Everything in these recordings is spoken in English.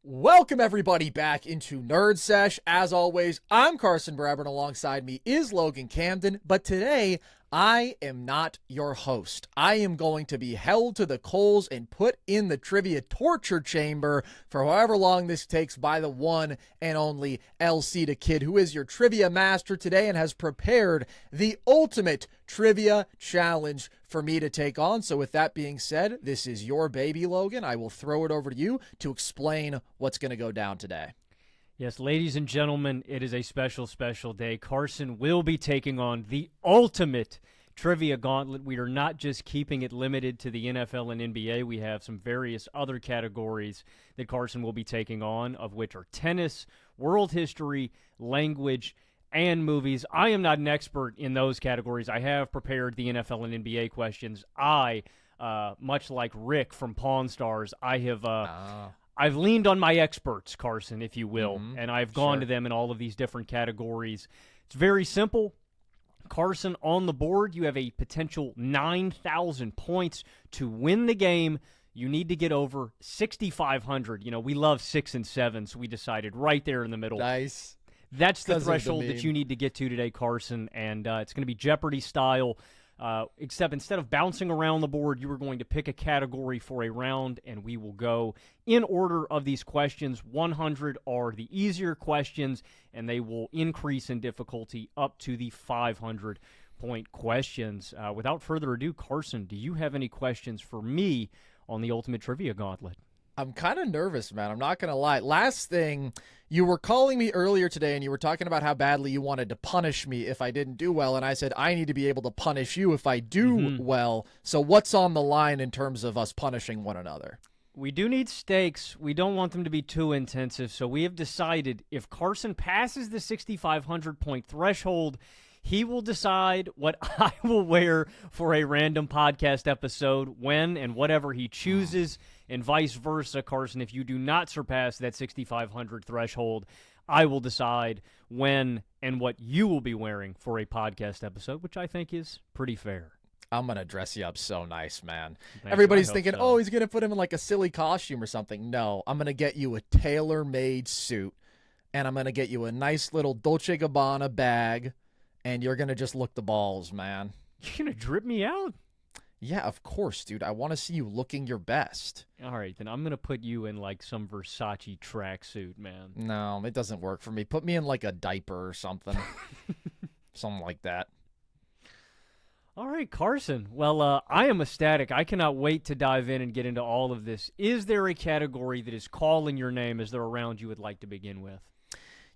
Welcome everybody back into Nerd Sesh. As always, I'm Carson Brabber, and alongside me is Logan Camden, but today I am not your host. I am going to be held to the coals and put in the trivia torture chamber for however long this takes by the one and only LC the Kid, who is your trivia master today and has prepared the ultimate trivia challenge for me to take on. So with that being said, this is your baby, Logan. I will throw it over to you to explain what's going to go down today. Yes, ladies and gentlemen, it is a special, special day. Carson will be taking on the ultimate trivia gauntlet. We are not just keeping it limited to the NFL and NBA. We have some various other categories that Carson will be taking on, of which are tennis, world history, language, and movies. I am not an expert in those categories. I have prepared the NFL and NBA questions. Much like Rick from Pawn Stars, I've leaned on my experts, Carson, if you will, and I've gone to them in all of these different categories. It's very simple. Carson, on the board, you have a potential 9,000 points to win the game. You need to get over 6,500. You know, we love 6 and 7, so we decided right there in the middle. Nice. That's the threshold that you need to get to today, Carson, and it's going to be Jeopardy style. Except instead of bouncing around the board, you are going to pick a category for a round, and we will go in order of these questions. 100 are the easier questions, and they will increase in difficulty up to the 500-point questions. Without further ado, Carson, do you have any questions for me on the Ultimate Trivia Gauntlet? I'm kind of nervous, man. I'm not going to lie. Last thing, you were calling me earlier today and you were talking about how badly you wanted to punish me if I didn't do well. And I said, I need to be able to punish you if I do well. So what's on the line in terms of us punishing one another? We do need stakes. We don't want them to be too intensive. So we have decided if Carson passes the 6,500-point threshold, he will decide what I will wear for a random podcast episode when and whatever he chooses, and vice versa. Carson, if you do not surpass that 6,500 threshold, I will decide when and what you will be wearing for a podcast episode, which I think is pretty fair. I'm going to dress you up so nice, man. Everybody's thinking, oh, he's going to put him in like a silly costume or something. No, I'm going to get you a tailor-made suit, and I'm going to get you a nice little Dolce & Gabbana bag, and you're going to just look the balls, man. You're going to drip me out? Yeah, of course, dude. I want to see you looking your best. All right, then I'm going to put you in like some Versace tracksuit, man. No, it doesn't work for me. Put me in like a diaper or something. Something like that. All right, Carson. Well, I am ecstatic. I cannot wait to dive in and get into all of this. Is there a category that is calling your name? Is there a round you would like to begin with?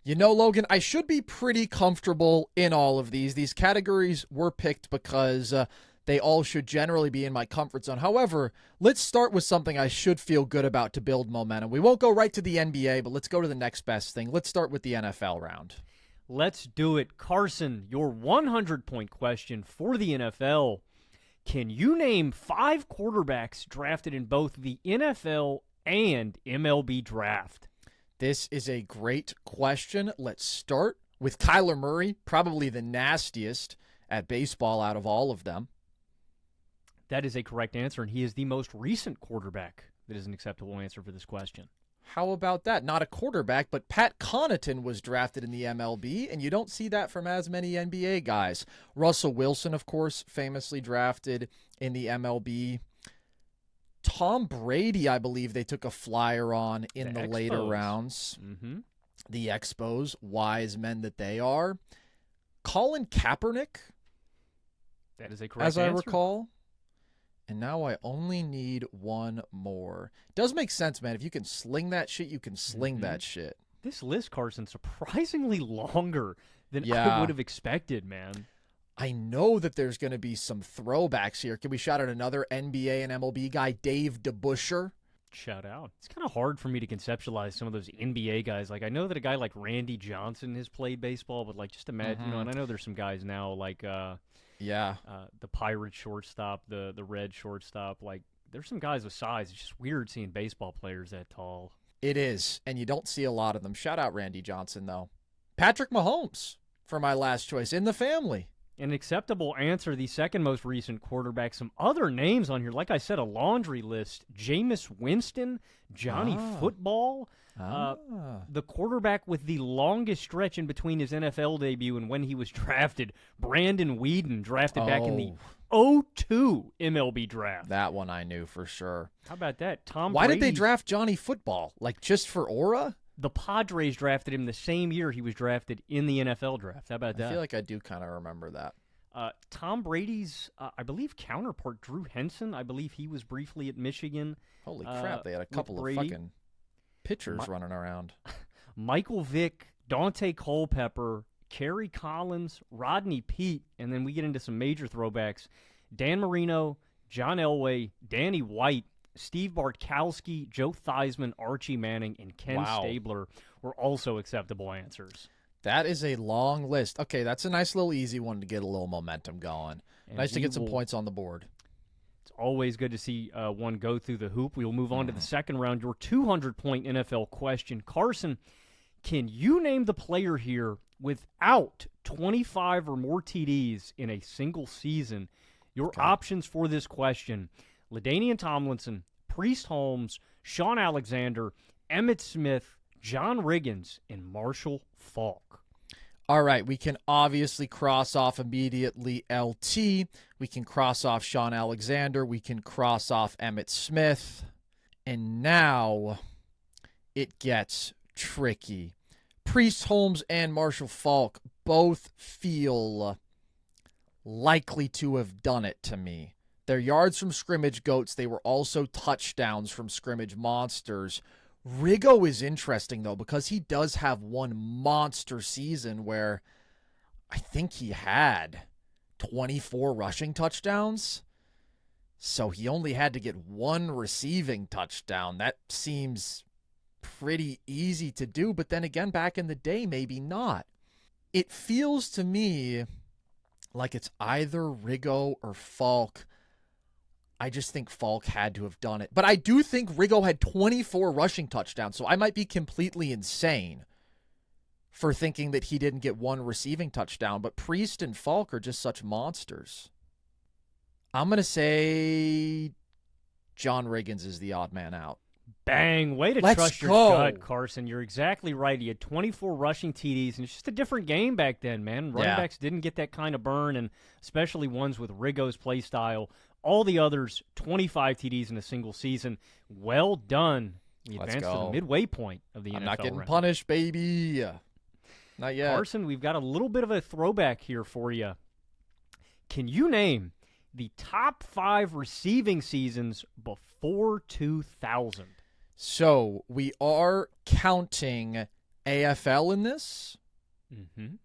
You know, Logan, I should be pretty comfortable in all of these. These categories were picked because they all should generally be in my comfort zone. However, let's start with something I should feel good about to build momentum. We won't go right to the NBA, but let's go to the next best thing. Let's start with the NFL round. Let's do it. Carson, your 100-point question for the NFL. Can you name 5 quarterbacks drafted in both the NFL and MLB draft? This is a great question. Let's start with Kyler Murray, probably the nastiest at baseball out of all of them. That is a correct answer, and he is the most recent quarterback that is an acceptable answer for this question. How about that? Not a quarterback, but Pat Connaughton was drafted in the MLB, and you don't see that from as many NBA guys. Russell Wilson, of course, famously drafted in the MLB. Tom Brady, I believe they took a flyer on in the later rounds. The Expos, wise men that they are. Colin Kaepernick. That is a correct answer. As I recall. And now I only need one more. Does make sense, man. If you can sling that shit, you can sling that shit. This list, Carson, surprisingly longer than I would have expected, man. I know that there's going to be some throwbacks here. Can we shout out another NBA and MLB guy, Dave DeBusschere? Shout out. It's kind of hard for me to conceptualize some of those NBA guys. Like, I know that a guy like Randy Johnson has played baseball, but like, just imagine, you know, and I know there's some guys now like, the Pirates shortstop, the Red shortstop. Like, there's some guys with size. It's just weird seeing baseball players that tall. It is, and you don't see a lot of them. Shout out Randy Johnson, though. Patrick Mahomes for my last choice in the family. An acceptable answer, the second most recent quarterback. Some other names on here. Like I said, a laundry list. Jameis Winston, Johnny Football. The quarterback with the longest stretch in between his NFL debut and when he was drafted. Brandon Weeden, drafted back in the 2002 MLB draft. That one I knew for sure. How about that? Why did they draft Johnny Football? Like, just for aura? The Padres drafted him the same year he was drafted in the NFL draft. How about that? I feel like I do kind of remember that. Tom Brady's, I believe, counterpart, Drew Henson, I believe he was briefly at Michigan. Holy crap, they had a couple of fucking pitchers running around. Michael Vick, Dante Culpepper, Kerry Collins, Rodney Peete, and then we get into some major throwbacks. Dan Marino, John Elway, Danny White, Steve Bartkowski, Joe Theismann, Archie Manning, and Ken Stabler were also acceptable answers. That is a long list. Okay, that's a nice little easy one to get a little momentum going. And nice to get some points on the board. It's always good to see one go through the hoop. We will move on to the second round. Your 200-point NFL question. Carson, can you name the player here without 25 or more TDs in a single season? Your options for this question: LaDainian Tomlinson, Priest Holmes, Sean Alexander, Emmitt Smith, John Riggins, and Marshall Faulk. All right, we can obviously cross off immediately LT. We can cross off Sean Alexander. We can cross off Emmitt Smith. And now it gets tricky. Priest Holmes and Marshall Faulk both feel likely to have done it to me. They're yards from scrimmage goats. They were also touchdowns from scrimmage monsters. Riggo is interesting, though, because he does have one monster season where I think he had 24 rushing touchdowns. So he only had to get one receiving touchdown. That seems pretty easy to do, but then again, back in the day, maybe not. It feels to me like it's either Riggo or Faulk. I just think Faulk had to have done it. But I do think Riggo had 24 rushing touchdowns, so I might be completely insane for thinking that he didn't get one receiving touchdown. But Priest and Faulk are just such monsters. I'm going to say John Riggins is the odd man out. Bang. Way to trust your gut, Carson. You're exactly right. He had 24 rushing TDs, and it's just a different game back then, man. Running backs didn't get that kind of burn, and especially ones with Riggo's play style. All the others, 25 TDs in a single season. Well done. We advance to the midway point of the NFL. I'm not getting punished, baby. Not yet. Carson, we've got a little bit of a throwback here for you. Can you name the top 5 receiving seasons before 2000? So we are counting AFL in this? Mm-hmm.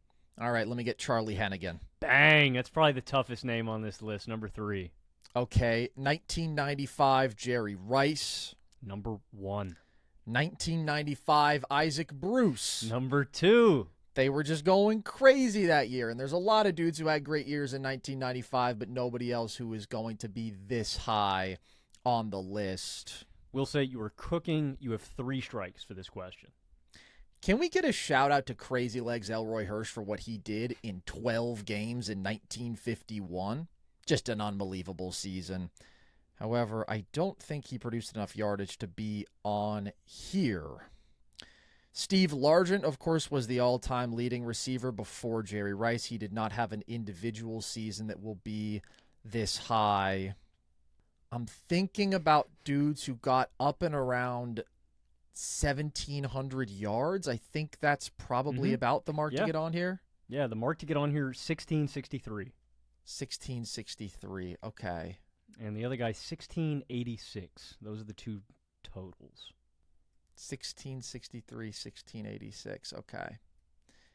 All right, let me get Charlie Hennigan. Bang. That's probably the toughest name on this list, number 3. Okay, 1995, Jerry Rice. Number 1. 1995, Isaac Bruce. Number 2. They were just going crazy that year, and there's a lot of dudes who had great years in 1995, but nobody else who is going to be this high on the list. We'll say you are cooking. You have 3 strikes for this question. Can we get a shout-out to Crazy Legs Elroy Hirsch for what he did in 12 games in 1951? Just an unbelievable season. However, I don't think he produced enough yardage to be on here. Steve Largent, of course, was the all-time leading receiver before Jerry Rice. He did not have an individual season that will be this high. I'm thinking about dudes who got up and around 1,700 yards. I think that's probably about the mark to get on here. Yeah, the mark to get on here, 1663. 1663, okay. And the other guy, 1686. Those are the 2 totals. 1663, 1686, okay.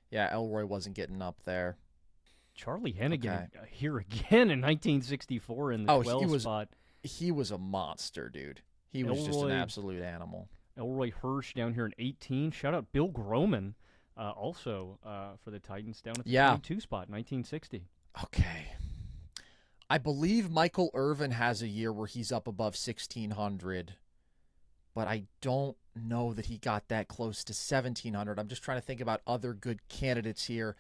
Yeah, Elroy wasn't getting up there. Charlie Hennigan here again in 1964 in the 12 spot. He was a monster, dude. He was just an absolute animal. Elroy Hirsch down here in 18. Shout out Bill Groman, also for the Titans down at the 22 spot, 1960. Okay. I believe Michael Irvin has a year where he's up above 1,600, but I don't know that he got that close to 1,700. I'm just trying to think about other good candidates here.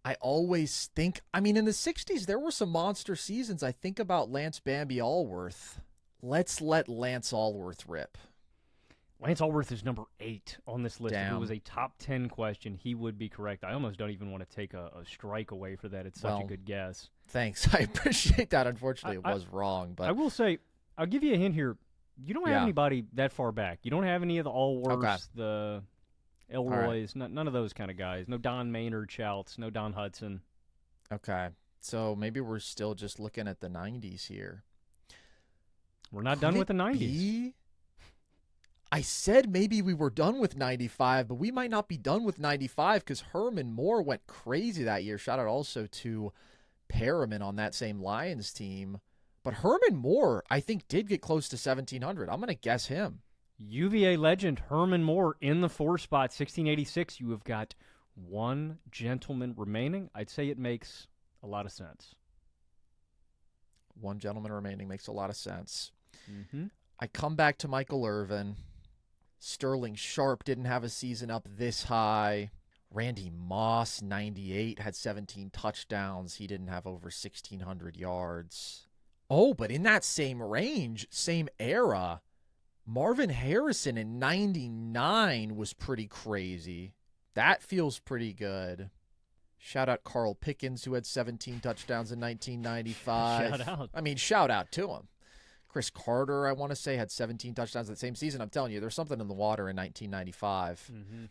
I always think, I mean, in the 60s, there were some monster seasons. I think about Lance Bambi Allworth. Let's let Lance Allworth rip. Lance Allworth is number 8 on this list. Damn. If it was a top 10 question, he would be correct. I almost don't even want to take a strike away for that. It's such a good guess. Thanance. I appreciate that. Unfortunately, it was wrong. But I will say, I'll give you a hint here. You don't have anybody that far back. You don't have any of the Allworths, the Elroys, none of those kind of guys. No Don Maynard Shouts, no Don Hudson. Okay. So maybe we're still just looking at the 90s here. We're not done with the 90s. I said maybe we were done with 95, but we might not be done with 95 because Herman Moore went crazy that year. Shout out also to Perriman on that same Lions team. But Herman Moore, I think, did get close to 1,700. I'm going to guess him. UVA legend Herman Moore in the 4 spot, 1686. You have got one gentleman remaining. I'd say it makes a lot of sense. One gentleman remaining makes a lot of sense. Mm-hmm. I come back to Michael Irvin. Sterling Sharp didn't have a season up this high. Randy Moss, 98, had 17 touchdowns. He didn't have over 1,600 yards. Oh, but in that same range, same era, Marvin Harrison in 99 was pretty crazy. That feels pretty good. Shout out Carl Pickens, who had 17 touchdowns in 1995. Shout out. I mean, shout out to him. Chris Carter, I want to say, had 17 touchdowns that same season. I'm telling you, there's something in the water in 1995. Mm-hmm.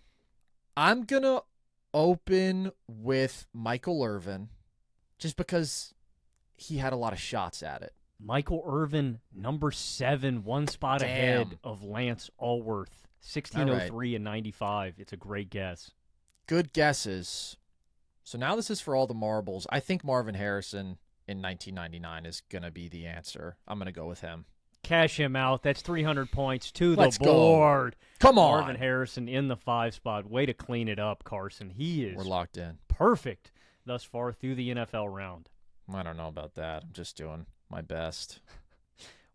I'm going to open with Michael Irvin just because he had a lot of shots at it. Michael Irvin, number 7, one spot ahead of Lance Allworth, 1603 and 95. It's a great guess. Good guesses. So now this is for all the marbles. I think Marvin Harrison in 1999 is going to be the answer. I'm going to go with him. Cash him out. That's 300 points to Let's the board. Go. Come on. Marvin Harrison in the 5 spot. Way to clean it up, Carson. He is We're locked in. Perfect thus far through the NFL round. I don't know about that. I'm just doing my best.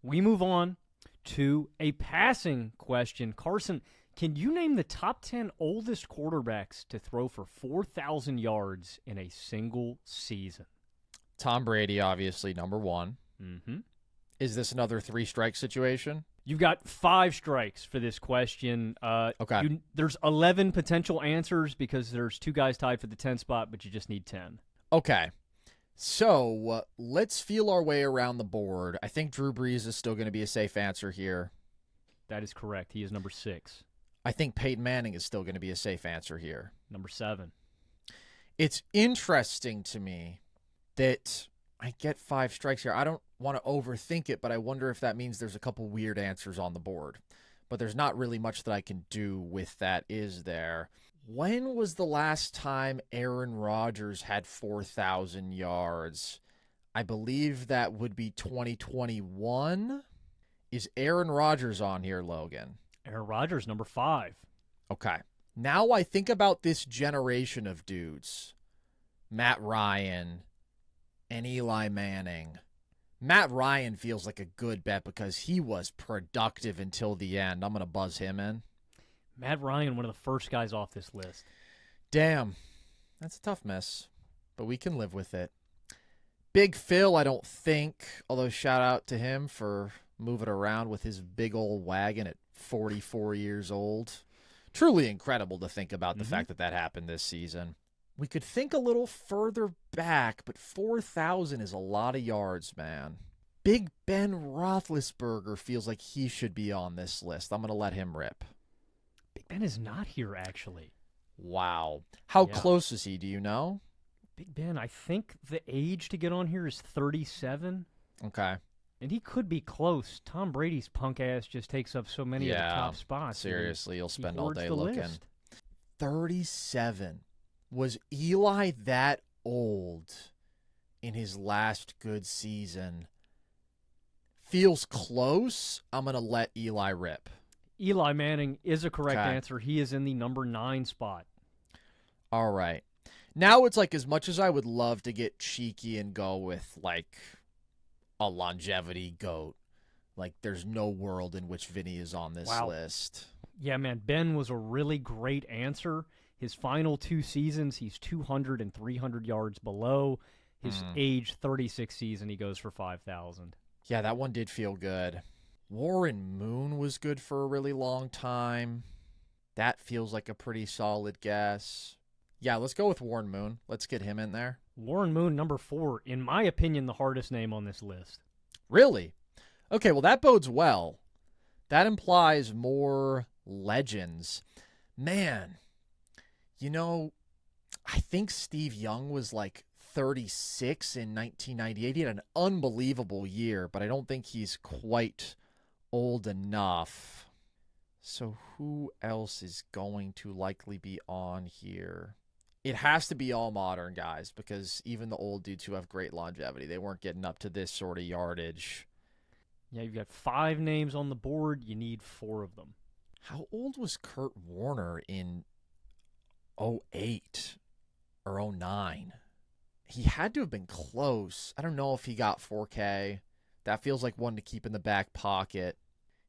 We move on to a passing question. Carson, can you name the top 10 oldest quarterbacks to throw for 4,000 yards in a single season? Tom Brady, obviously, number 1. Mm-hmm. Is this another 3-strike situation? You've got 5 strikes for this question. Okay. There's 11 potential answers because there's 2 guys tied for the 10 spot, but you just need 10. Okay. So let's feel our way around the board. I think Drew Brees is still going to be a safe answer here. That is correct. He is number 6. I think Peyton Manning is still going to be a safe answer here. Number 7. It's interesting to me that I get 5 strikes here. I don't want to overthink it, but I wonder if that means there's a couple weird answers on the board. But there's not really much that I can do with that, is there? When was the last time Aaron Rodgers had 4,000 yards? I believe that would be 2021. Is Aaron Rodgers on here, Logan? Aaron Rodgers, number 5. Okay. Now I think about this generation of dudes. Matt Ryan and Eli Manning. Matt Ryan feels like a good bet because he was productive until the end. I'm going to buzz him in. Matt Ryan, one of the first guys off this list. Damn. That's a tough miss, but we can live with it. Big Phil, I don't think, although shout out to him for moving around with his big old wagon at 44 years old. Truly incredible to think about the fact that that happened this season. We could think a little further back, but 4,000 is a lot of yards, man. Big Ben Roethlisberger feels like he should be on this list. I'm going to let him rip. Big Ben is not here, actually. Wow. How close is he? Do you know? Big Ben, I think the age to get on here is 37. Okay. And he could be close. Tom Brady's punk ass just takes up so many of the top spots. Seriously, you'll spend all day looking. List. 37. Was Eli that old in his last good season? Feels close. I'm going to let Eli rip. Eli Manning is a correct answer. He is in the number 9 spot. All right. Now it's like, as much as I would love to get cheeky and go with like a longevity GOAT, like there's no world in which Vinny is on this list. Yeah, man, Ben was a really great answer. His final 2 seasons, he's 200 and 300 yards below. His age 36 season, he goes for 5,000. Yeah, that one did feel good. Warren Moon was good for a really long time. That feels like a pretty solid guess. Yeah, let's go with Warren Moon. Let's get him in there. Warren Moon, number 4, in my opinion, the hardest name on this list. Really? Okay, well, that bodes well. That implies more legends. Man, I think Steve Young was like 36 in 1998. He had an unbelievable year, but I don't think he's quite old enough. So who else is going to likely be on here? It has to be all modern guys, because even the old dudes who have great longevity, they weren't getting up to this sort of yardage. Yeah, you've got 5 names on the board. You need 4 of them. How old was Kurt Warner in 08 or 09? He had to have been close. I don't know if he got 4K. That feels like one to keep in the back pocket.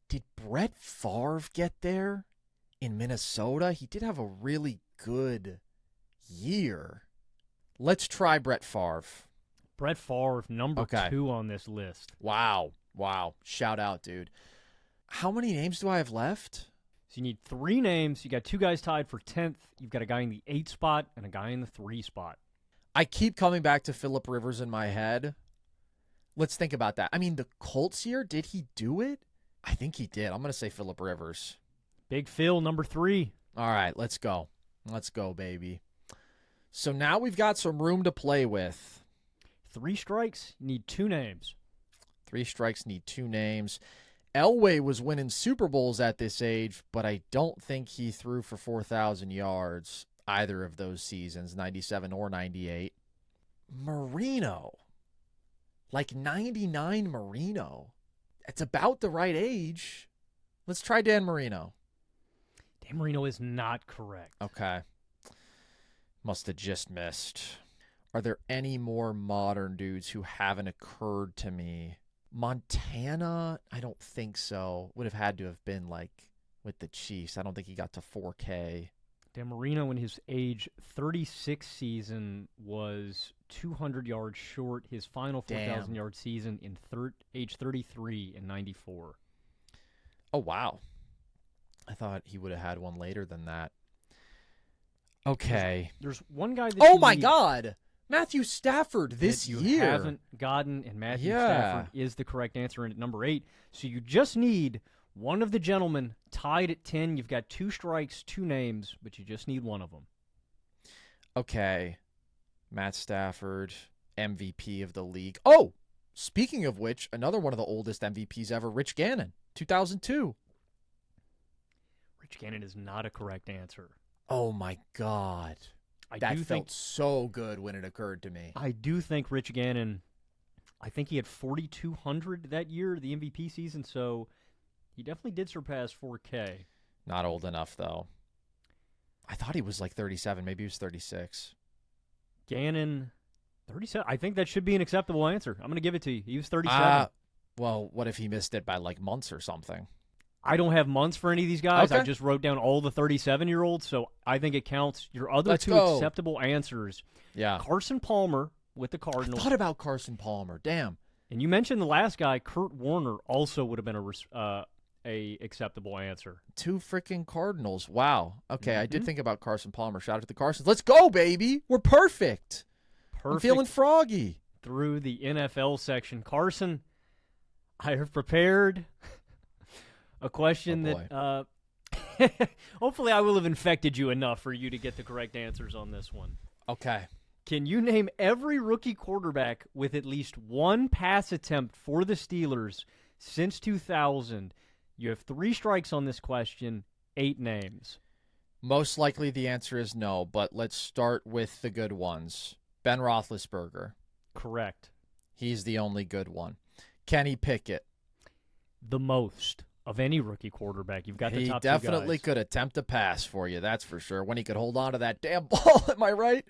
Did Brett Favre get there in Minnesota? He did have a really good year. Let's try Brett Favre. Brett Favre, number 2 on this list. Wow. Shout out, dude. How many names do I have left? So you need 3 names. You got 2 guys tied for 10th. You've got a guy in the 8 spot and a guy in the 3 spot. I keep coming back to Phillip Rivers in my head. Let's think about that. I mean, the Colts year, did he do it? I think he did. I'm going to say Phillip Rivers. Big Phil, number 3. All right, let's go. Let's go, baby. So now we've got some room to play with. 3 strikes, you need 2 names. 3 strikes, need 2 names. Elway was winning Super Bowls at this age, but I don't think he threw for 4,000 yards either of those seasons, 97 or 98. Marino. Like 99 Marino. It's about the right age. Let's try Dan Marino. Dan Marino is not correct. Okay. Must have just missed. Are there any more modern dudes who haven't occurred to me? Montana? I don't think so. Would have had to have been like with the Chiefs. I don't think he got to 4K. Dan Marino in his age 36 season was 200 yards short. His final 4,000-yard season in age 33 in 94. Oh, wow. I thought he would have had one later than that. Okay. There's one guy that oh, my God. Matthew Stafford this you year. haven't gotten, and Matthew Stafford is the correct answer in at number 8. So you just need one of the gentlemen tied at 10. You've got 2 strikes, 2 names, but you just need one of them. Okay. Matt Stafford, MVP of the league. Oh, speaking of which, another one of the oldest MVPs ever, Rich Gannon, 2002. Rich Gannon is not a correct answer. Oh, my God. That felt so good when it occurred to me. I do think Rich Gannon, I think he had 4,200 that year, the MVP season, so he definitely did surpass 4K. Not old enough, though. I thought he was like 37. Maybe he was 36. Gannon, 37. I think that should be an acceptable answer. I'm going to give it to you. He was 37. Well, what if he missed it by like months or something? I don't have months for any of these guys. Okay. I just wrote down all the 37-year-olds, so I think it counts. Your other 2 acceptable answers. Yeah. Carson Palmer with the Cardinals. I thought about Carson Palmer. Damn. And you mentioned the last guy, Kurt Warner, also would have been a acceptable answer. 2 freaking Cardinals. Wow. Okay, I did think about Carson Palmer. Shout out to the Carsons. Let's go, baby. We're perfect. I'm feeling froggy. Through the NFL section. Carson, I have prepared a question that hopefully I will have infected you enough for you to get the correct answers on this one. Okay. Can you name every rookie quarterback with at least 1 pass attempt for the Steelers since 2000? You have 3 strikes on this question, 8 names. Most likely the answer is no, but let's start with the good ones. Ben Roethlisberger. Correct. He's the only good one. Kenny Pickett. The most of any rookie quarterback. You've got the top 2 guys. He definitely could attempt a pass for you, that's for sure, when he could hold on to that damn ball. Am I right?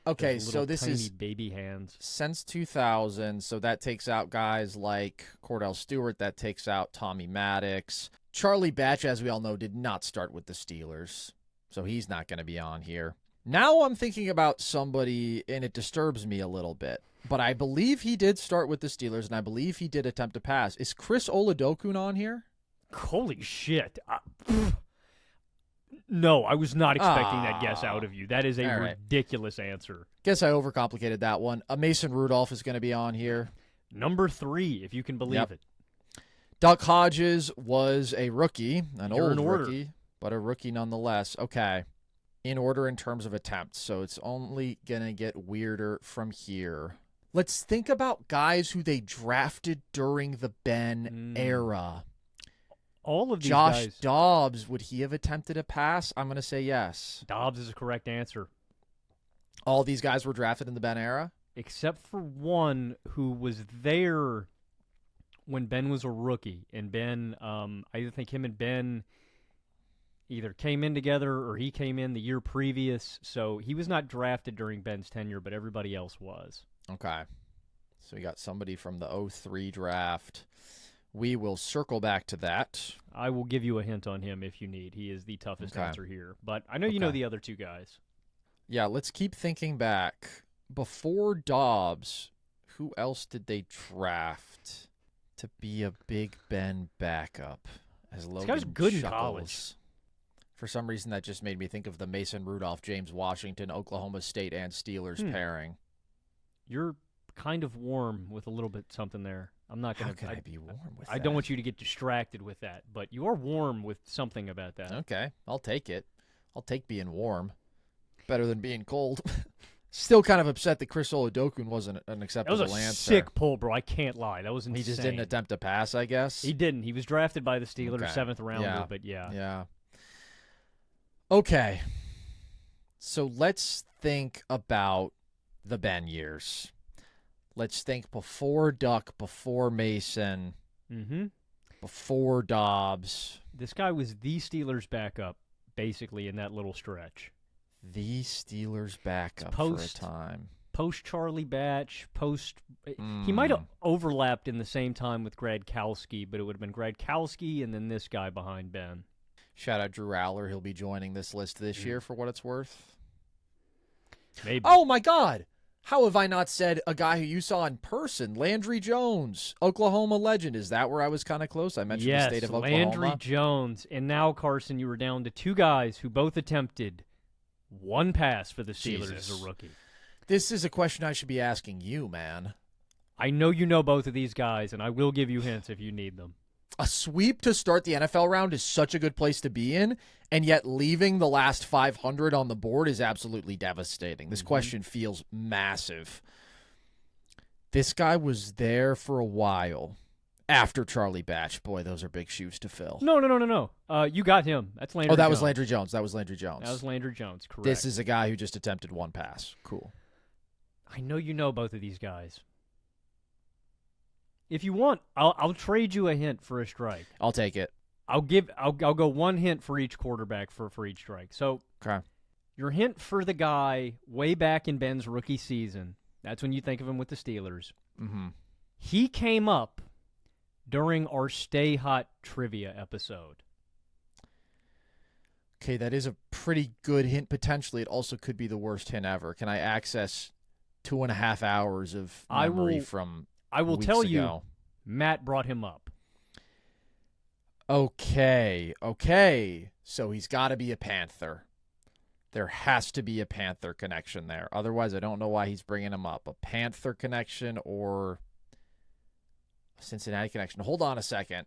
Okay, so this is baby hands. Since 2000, so that takes out guys like Cordell Stewart, that takes out Tommy Maddox. Charlie Batch, as we all know, did not start with the Steelers. so he's not going to be on here. Now I'm thinking about somebody, and it disturbs me a little bit. But I believe he did start with the Steelers, and I believe he did attempt to pass. Is Chris Oladokun on here? Holy shit. No, I was not expecting that guess out of you. That is a ridiculous answer. Guess I overcomplicated that one. Mason Rudolph is going to be on here. Number 3, if you can believe it. Duck Hodges was a rookie, an old rookie, but a rookie nonetheless. Okay. In order in terms of attempts, so it's only going to get weirder from here. Let's think about guys who they drafted during the Ben era. All of these Josh guys. Dobbs, would he have attempted a pass? I'm going to say yes. Dobbs is a correct answer. All these guys were drafted in the Ben era? Except for one who was there when Ben was a rookie. And Ben, I think him and Ben either came in together or he came in the year previous. So he was not drafted during Ben's tenure, but everybody else was. Okay. So we got somebody from the 03 draft. We will circle back to that. I will give you a hint on him if you need. He is the toughest answer here. But I know you know the other two guys. Yeah, let's keep thinking back. Before Dobbs, who else did they draft to be a Big Ben backup? As Logan this guy's good chuckles. in college. For some reason, that just made me think of the Mason Rudolph, James Washington, Oklahoma State, and Steelers pairing. You're kind of warm with a little bit something there. I'm not going to. How can I be warm with that? I don't want you to get distracted with that, but you are warm with something about that. Okay, I'll take it. I'll take being warm. Better than being cold. Still kind of upset that Chris Oladokun wasn't an acceptable answer. That was a sick pull, bro. I can't lie. That was insane. He just didn't attempt to pass, I guess? He didn't. He was drafted by the Steelers, 7th rounder, but yeah. Yeah. Okay. So let's think about the Ben years. Let's think before Duck, before Mason, before Dobbs. This guy was the Steelers' backup, basically, in that little stretch. The Steelers' backup for a time. Post-Charlie Batch, He might have overlapped in the same time with Gradkowski, but it would have been Gradkowski and then this guy behind Ben. Shout out Drew Aller. He'll be joining this list this year for what it's worth. Maybe. Oh, my God. How have I not said a guy who you saw in person? Landry Jones, Oklahoma legend. Is that where I was kind of close? I mentioned the state of Oklahoma. Landry Jones. And now, Carson, you were down to two guys who both attempted one pass for the Steelers as a rookie. This is a question I should be asking you, man. I know you know both of these guys, and I will give you hints if you need them. A sweep to start the NFL round is such a good place to be in, and yet leaving the last 500 on the board is absolutely devastating. This question feels massive. This guy was there for a while after Charlie Batch. Boy, those are big shoes to fill. No. You got him. That's Landry Jones. Oh, that was Landry Jones. That was Landry Jones, correct. This is a guy who just attempted one pass. Cool. I know you know both of these guys. If you want, I'll trade you a hint for a strike. I'll take it. I'll go one hint for each quarterback for each strike. So, your hint for the guy way back in Ben's rookie season, that's when you think of him with the Steelers. He came up during our Stay Hot trivia episode. Okay, that is a pretty good hint potentially. It also could be the worst hint ever. Can I access 2.5 hours of memory from I will weeks tell ago? you, Matt brought him up. Okay. So he's got to be a Panther. There has to be a Panther connection there. Otherwise, I don't know why he's bringing him up. A Panther connection or a Cincinnati connection. Hold on a second.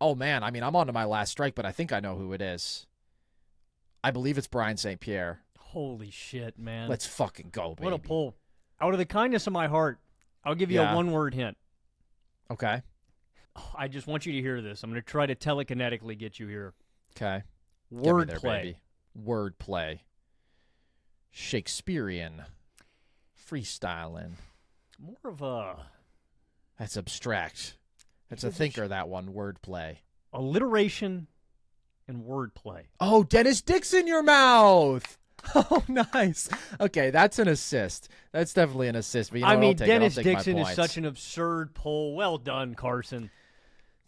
Oh, man. I mean, I'm on to my last strike, but I think I know who it is. I believe it's Brian St. Pierre. Holy shit, man. Let's fucking go, baby. What a pull. Out of the kindness of my heart, I'll give you a one-word hint. Okay. I just want you to hear this. I'm going to try to telekinetically get you here. Okay. Wordplay. Wordplay. Shakespearean. Freestyling. More of a... That's abstract. That's a thinker, that one. Wordplay. Alliteration and wordplay. Oh, Dennis Dixon, your mouth! Oh, nice. Okay, that's an assist. That's definitely an assist. But Dennis Dixon is such an absurd pull. Well done, Carson.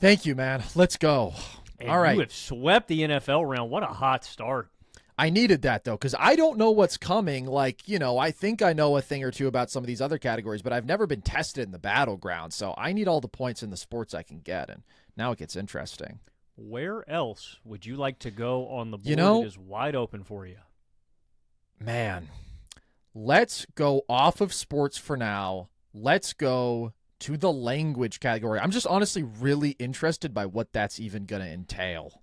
Thank you, man. Let's go. And all right. You have swept the NFL round. What a hot start. I needed that, though, because I don't know what's coming. Like, I think I know a thing or two about some of these other categories, but I've never been tested in the battleground. So I need all the points in the sports I can get. And now it gets interesting. Where else would you like to go on the board? It is wide open for you. Man, let's go off of sports for now. Let's go to the language category. I'm just honestly really interested by what that's even going to entail.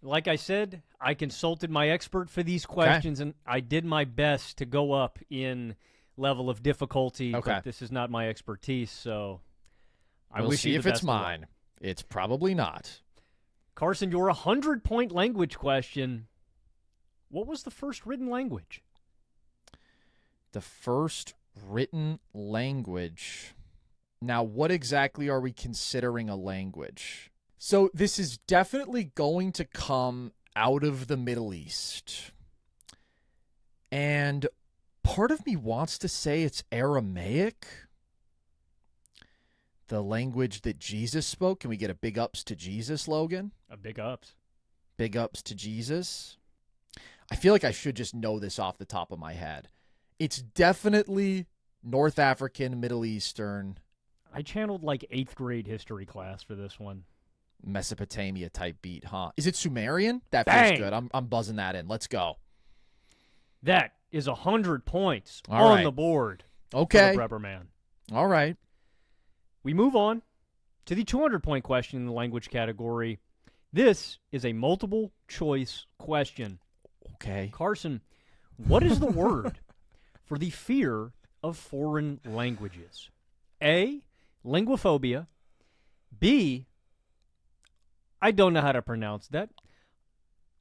Like I said, I consulted my expert for these questions, and I did my best to go up in level of difficulty, but this is not my expertise, so I wish you the best. We'll see if it's mine. It's probably not. Carson, your 100-point language question. What was the first written language? The first written language. Now, what exactly are we considering a language? So this is definitely going to come out of the Middle East. And part of me wants to say it's Aramaic, the language that Jesus spoke. Can we get a big ups to Jesus, Logan? A big ups. Big ups to Jesus. I feel like I should just know this off the top of my head. It's definitely North African, Middle Eastern. I channeled like 8th grade history class for this one. Mesopotamia type beat, huh? Is it Sumerian? That Bang! feels good. I'm buzzing that in. Let's go. That is 100 points All on right. the board. Okay. For the Prepper Man. All right. We move on to the 200-point question in the language category. This is a multiple choice question. Okay. Carson, what is the word for the fear of foreign languages? A, linguophobia. B, I don't know how to pronounce that.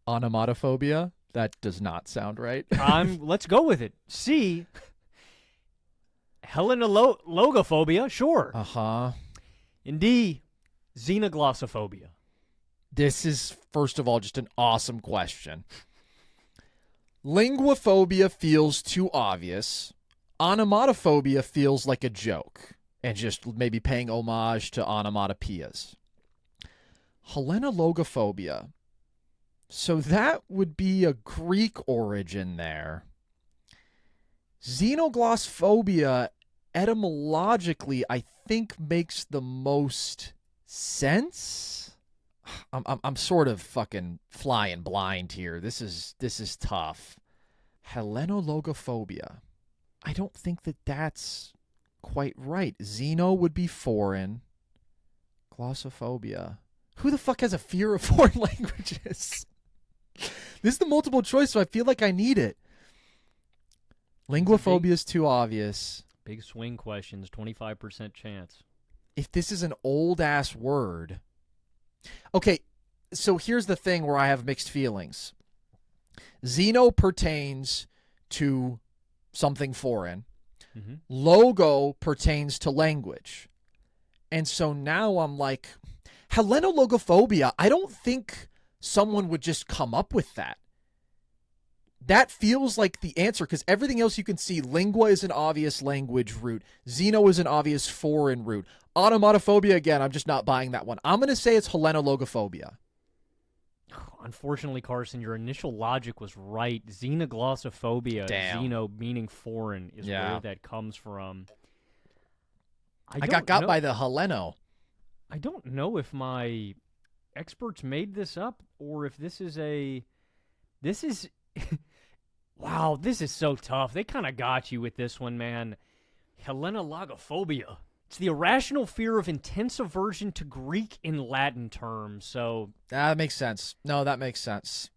Onomatophobia? That does not sound right. Let's go with it. C, Hellenologophobia, sure. Uh-huh. And D, xenoglossophobia. This is, first of all, just an awesome question. Linguophobia feels too obvious. Onomatophobia feels like a joke and just maybe paying homage to onomatopoeias. Hellenologophobia. So that would be a Greek origin there. Xenoglossophobia, etymologically, I think makes the most sense. I'm sort of fucking flying blind here. This is tough. Hellenologophobia. I don't think that's quite right. Xeno would be foreign. Glossophobia. Who the fuck has a fear of foreign languages? This is the multiple choice, so I feel like I need it. Linguophobia is too obvious. Big swing questions, 25% chance. If this is an old-ass word... Okay, so here's the thing where I have mixed feelings. Xeno pertains to something foreign. Mm-hmm. Logo pertains to language. And so now I'm like, Hellenologophobia, I don't think someone would just come up with that. That feels like the answer, because everything else you can see, lingua is an obvious language root. Xeno is an obvious foreign root. Onomatophobia, again, I'm just not buying that one. I'm going to say it's Hellenologophobia. Unfortunately, Carson, your initial logic was right. Xenoglossophobia, Damn. Xeno meaning foreign, is where that comes from. I got got by the Helleno. I don't know if my experts made this up or if this is a... This is... Wow, this is so tough. They kind of got you with this one, man. Hellenologophobia. It's the irrational fear of intense aversion to Greek and Latin terms, so... That makes sense. No, that makes sense.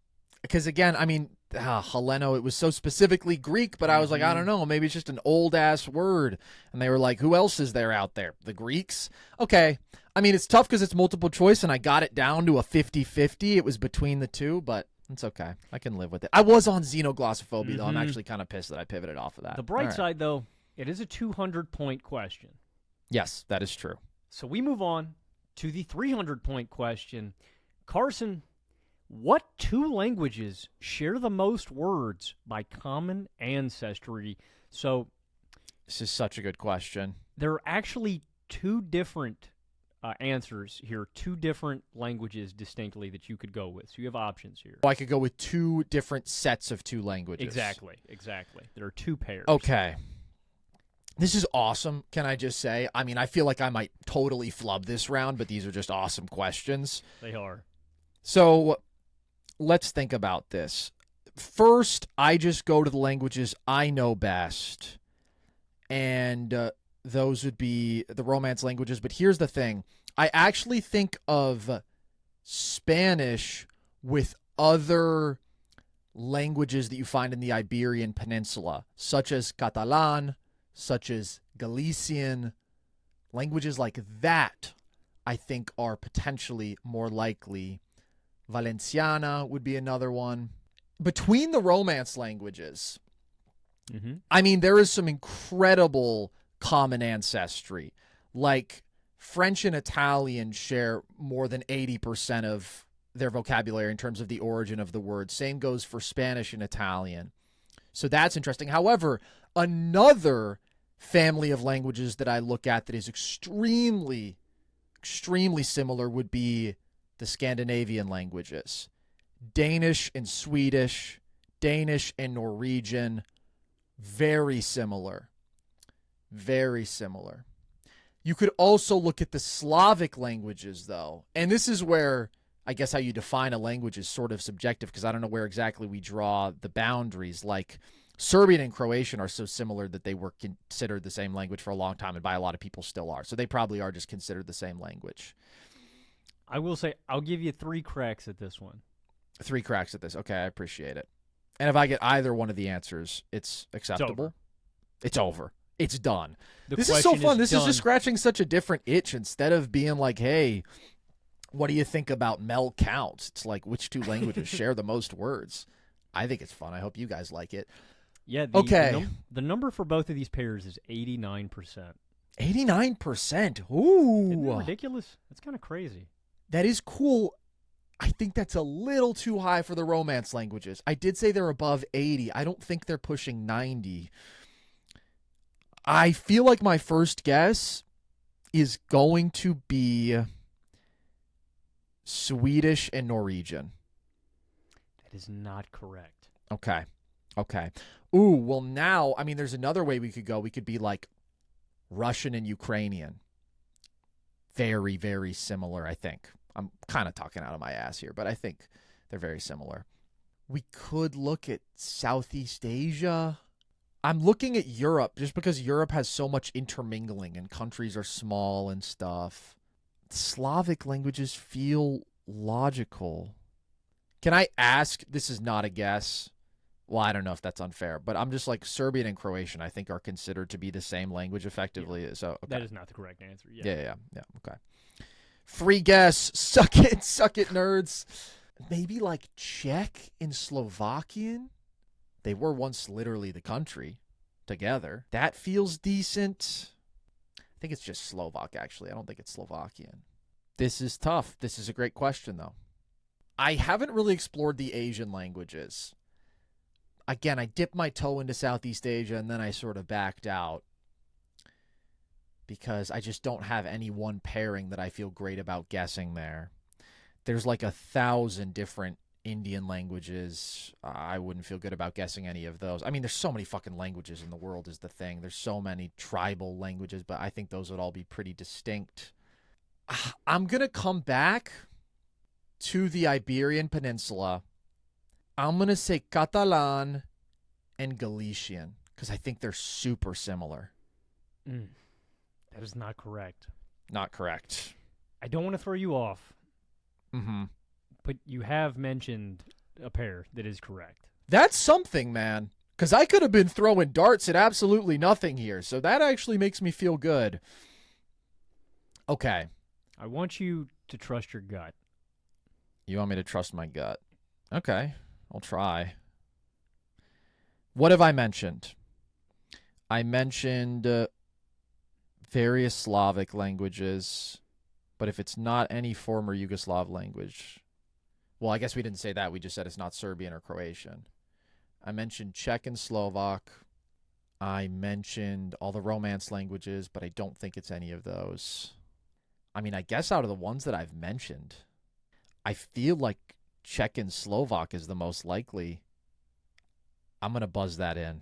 Because, again, I mean, Helleno, it was so specifically Greek, but I was like, I don't know, maybe it's just an old-ass word. And they were like, who else is there out there? The Greeks? Okay. I mean, it's tough because it's multiple choice, and I got it down to a 50-50. It was between the two, but it's okay. I can live with it. I was on xenoglossophobia, though. I'm actually kind of pissed that I pivoted off of that. The bright side, though, it is a 200-point question. Yes, that is true. So we move on to the 300-point question. Carson, what two languages share the most words by common ancestry? So this is such a good question. there are actually two different answers here, two different languages distinctly that you could go with. So you have options here. I could go with two different sets of two languages. Exactly. There are two pairs. Okay. This is awesome, can I just say? I mean, I feel like I might totally flub this round, but these are just awesome questions. They are. So let's think about this. First, I just go to the languages I know best, and those would be the Romance languages. But here's the thing. I actually think of Spanish with other languages that you find in the Iberian Peninsula, such as Catalan, such as Galician. Languages like that, I think, are potentially more likely. Valenciana would be another one. Between the Romance languages, I mean, there is some incredible common ancestry. Like, French and Italian share more than 80% of their vocabulary in terms of the origin of the word. Same goes for Spanish and Italian. So that's interesting. However, another family of languages that I look at that is extremely, extremely similar would be the Scandinavian languages. Danish and Swedish, Danish and Norwegian, very similar. Very similar. You could also look at the Slavic languages, though. And this is where I guess how you define a language is sort of subjective, because I don't know where exactly we draw the boundaries. Like, Serbian and Croatian are so similar that they were considered the same language for a long time, and by a lot of people still are. So they probably are just considered the same language. I will say, I'll give you 3 cracks at this one. 3 cracks at this. Okay, I appreciate it. And if I get either one of the answers, it's acceptable. It's over. It's done. This is so fun. This is just scratching such a different itch instead of being like, hey, what do you think about Mel Counts? It's like, which 2 languages share the most words? I think it's fun. I hope you guys like it. Yeah. The number for both of these pairs is 89%. 89%. Ooh. Isn't that ridiculous? That's kind of crazy. That is cool. I think that's a little too high for the Romance languages. I did say they're above 80. I don't think they're pushing 90. I feel like my first guess is going to be Swedish and Norwegian. That is not correct. Okay. Ooh, well now, I mean, there's another way we could go. We could be like Russian and Ukrainian. Very, very similar, I think. I'm kind of talking out of my ass here, but I think they're very similar. We could look at Southeast Asia. I'm looking at Europe just because Europe has so much intermingling and countries are small and stuff. Slavic languages feel logical. Can I ask, this is not a guess. Well, I don't know if that's unfair, but I'm just like Serbian and Croatian, I think, are considered to be the same language effectively. Yeah. So okay. That is not the correct answer. Yeah. Okay. Free guess. Suck it, nerds. Maybe like Czech and Slovakian? They were once literally the country together. That feels decent. I think it's just Slovak, actually. I don't think it's Slovakian. This is tough. This is a great question, though. I haven't really explored the Asian languages. Again, I dipped my toe into Southeast Asia, and then I sort of backed out because I just don't have any one pairing that I feel great about guessing there. There's like 1,000 different Indian languages. I wouldn't feel good about guessing any of those. I mean, there's so many fucking languages in the world is the thing. There's so many tribal languages, but I think those would all be pretty distinct. I'm going to come back to the Iberian Peninsula. I'm going to say Catalan and Galician because I think they're super similar. That is not correct. Not correct. I don't want to throw you off. Mm-hmm. But you have mentioned a pair that is correct. That's something, man. Because I could have been throwing darts at absolutely nothing here. So that actually makes me feel good. Okay. I want you to trust your gut. You want me to trust my gut? Okay. I'll try. What have I mentioned? I mentioned various Slavic languages. But if it's not any former Yugoslav language... Well, I guess we didn't say that. We just said it's not Serbian or Croatian. I mentioned Czech and Slovak. I mentioned all the Romance languages, but I don't think it's any of those. I mean, I guess out of the ones that I've mentioned, I feel like Czech and Slovak is the most likely. I'm going to buzz that in.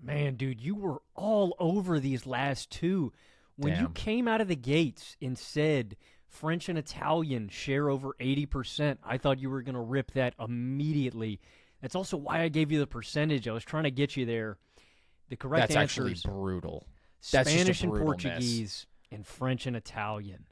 Man, dude, you were all over these last two. When you Damn. came out of the gates and said French and Italian share over 80%, I thought you were going to rip that immediately. That's also why I gave you the percentage. I was trying to get you there. The correct That's actually answers: brutal. That's just a Spanish and brutal Portuguese, miss. and French and Italian.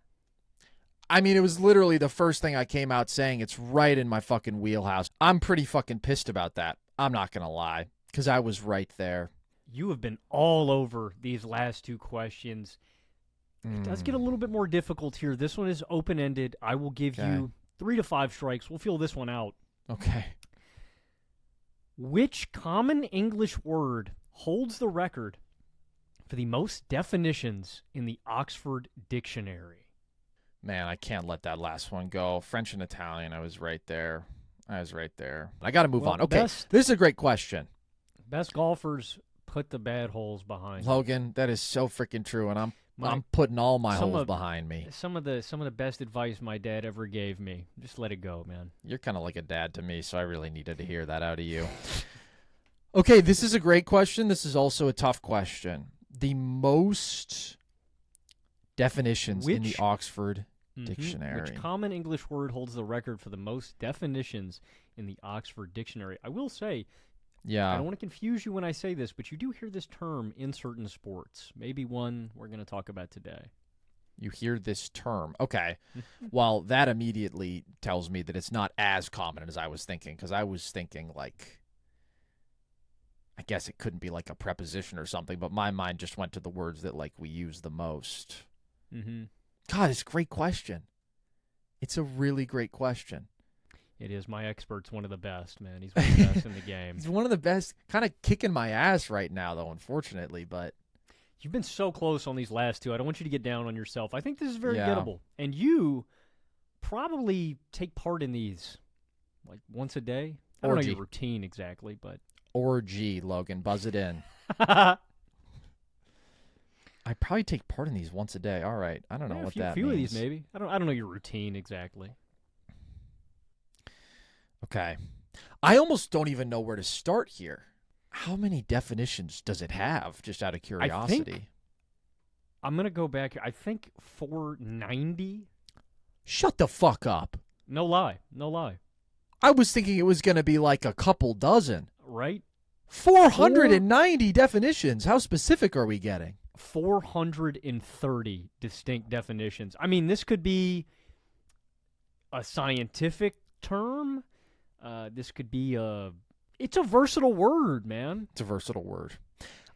I mean, it was literally the first thing I came out saying. It's right in my fucking wheelhouse. I'm pretty fucking pissed about that. I'm not going to lie, because I was right there. You have been all over these last two questions. It does get a little bit more difficult here. This one is open-ended. I will give you 3 to 5 strikes. We'll feel this one out. Okay. Which common English word holds the record for the most definitions in the Oxford Dictionary? Man, I can't let that last one go. French and Italian, I was right there. I got to move on. Okay, this is a great question. Best golfers put the bad holes behind. Logan, that is so freaking true, and I'm putting all my holes behind me. Some of the best advice my dad ever gave me. Just let it go, man. You're kind of like a dad to me, so I really needed to hear that out of you. Okay, this is a great question. This is also a tough question. The most definitions in the Oxford Dictionary. Which common English word holds the record for the most definitions in the Oxford Dictionary? I will say, I don't want to confuse you when I say this, but you do hear this term in certain sports. Maybe one we're going to talk about today. You hear this term. Okay. Well, that immediately tells me that it's not as common as I was thinking, because I was thinking like, I guess it couldn't be like a preposition or something, but my mind just went to the words that like we use the most. Mm-hmm. God, it's a great question. It's a really great question. It is. My expert's one of the best, man. He's one of the best in the game. He's one of the best. Kind of kicking my ass right now, though, unfortunately. But you've been so close on these last two. I don't want you to get down on yourself. I think this is very gettable. And you probably take part in these like once a day. I don't know your routine exactly, but... Orgy, Logan. Buzz it in. I probably take part in these once a day. All right. I don't know what that means. A few of these, maybe. I don't know your routine exactly. Okay. I almost don't even know where to start here. How many definitions does it have, just out of curiosity? I'm going to go back here. I think 490. Shut the fuck up. No lie. No lie. I was thinking it was going to be like a couple dozen. Right? 490 definitions. How specific are we getting? 430 distinct definitions. I mean, this could be a scientific term. This could be it's a versatile word, man. It's a versatile word.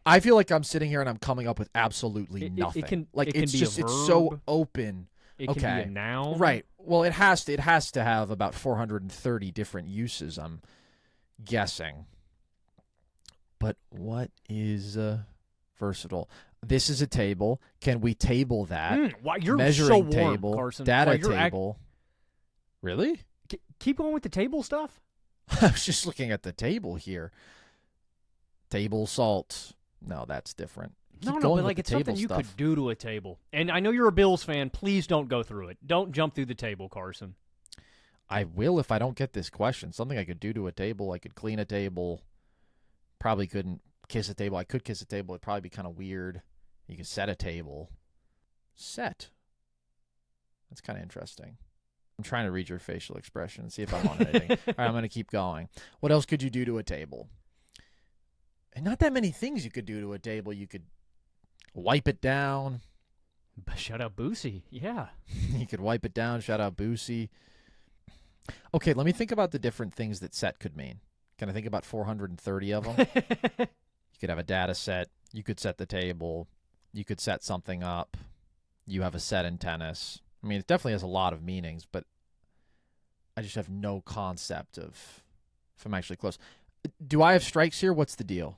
I feel like I'm sitting here and I'm coming up with absolutely nothing. It's so open. It can be a noun. Right. Well, it has to have about 430 different uses, I'm guessing. But what is versatile? This is a table. Can we table that? You're measuring so warm, table, Carson. data table. Really? Keep going with the table stuff. I was just looking at the table here. Table salt. No, that's different. No, but like it's something you could do to a table. And I know you're a Bills fan. Please don't go through it. Don't jump through the table, Carson. I will if I don't get this question. Something I could do to a table. I could clean a table. Probably couldn't kiss a table. I could kiss a table. It'd probably be kind of weird. You could set a table. Set. That's kind of interesting. I'm trying to read your facial expression and see if I'm on anything. All right, I'm going to keep going. What else could you do to a table? And not that many things you could do to a table. You could wipe it down. Shout out Boosie. Yeah. You could wipe it down. Shout out Boosie. Okay, let me think about the different things that set could mean. Can I think about 430 of them? You could have a data set. You could set the table. You could set something up. You have a set in tennis. I mean, it definitely has a lot of meanings, but I just have no concept of if I'm actually close. Do I have strikes here? What's the deal?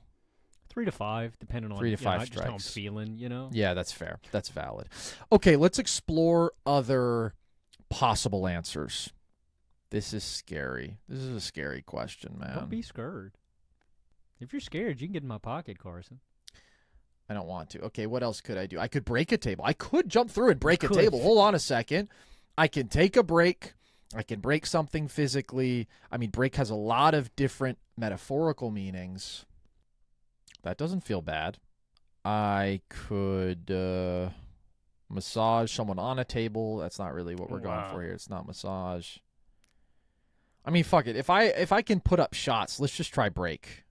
3 to 5, depending on 3 to 5 just strikes. how I'm feeling, you know? Yeah, that's fair. That's valid. Okay, let's explore other possible answers. This is scary. This is a scary question, man. Don't be scared. If you're scared, you can get in my pocket, Carson. I don't want to. Okay, what else could I do? I could break a table. I could jump through and break a could. table. Hold on a second. I can take a break. I can break something physically. I mean, break has a lot of different metaphorical meanings. That doesn't feel bad. I could massage someone on a table. That's not really what we're going for here. It's not massage. I mean, fuck it. If I can put up shots, let's just try break.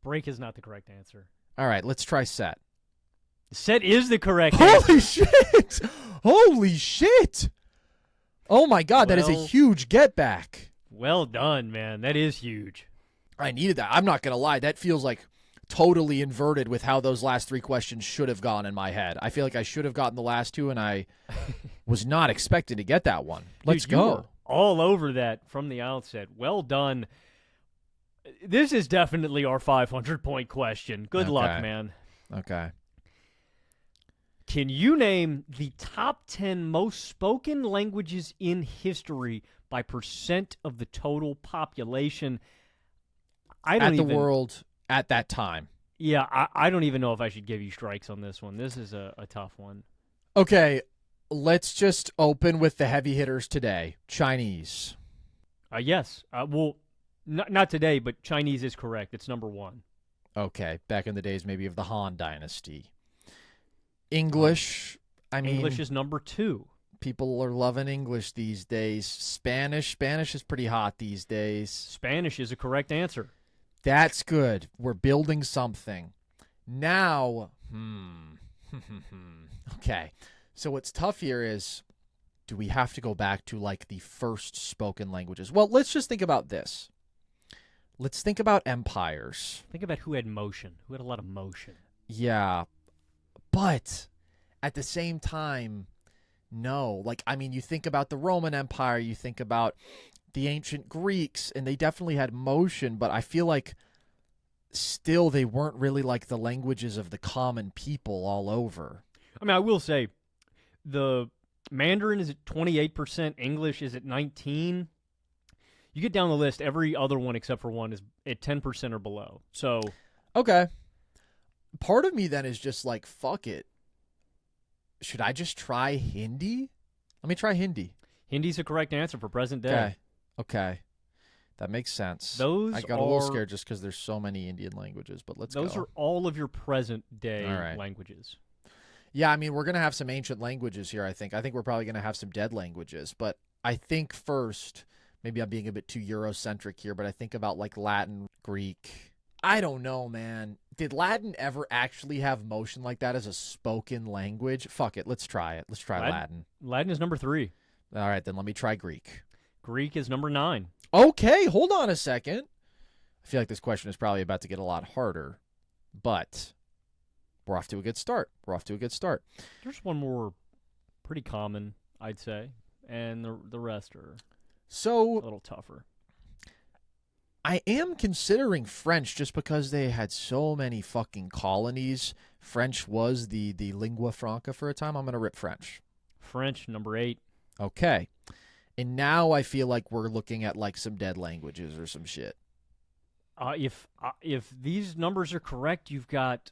Break is not the correct answer. All right, let's try set. Set is the correct answer. Holy shit! Holy shit! Oh my god, that is a huge get back. Well done, man. That is huge. I needed that. I'm not going to lie. That feels like totally inverted with how those last 3 questions should have gone in my head. I feel like I should have gotten the last 2, and I was not expecting to get that one. Let's Dude, you go. were all over that from the outset. Well done. This is definitely our 500-point question. Good luck, man. Okay. Can you name the top 10 most spoken languages in history by percent of the total population? The world at that time. Yeah, I don't even know if I should give you strikes on this one. This is a tough one. Okay, let's just open with the heavy hitters today. Chinese. Yes. Well, not today, but Chinese is correct. It's number 1. Okay, back in the days maybe of the Han Dynasty. English, English is number 2. People are loving English these days. Spanish is pretty hot these days. Spanish is a correct answer. That's good. We're building something. Now, okay. So what's tough here is, do we have to go back to like the first spoken languages? Well, let's just think about this. Let's think about empires. Think about who had motion, who had a lot of motion. Yeah. But at the same time, no. Like, I mean, you think about the Roman Empire, you think about the ancient Greeks, and they definitely had motion, but I feel like still they weren't really like the languages of the common people all over. I mean, I will say the Mandarin is at 28%, English is at 19%. You get down the list, every other one except for one is at 10% or below. So, okay. Part of me then is just like, fuck it. Should I just try Hindi? Let me try Hindi. Hindi's the correct answer for present day. Okay. That makes sense. I got a little scared just because there's so many Indian languages, but let's go. Those are all of your present day languages. Yeah, I mean, we're going to have some ancient languages here, I think. I think we're probably going to have some dead languages, but I think first, maybe I'm being a bit too Eurocentric here, but I think about like Latin, Greek. I don't know, man. Did Latin ever actually have motion like that as a spoken language? Fuck it. Let's try it. Let's try Latin. Latin is number 3. All right, then let me try Greek. Greek is number 9. Okay, hold on a second. I feel like this question is probably about to get a lot harder, but we're off to a good start. There's one more pretty common, I'd say, and the rest are a little tougher. I am considering French just because they had so many fucking colonies. French was the lingua franca for a time. I'm going to rip French. French, number 8. Okay. And now I feel like we're looking at like some dead languages or some shit. If these numbers are correct, you've got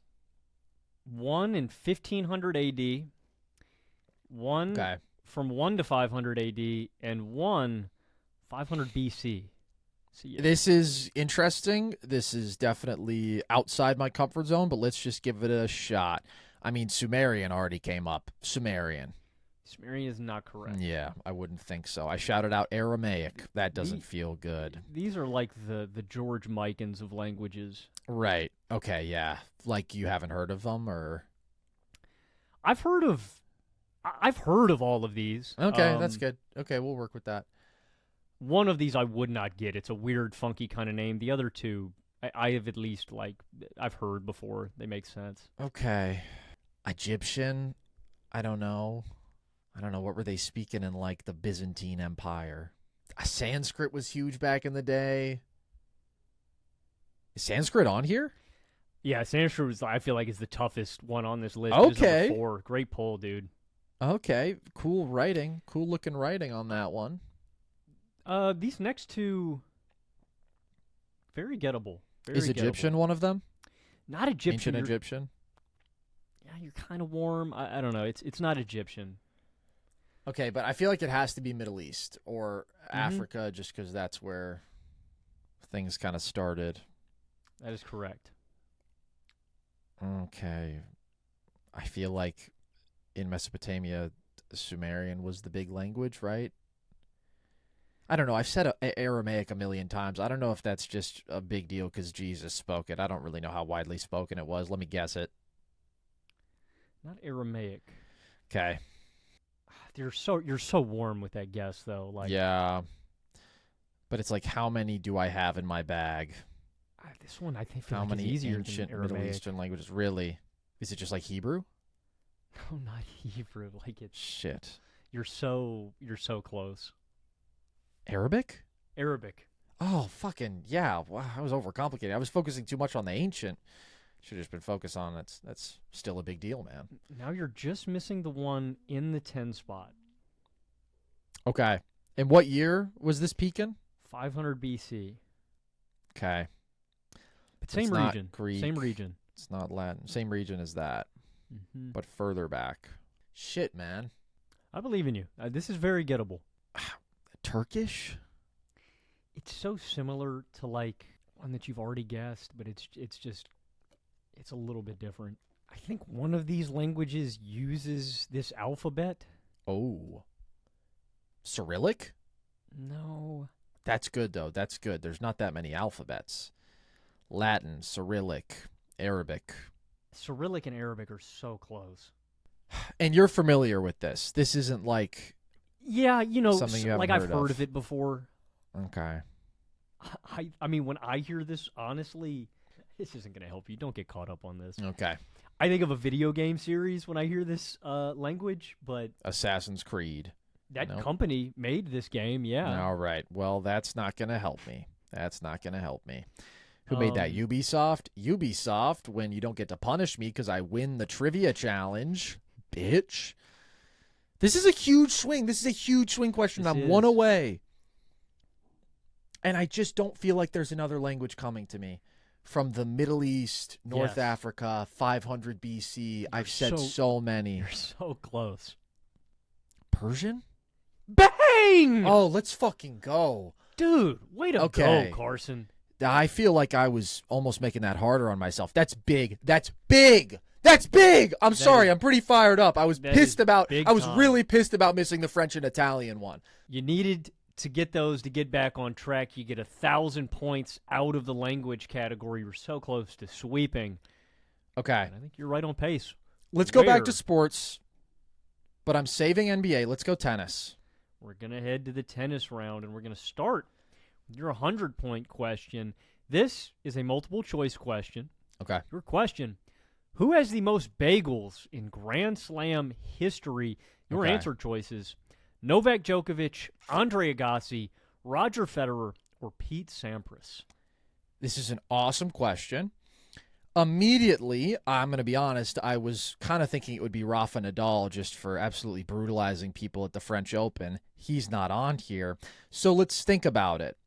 1 in 1500 AD, 1 from 1 to 500 AD, and 1 500 BC. So, yeah. This is interesting. This is definitely outside my comfort zone, but let's just give it a shot. I mean, Sumerian already came up. Sumerian is not correct. Yeah, I wouldn't think so. I shouted out Aramaic. That doesn't feel good. These are like the George Mikens of languages. Right. Okay, yeah. Like you haven't heard of them, or? I've heard of all of these. Okay, that's good. Okay, we'll work with that. One of these I would not get. It's a weird, funky kind of name. The other two, I have at least, I've heard before. They make sense. Okay. Egyptian? I don't know. What were they speaking in, like, the Byzantine Empire? Sanskrit was huge back in the day. Is Sanskrit on here? Yeah, Sanskrit was, I feel like, is the toughest one on this list. Okay. Number 4. Great poll, dude. Okay. Cool writing. Cool looking writing on that one. These next two, very gettable. Is Egyptian one of them? Not Egyptian. Ancient Egyptian? Yeah, you're kind of warm. I don't know. It's not Egyptian. Okay, but I feel like it has to be Middle East or Africa just because that's where things kind of started. That is correct. Okay. I feel like in Mesopotamia, Sumerian was the big language, right? I don't know. I've said Aramaic a million times. I don't know if that's just a big deal because Jesus spoke it. I don't really know how widely spoken it was. Let me guess it. Not Aramaic. Okay. You're so warm with that guess, though. Like, yeah. But it's like, how many do I have in my bag? This one I think How many easier ancient than Aramaic. Middle Eastern languages? Really? Is it just like Hebrew? No, not Hebrew. Like it's Shit. You're so close. Arabic? Arabic. Oh, fucking yeah. Wow, I was overcomplicating. I was focusing too much on the ancient. Should have just been focused on that's still a big deal, man. Now you're just missing the one in the 10 spot. Okay. And what year was this peaking? 500 BC. Okay. But same It's not region. Greek. Same region. It's not Latin. Same region as that, but further back. Shit, man. I believe in you. This is very gettable. Turkish? It's so similar to like one that you've already guessed, but it's a little bit different. I think one of these languages uses this alphabet. Oh. Cyrillic? No. That's good, though. That's good. There's not that many alphabets. Latin, Cyrillic, Arabic. Cyrillic and Arabic are so close. And you're familiar with this. This isn't like... Yeah, something you haven't like heard I've heard of of it before. Okay. I mean, when I hear this, honestly, this isn't going to help you. Don't get caught up on this. Okay. I think of a video game series when I hear this language, but... Assassin's Creed. That Nope. company made this game, yeah. All right. Well, that's not going to help me. Who made that? Ubisoft? Ubisoft, when you don't get to punish me because I win the trivia challenge. Bitch. This is a huge swing. question. I'm one away. And I just don't feel like there's another language coming to me. From the Middle East, North Africa, 500 BC. I've said so many. You're so close. Persian? Bang! Oh, let's fucking go. Dude, way to go, Carson. I feel like I was almost making that harder on myself. That's big. I'm sorry. I'm pretty fired up. I was really pissed about missing the French and Italian one. You needed to get those to get back on track. You get 1,000 points out of the language category. You were so close to sweeping. Okay. And I think you're right on pace. Let's go back to sports, but I'm saving NBA. Let's go tennis. We're going to head to the tennis round, and we're going to start with your 100-point question. This is a multiple-choice question. Okay. Your question, who has the most bagels in Grand Slam history? Your answer choices, Novak Djokovic, Andre Agassi, Roger Federer, or Pete Sampras. This is an awesome question. Immediately, I'm going to be honest, I was kind of thinking it would be Rafa Nadal just for absolutely brutalizing people at the French Open. He's not on here. So let's think about it.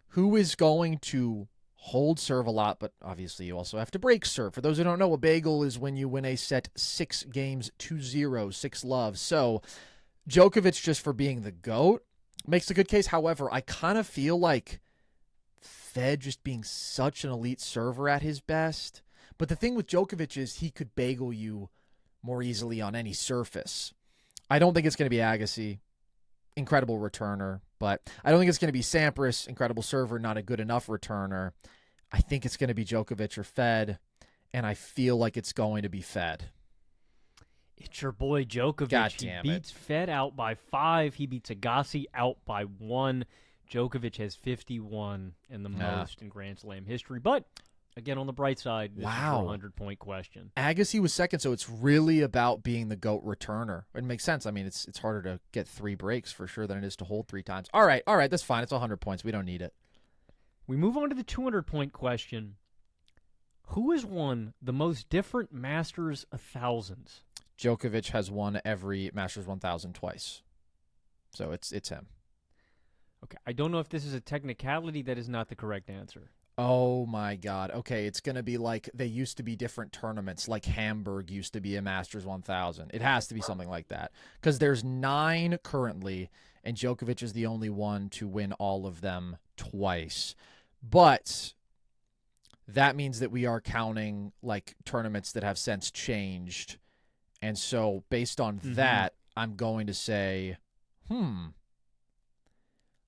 Who is going to hold serve a lot, but obviously you also have to break serve. For those who don't know, a bagel is when you win a set 6 games 2-0, 6-love. So Djokovic, just for being the GOAT, makes a good case. However, I kind of feel like Fed just being such an elite server at his best. But the thing with Djokovic is he could bagel you more easily on any surface. I don't think it's going to be Agassi, incredible returner, but I don't think it's going to be Sampras, incredible server, not a good enough returner. I think it's going to be Djokovic or Fed, and I feel like it's going to be Fed. It's your boy Djokovic. God damn he beats Fed out by 5. He beats Agassi out by 1. Djokovic has 51 and the most in Grand Slam history. But, again, on the bright side, this is a 100-point question. Agassi was second, so it's really about being the GOAT returner. It makes sense. I mean, it's harder to get 3 breaks for sure than it is to hold 3 times. All right, that's fine. It's 100 points. We don't need it. We move on to the 200-point question. Who has won the most different Masters 1000s? Djokovic has won every Masters 1000 twice. So it's him. Okay, I don't know if this is a technicality. That is not the correct answer. Oh my God. Okay, it's going to be like they used to be different tournaments, like Hamburg used to be a Masters 1000. It has to be something like that because there's 9 currently, and Djokovic is the only one to win all of them twice. But that means that we are counting like tournaments that have since changed. And so based on that, I'm going to say,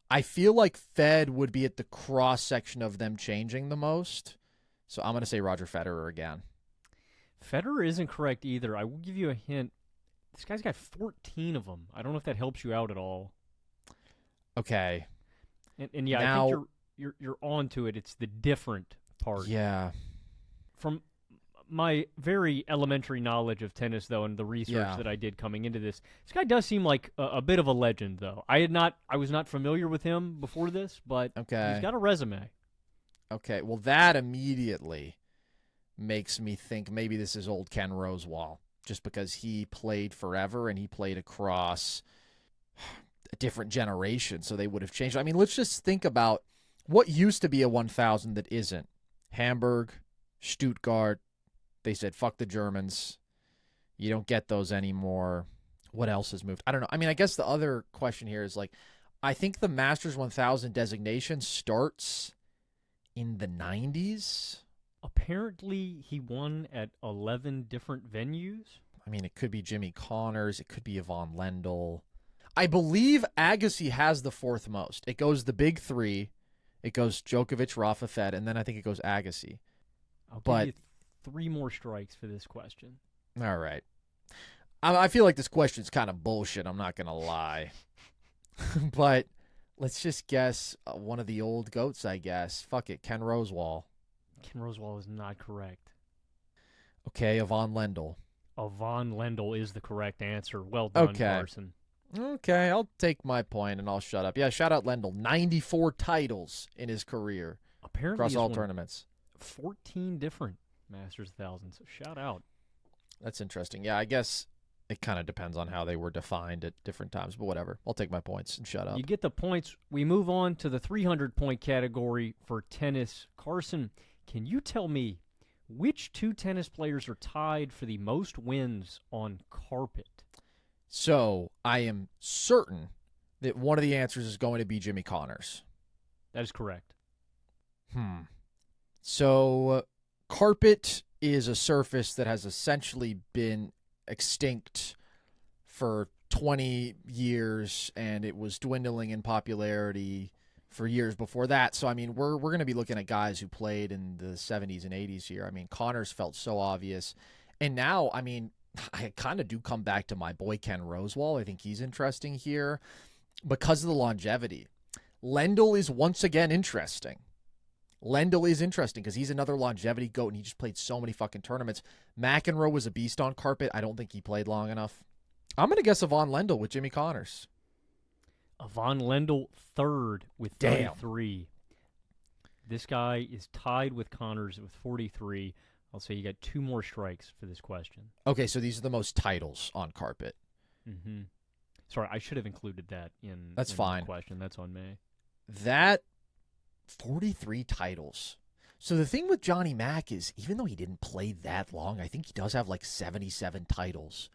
I feel like Fed would be at the cross section of them changing the most. So I'm going to say Roger Federer again. Federer isn't correct either. I will give you a hint. This guy's got 14 of them. I don't know if that helps you out at all. Okay. And yeah, now, I think you're on to it. It's the different part. Yeah. From my very elementary knowledge of tennis, though, and the research that I did coming into this guy does seem like a bit of a legend, though. I was not familiar with him before this, but he's got a resume. Okay, well, that immediately makes me think maybe this is old Ken Rosewall, just because he played forever and he played across a different generation, so they would have changed. I mean, let's just think about what used to be a 1000 that isn't. Hamburg, Stuttgart. They said, fuck the Germans. You don't get those anymore. What else has moved? I don't know. I mean, I guess the other question here is, like, I think the Masters 1000 designation starts in the 90s. Apparently, he won at 11 different venues. I mean, it could be Jimmy Connors. It could be Yvonne Lendl. I believe Agassi has the 4th most. It goes the big 3. It goes Djokovic, Rafa, Fed, and then I think it goes Agassi. I'll give you 3 more strikes for this question. All right. I feel like this question's kind of bullshit. I'm not going to lie. But let's just guess one of the old goats, I guess. Fuck it. Ken Rosewall. Ken Rosewall is not correct. Okay, Yvonne Lendl. Yvonne Lendl is the correct answer. Well done, Carson. Okay, I'll take my point and I'll shut up. Yeah, shout out Lendl. 94 titles in his career. Apparently across all tournaments. 14 different Masters 1000s. So shout out. That's interesting. Yeah, I guess it kind of depends on how they were defined at different times, but whatever. I'll take my points and shut up. You get the points. We move on to the 300-point category for tennis. Carson, can you tell me which 2 tennis players are tied for the most wins on carpet? So I am certain that one of the answers is going to be Jimmy Connors. That is correct. So carpet is a surface that has essentially been extinct for 20 years, and it was dwindling in popularity for years before that. So, I mean, we're going to be looking at guys who played in the 70s and 80s here. I mean, Connors felt so obvious. And now, I mean, I kind of do come back to my boy Ken Rosewall. I think he's interesting here because of the longevity. Lendl is once again interesting. Lendl is interesting because he's another longevity goat, and he just played so many fucking tournaments. McEnroe was a beast on carpet. I don't think he played long enough. I'm going to guess Yvonne Lendl with Jimmy Connors. Yvonne Lendl, 3rd with 33. This guy is tied with Connors with 43. I'll say you got 2 more strikes for this question. Okay, so these are the most titles on carpet. Sorry, I should have included that in That's fine. The question. That's on me. That 43 titles. So the thing with Johnny Mac is, even though he didn't play that long, I think he does have like 77 titles.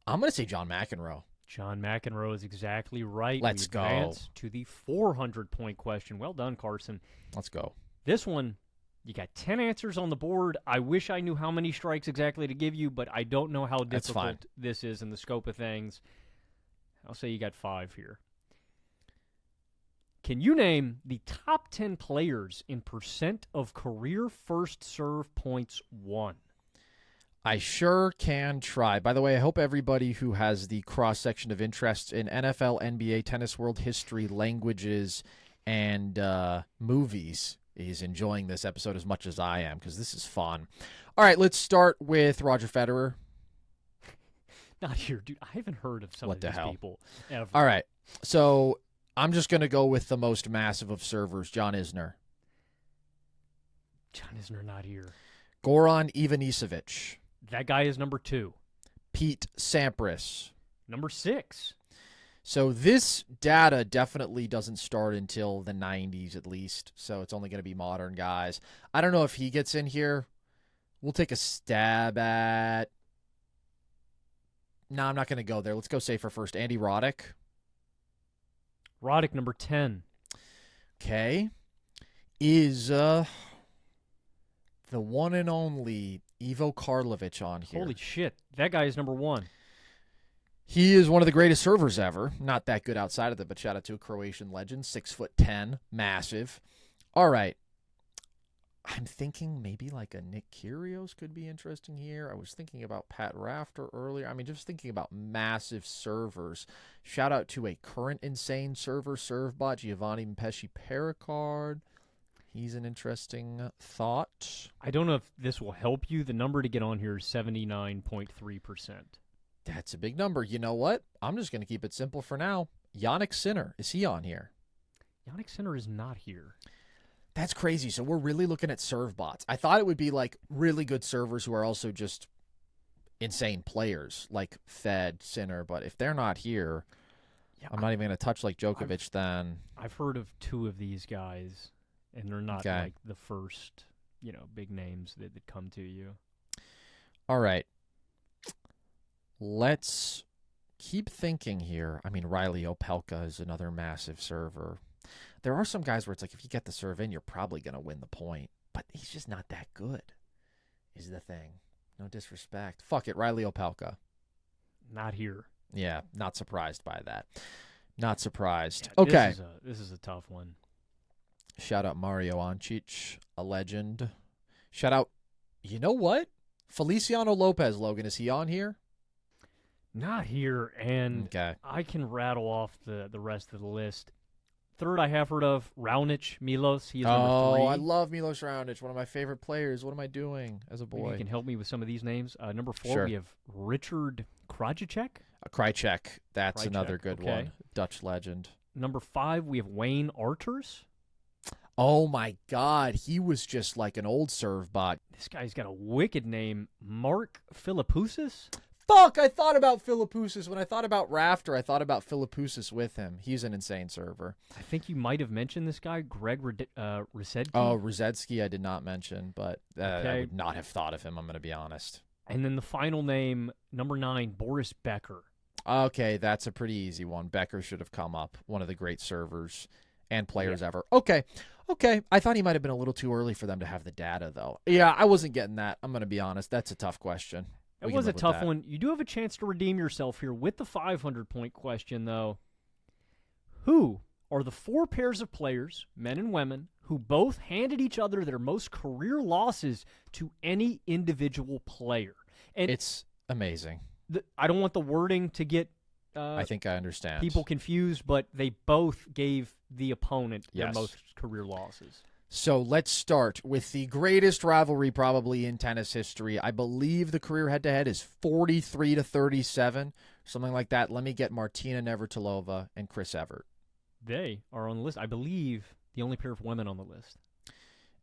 I'm going to say John McEnroe. John McEnroe is exactly right. Let's go. Advance to the 400-point question. Well done, Carson. Let's go. This one, you got 10 answers on the board. I wish I knew how many strikes exactly to give you, but I don't know how difficult this is in the scope of things. I'll say you got 5 here. Can you name the top 10 players in percent of career first serve points won? I sure can try. By the way, I hope everybody who has the cross-section of interest in NFL, NBA, tennis world history, languages, and movies is enjoying this episode as much as I am, because this is fun. All right, let's start with Roger Federer. Not here, dude. I haven't heard of some of these people ever. All right, so I'm just going to go with the most massive of servers, John Isner. John Isner not here. Goran Ivanisevic. That guy is number 2. Pete Sampras. Number 6. So this data definitely doesn't start until the 90s at least. So it's only going to be modern guys. I don't know if he gets in here. We'll take a stab at... No, I'm not going to go there. Let's go safer first. Andy Roddick. Roddick, number 10. Okay. Is the one and only Ivo Karlovic on here? Holy shit. That guy is number 1. He is one of the greatest servers ever. Not that good outside of it, but shout out to a Croatian legend. 6'10", massive. All right. I'm thinking maybe like a Nick Kyrgios could be interesting here. I was thinking about Pat Rafter earlier. I mean, just thinking about massive servers. Shout out to a current insane server, ServeBot, Giovanni Mpesci Pericard. He's an interesting thought. I don't know if this will help you. The number to get on here is 79.3%. That's a big number. You know what? I'm just going to keep it simple for now. Yannick Sinner, is he on here? Yannick Sinner is not here. That's crazy. So we're really looking at serve bots. I thought it would be like really good servers who are also just insane players like Fed, Sinner. But if they're not here, yeah, I'm not even going to touch like Djokovic then. I've heard of 2 of these guys, and they're not like the first, big names that come to you. All right. Let's keep thinking here. I mean, Riley Opelka is another massive server. There are some guys where it's like if you get the serve in, you're probably going to win the point. But he's just not that good, is the thing. No disrespect. Fuck it, Riley Opelka. Not here. Yeah, not surprised by that. Not surprised. Yeah, okay. This is a tough one. Shout out Mario Ancic, a legend. Shout out, you know what? Feliciano Lopez, Logan, is he on here? Not here, and I can rattle off the rest of the list. Third I have heard of, Raonic Milos. He is number 3. Oh, I love Milos Raonic, one of my favorite players. What am I doing as a boy? Maybe you can help me with some of these names. Number 4, we have Richard Krajicek. Krajicek, that's another good one. Dutch legend. Number 5, we have Wayne Arters. Oh, my God. He was just like an old serve bot. This guy's got a wicked name. Mark Philippoussis? Fuck, I thought about Philippoussis. When I thought about Rafter, I thought about Philippoussis with him. He's an insane server. I think you might have mentioned this guy, Greg Ruzetsky. Oh, Ruzetsky I did not mention, but I would not have thought of him, I'm going to be honest. And then the final name, number 9, Boris Becker. Okay, that's a pretty easy one. Becker should have come up. One of the great servers and players ever. Okay. I thought he might have been a little too early for them to have the data, though. Yeah, I wasn't getting that. I'm going to be honest. That's a tough question. It was a tough one. You do have a chance to redeem yourself here with the 500-point question, though. Who are the 4 pairs of players, men and women, who both handed each other their most career losses to any individual player? And it's amazing. I don't want the wording to get I think I understand. People confused, but they both gave the opponent their most career losses. So let's start with the greatest rivalry probably in tennis history. I believe the career head-to-head is 43-37, something like that. Let me get Martina Navratilova and Chris Evert. They are on the list. I believe the only pair of women on the list.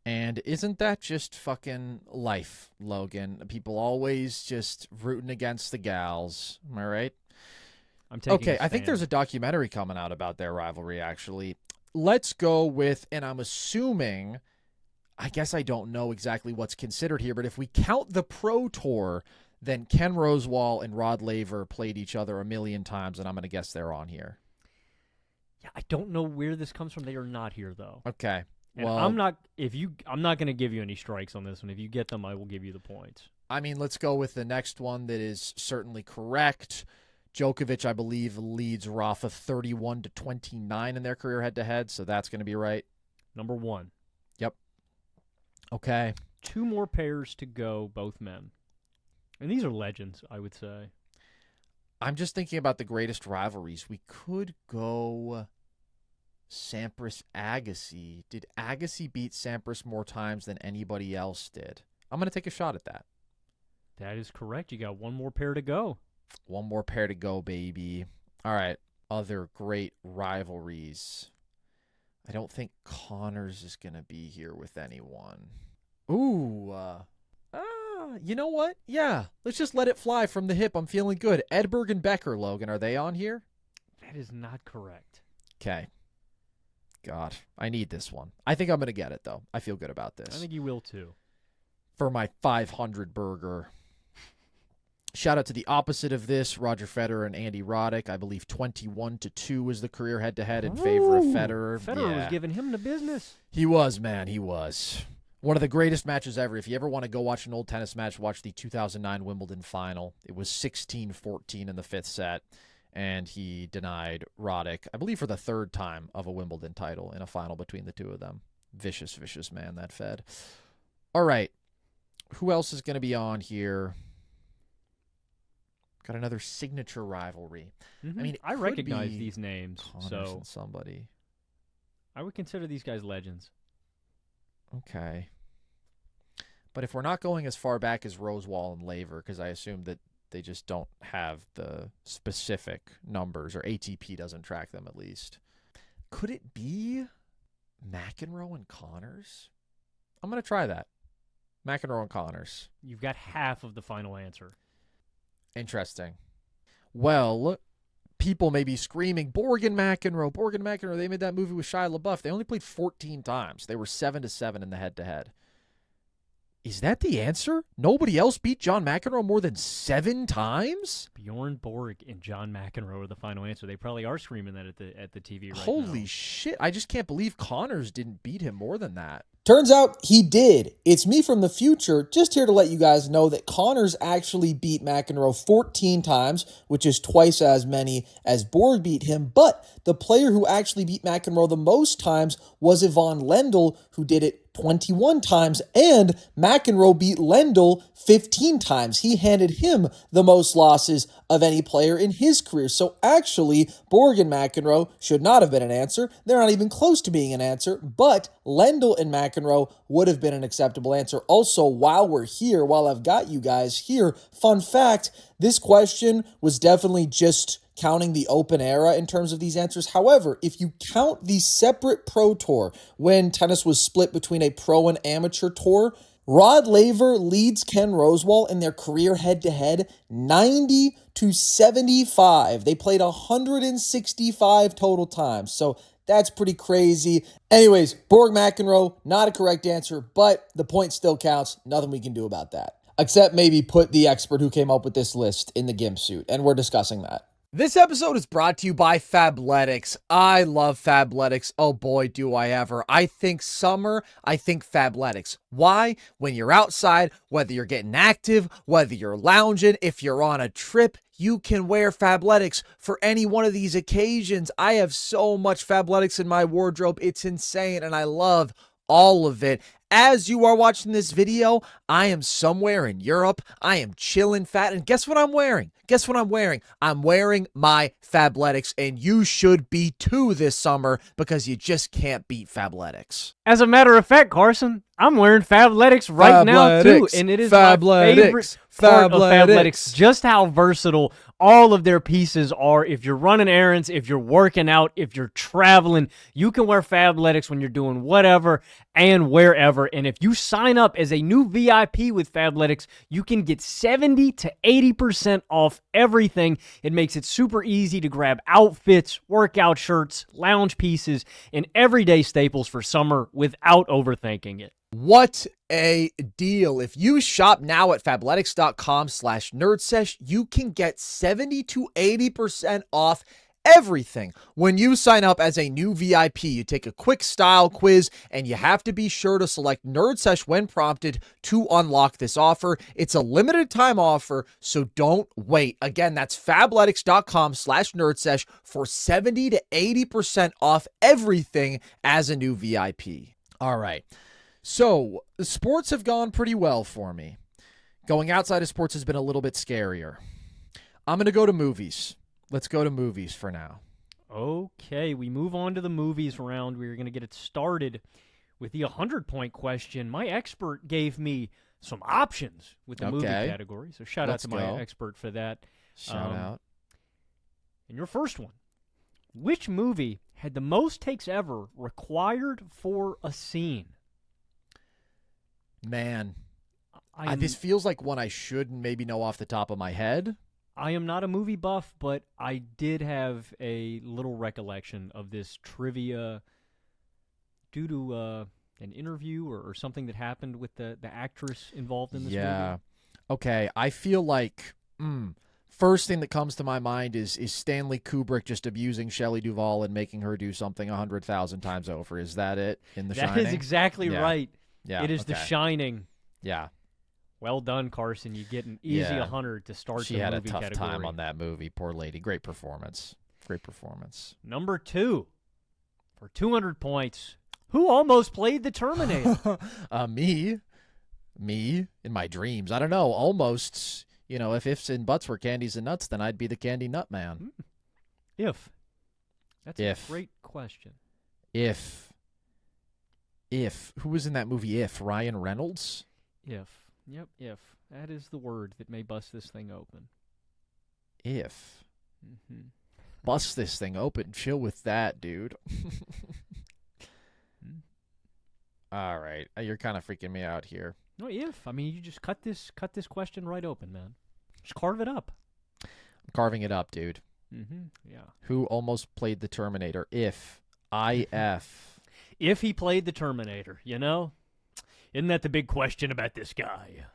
And isn't that just fucking life, Logan? People always just rooting against the gals. Am I right? I'm taking I think there's a documentary coming out about their rivalry, actually. Let's go with, and I'm assuming, I guess I don't know exactly what's considered here, but if we count the Pro Tour, then Ken Rosewall and Rod Laver played each other a million times, and I'm going to guess they're on here. Yeah, I don't know where this comes from. They are not here, though. Okay. And well, I'm not going to give you any strikes on this one. If you get them, I will give you the points. I mean, let's go with the next one that is certainly correct. Djokovic, I believe, leads Rafa 31-29 in their career head-to-head, so that's going to be right. Number 1. Yep. Okay. 2 more pairs to go, both men. And these are legends, I would say. I'm just thinking about the greatest rivalries. We could go Sampras Agassi. Did Agassi beat Sampras more times than anybody else did? I'm going to take a shot at that. That is correct. You got 1 more pair to go. 1 more pair to go, baby. All right. Other great rivalries. I don't think Connors is going to be here with anyone. Ooh. You know what? Yeah. Let's just let it fly from the hip. I'm feeling good. Edberg and Becker, Logan, are they on here? That is not correct. Okay. God, I need this one. I think I'm going to get it, though. I feel good about this. I think you will, too. For my 500 burger. Shout out to the opposite of this, Roger Federer and Andy Roddick. I believe 21-2 was the career head-to-head in favor of Federer. Federer was giving him the business. He was, man. He was. One of the greatest matches ever. If you ever want to go watch an old tennis match, watch the 2009 Wimbledon final. It was 16-14 in the fifth set, and he denied Roddick, I believe for the third time, of a Wimbledon title in a final between the two of them. Vicious, vicious man, that Fed. All right. Who else is going to be on here? Got another signature rivalry. Mm-hmm. I mean, I recognize these names, so somebody. I would consider these guys legends. Okay. But if we're not going as far back as Rosewall and Laver, because I assume that they just don't have the specific numbers, or ATP doesn't track them at least. Could it be McEnroe and Connors? I'm going to try that. McEnroe and Connors. You've got half of the final answer. Interesting. Well, people may be screaming, Borg and McEnroe. They made that movie with Shia LaBeouf. They only played 14 times. They were 7-7 in the head-to-head. Is that the answer? Nobody else beat John McEnroe more than 7 times? Bjorn Borg and John McEnroe are the final answer. They probably are screaming that at the TV right now. Holy shit. I just can't believe Connors didn't beat him more than that. Turns out he did. It's me from the future, just here to let you guys know that Connors actually beat McEnroe 14 times, which is twice as many as Borg beat him. But the player who actually beat McEnroe the most times was Yvonne Lendl, who did it 21 times, and McEnroe beat Lendl 15 times. He handed him the most losses of any player in his career. So actually, Borg and McEnroe should not have been an answer. They're not even close to being an answer, but Lendl and McEnroe would have been an acceptable answer. Also, while we're here, while I've got you guys here, fun fact, this question was definitely just counting the open era in terms of these answers. However, if you count the separate pro tour, when tennis was split between a pro and amateur tour, Rod Laver leads Ken Rosewall in their career head-to-head 90-75. They played 165 total times, so that's pretty crazy. Anyways, Borg McEnroe, not a correct answer, but the point still counts. Nothing we can do about that. Except maybe put the expert who came up with this list in the GIMP suit, and we're discussing that. This episode is brought to you by Fabletics. I love Fabletics. Oh boy, do I ever. I think summer, I think Fabletics. Why? When you're outside, whether you're getting active, whether you're lounging, if you're on a trip, you can wear Fabletics for any one of these occasions. I have so much Fabletics in my wardrobe. It's insane, and I love all of it. As you are watching this video, I am somewhere in Europe. I am chilling fat, and guess what I'm wearing? Guess what I'm wearing? I'm wearing my Fabletics, and you should be too this summer because you just can't beat Fabletics. As a matter of fact, Carson, I'm wearing Fabletics right now too, and it is my favorite part of Fabletics. Just how versatile all of their pieces are. If you're running errands, if you're working out, if you're traveling, you can wear Fabletics when you're doing whatever and wherever. And if you sign up as a new VIP with Fabletics, you can get 70 to 80% off everything. It makes it super easy to grab outfits, workout shirts, lounge pieces, and everyday staples for summer without overthinking it. What a deal. If you shop now at fabletics.com/nerdsesh, you can get 70 to 80% off everything. When you sign up as a new VIP, you take a quick style quiz, and you have to be sure to select Nerd Sesh when prompted to unlock this offer. It's a limited time offer, so don't wait. Again, that's fabletics.com/nerdsesh for 70 to 80% off everything as a new VIP. All right. So, sports have gone pretty well for me. Going outside of sports has been a little bit scarier. I'm going to go to movies. Let's go to movies for now. Okay, we move on to the movies round. We're going to get it started with the 100-point question. My expert gave me some options with the movie category, so shout out to my expert for that. Shout out. And your first one. Which movie had the most takes ever required for a scene? Man, this feels like one I should maybe know off the top of my head. I am not a movie buff, but I did have a little recollection of this trivia due to an interview or something that happened with the actress involved in this movie. Okay, I feel like first thing that comes to my mind is Stanley Kubrick just abusing Shelley Duvall and making her do something 100,000 times over. Is that it in The Shining? That is exactly right. Yeah, it is The Shining. Yeah. Well done, Carson. You get an easy 100 to start the movie category. She had a tough time on that movie. Poor lady. Great performance. Number 2 for 200 points. Who almost played the Terminator? Me in my dreams. I don't know. Almost. You know, if ifs and buts were candies and nuts, then I'd be the candy nut man. If. That's a great question. If. Who was in that movie? If. Ryan Reynolds? If. Yep, if. That is the word that may bust this thing open. If. Bust this thing open. Chill with that, dude. All right. You're kind of freaking me out here. No, if. I mean, you just cut this question right open, man. Just carve it up. I'm carving it up, dude. Yeah. Who almost played the Terminator? If. If he played the Terminator, you know? Isn't that the big question about this guy?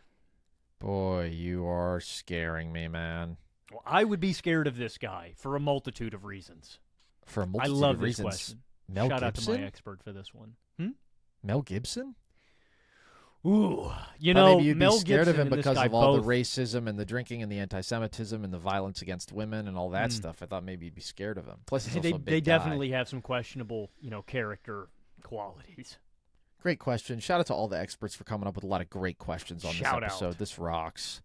Boy, you are scaring me, man. Well, I would be scared of this guy for a multitude of reasons. For a multitude I love of this reasons. question. Mel Shout Gibson? out to my expert for this one. Mel Gibson? Ooh, you know, maybe you'd Mel be scared Gibson of him because of all both. the racism and the drinking and the anti-Semitism and the violence against women and all that stuff. I thought maybe you'd be scared of him. Plus, he's also a big they guy. definitely have some questionable, character qualities. Great question. Shout out to all the experts for coming up with a lot of great questions on this episode. Out. This rocks.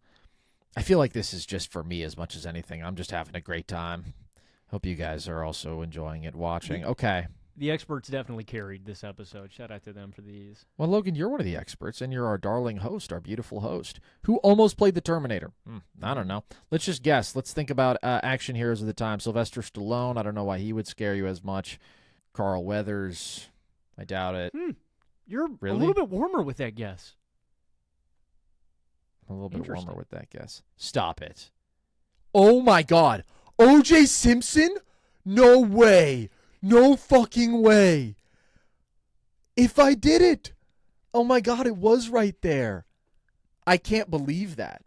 I feel like this is just for me as much as anything. I'm just having a great time. Hope you guys are also enjoying it, watching. Okay. The experts definitely carried this episode. Shout out to them for these. Well, Logan, you're one of the experts, and you're our darling host, our beautiful host, who almost played the Terminator. I don't know. Let's just guess. Let's think about action heroes of the time. Sylvester Stallone. I don't know why he would scare you as much. Carl Weathers. I doubt it. You're Really? a little bit warmer with that guess. A little bit Interesting. warmer with that guess. Stop it. Oh, my God. O.J. Simpson? No way. No fucking way. If I did it. Oh, my God, it was right there. I can't believe that.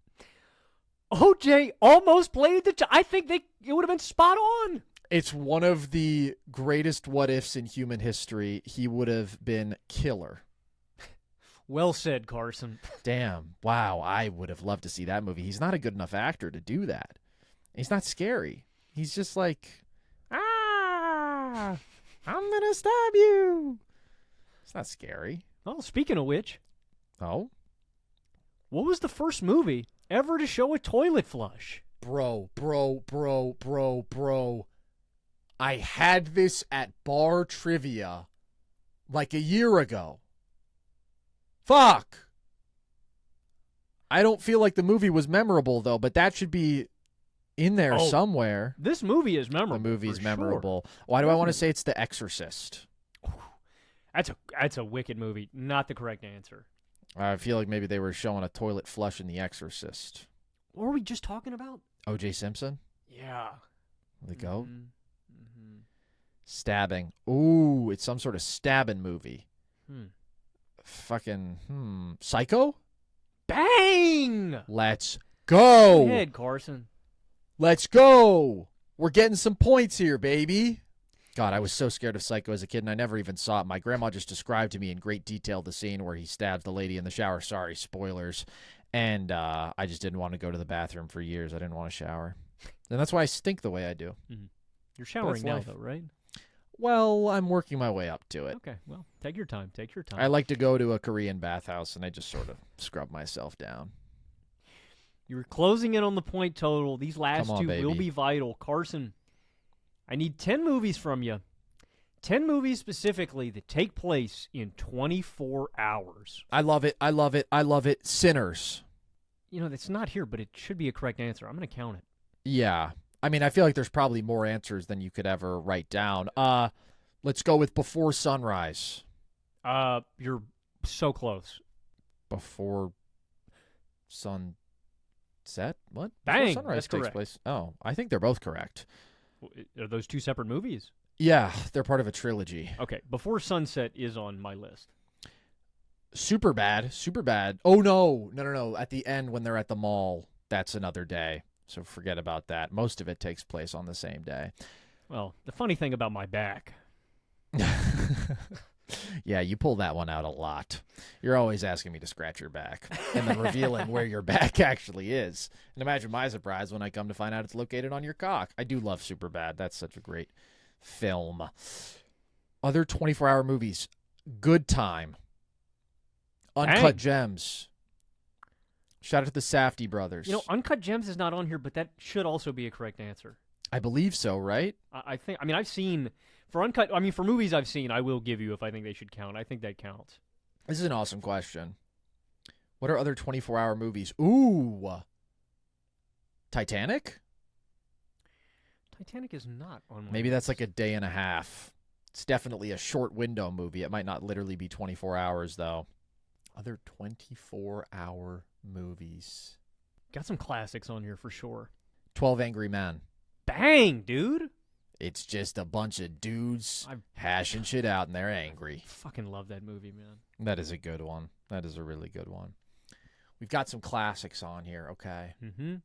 OJ almost played I think it would have been spot on. It's one of the greatest what-ifs in human history. He would have been killer. Well said, Carson. Damn. Wow, I would have loved to see that movie. He's not a good enough actor to do that. He's not scary. He's just like, I'm going to stab you. It's not scary. Well, speaking of which, Oh? what was the first movie ever to show a toilet flush? Bro. I had this at bar trivia like a year ago. Fuck. I don't feel like the movie was memorable, though, but that should be in there somewhere. This movie is memorable. The movie's for memorable. Sure. Why do I want to say it's The Exorcist? That's a wicked movie. Not the correct answer. I feel like maybe they were showing a toilet flush in The Exorcist. What were we just talking about? O.J. Simpson? Yeah. The goat? Stabbing. Ooh, it's some sort of stabbing movie. Fucking, Psycho? Bang! Let's go! Go ahead, Carson. Let's go! We're getting some points here, baby. God, I was so scared of Psycho as a kid, and I never even saw it. My grandma just described to me in great detail the scene where he stabs the lady in the shower. Sorry, spoilers. And I just didn't want to go to the bathroom for years. I didn't want to shower. And that's why I stink the way I do. You're showering now, life. though, right? Well, I'm working my way up to it. Okay, well, take your time. Take your time. I like to go to a Korean bathhouse, and I just sort of scrub myself down. You're closing in on the point total. These last Come on, two will baby. be vital. Carson, I need 10 movies from you. 10 movies specifically that take place in 24 hours. I love it. I love it. I love it. Sinners. You know, that's not here, but it should be a correct answer. I'm going to count it. Yeah. I mean, I feel like there's probably more answers than you could ever write down. Let's go with Before Sunrise. You're so close. Before Sun Set? What? Bang, Before Sunrise that's takes correct. place. Oh, I think they're both correct. Are those two separate movies? Yeah, they're part of a trilogy. Okay, Before Sunset is on my list. Super bad. Oh, no. At the end when they're at the mall, that's another day. So forget about that. Most of it takes place on the same day. Well, the funny thing about my back. Yeah, you pull that one out a lot. You're always asking me to scratch your back and then revealing where your back actually is. And imagine my surprise when I come to find out it's located on your cock. I do love Superbad. That's such a great film. Other 24-hour movies. Good Time. Uncut Gems. Shout out to the Safdie brothers. You know, Uncut Gems is not on here, but that should also be a correct answer. I believe so, right? I think. I mean, I've seen for Uncut. I mean, for movies I've seen, I will give you if I think they should count. I think that counts. This is an awesome question. What are other 24-hour movies? Ooh. Titanic? Titanic is not on my Maybe list. that's like a day and a half. It's definitely a short window movie. It might not literally be 24 hours, though. Other 24-hour movies. Got some classics on here for sure. 12 Angry Men. Bang, dude. It's just a bunch of dudes hashing shit out and they're angry. Fucking love that movie, man. That is a good one. That is a really good one. We've got some classics on here, okay? Mm-hmm.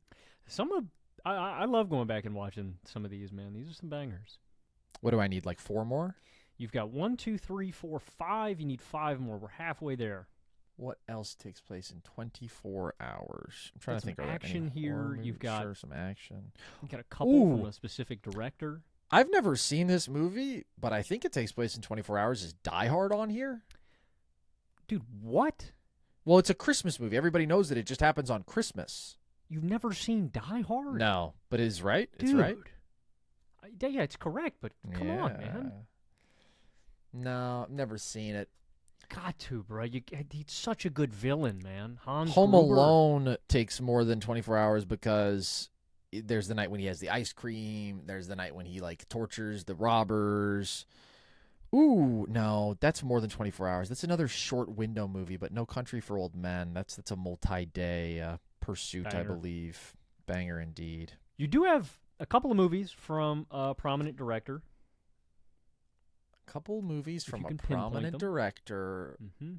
I love going back and watching some of these, man. These are some bangers. What do I need, like 4 more? You've got 1, 2, 3, 4, 5. You need 5 more. We're halfway there. What else takes place in 24 hours? I'm trying Got to think some of any action here. horror You've movies. got- Sure, some action. You got a couple from Ooh. a specific director. I've never seen this movie, but I think it takes place in 24 hours. Is Die Hard on here? Dude, what? Well, it's a Christmas movie. Everybody knows that it just happens on Christmas. You've never seen Die Hard? No, but it is right. Dude. It's right. Yeah, it's correct, but come on, man. No, I've never seen it. Got to, bro. He's such a good villain, man. Hans Home Gruber. Alone takes more than 24 hours because there's the night when he has the ice cream. There's the night when he like tortures the robbers. Ooh, no, that's more than 24 hours. That's another short window movie, but No Country for Old Men. That's a multi-day pursuit, I Banger. believe. Banger indeed. You do have a couple of movies from a prominent director. Couple movies If from you a can pinpoint prominent them. director. Mm-hmm.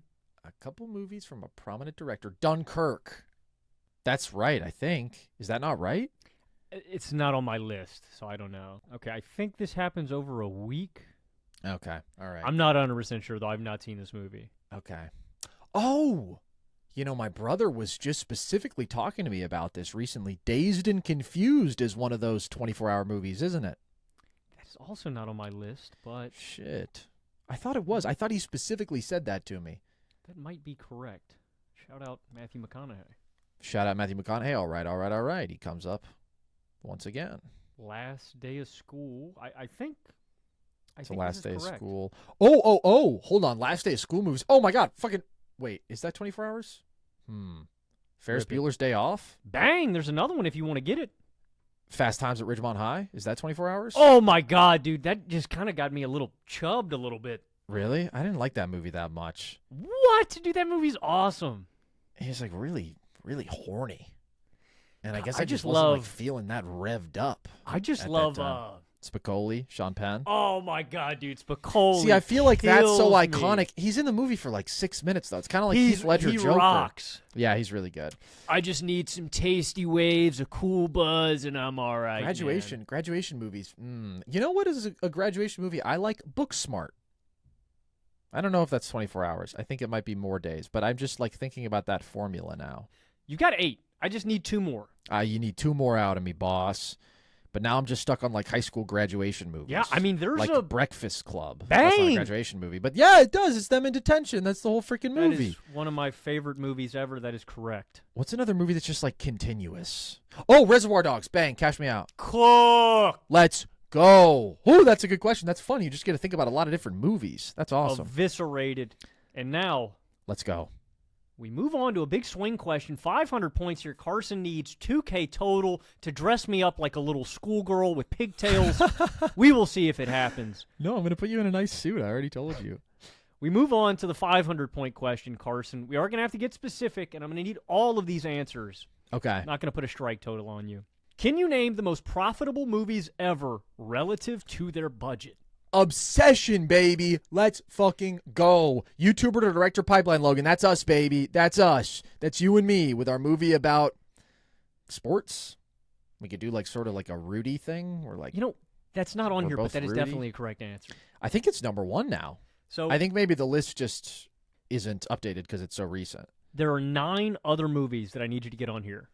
A couple movies from a prominent director. Dunkirk. That's right, I think. Is that not right? It's not on my list, so I don't know. Okay, I think this happens over a week. Okay, all right. I'm not 100% sure, though. I've not seen this movie. Okay. Oh, you know, my brother was just specifically talking to me about this recently. Dazed and Confused is one of those 24-hour movies, isn't it? That's also not on my list, but Shit. I thought it was. I thought he specifically said that to me. that might be correct. Shout out Matthew McConaughey. Shout out Matthew McConaughey. All right. He comes up once again. Last Day of School. I think. It's the think last this day is of correct. school. Oh. Hold on. Last day of school movies. Oh, my God. Fucking. Wait, is that 24 hours? Ferris Rip it. Bueller's Day Off? Bang! There's another one if you want to get it. Fast Times at Ridgemont High? Is that 24 hours? Oh my God, dude, that just kind of got me a little chubbed a little bit. Really? I didn't like that movie that much. What? Dude, that movie's awesome. He's like really, really horny. And I guess I I just just wasn't like love- feeling that revved up. I just At that love. time. Spicoli, Sean Penn. Oh my God, dude, Spicoli. See, I feel like that's so kills me. iconic. He's in the movie for like 6 minutes though. It's kind of like He's Heath Ledger he Joker. rocks. Yeah, he's really good. I just need some tasty waves, a cool buzz, and I'm all right. Graduation movies. You know what is a graduation movie? I like Booksmart. I don't know if that's 24 hours. I think it might be more days, but I'm just like thinking about that formula now. You got 8. I just need 2 more. You need 2 more out of me, boss. But now I'm just stuck on like high school graduation movies. Yeah, I mean, there's like a Breakfast Club. That's not a Bang! graduation movie, but yeah, it does. It's them in detention. That's the whole freaking That movie. is one of my favorite movies ever. That is correct. What's another movie that's just like continuous? Oh, Reservoir Dogs. Bang, cash me out. Cook. Let's go. Oh, that's a good question. That's fun. You just get to think about a lot of different movies. That's awesome. Eviscerated. And now Let's go. we move on to a big swing question. 500 points here. Carson needs 2K total to dress me up like a little schoolgirl with pigtails. We will see if it happens. No, I'm going to put you in a nice suit. I already told you. We move on to the 500-point question, Carson. We are going to have to get specific, and I'm going to need all of these answers. Okay. Not going to put a strike total on you. Can you name the most profitable movies ever relative to their budget? Obsession, baby. Let's fucking go. YouTuber to director pipeline, Logan. That's us, baby. That's us. That's you and me with our movie about sports. We could do like sort of like a Rudy thing. Or like, That's not on We're here, but both that is Rudy? definitely a correct answer. I think it's number 1 now. So I think maybe the list just isn't updated because it's so recent. there are 9 other movies that I need you to get on here.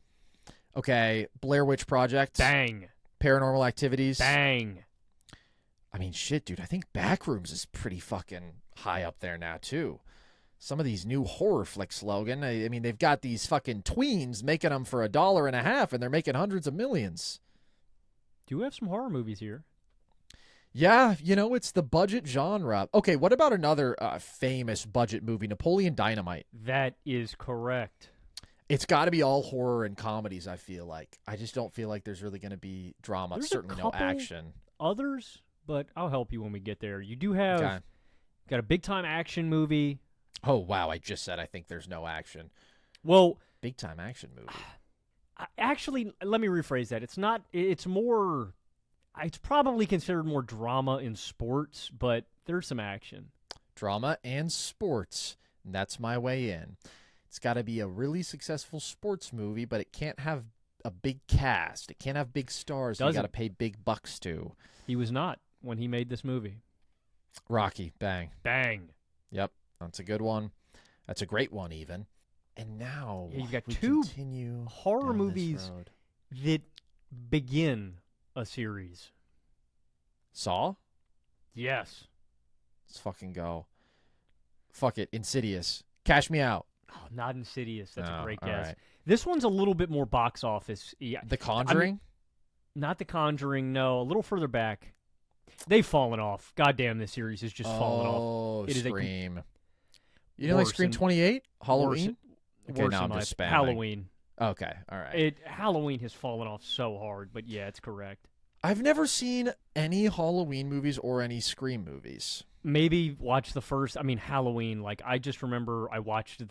Okay, Blair Witch Project. Bang. Paranormal Activities. Bang. I mean, shit, dude. I think Backrooms is pretty fucking high up there now, too. Some of these new horror flicks, Logan. I mean, they've got these fucking tweens making them for $1.50, and they're making hundreds of millions. Do you have some horror movies here? Yeah, it's the budget genre. Okay, what about another famous budget movie, Napoleon Dynamite? That is correct. It's got to be all horror and comedies, I feel like. I just don't feel like there's really going to be drama. There's Certainly a no couple action. Others, but I'll help you when we get there. You do have Okay. got a big-time action movie. Oh, wow, I just said I think there's no action. Well, Big-time action movie. actually, let me rephrase that. It's not. It's more. It's probably considered more drama in sports, but there's some action. Drama and sports. And that's my way in. It's got to be a really successful sports movie, but it can't have a big cast. It can't have big stars. You Doesn't. got to pay big bucks to. He was not when he made this movie. Rocky, bang. Bang. Yep, that's a good one. That's a great one, even. And now Yeah, you've got we 2 continue horror down this movies road. that begin a series. Saw? Yes. Let's fucking go. Fuck it, Insidious. Cash me out. Oh, not Insidious. That's Oh, a great all guess. right. This one's a little bit more box office. Yeah, The Conjuring? not The Conjuring. No, a little further back. They've fallen off. Goddamn, this series has just fallen off. Oh, It is a Scream. You know, like worse Scream in- 28? Halloween? Okay, Worse now in I'm my just spamming. Halloween. Okay, all right. Halloween has fallen off so hard, but yeah, it's correct. I've never seen any Halloween movies or any Scream movies. Maybe watch the first. I mean, Halloween. Like I just remember I watched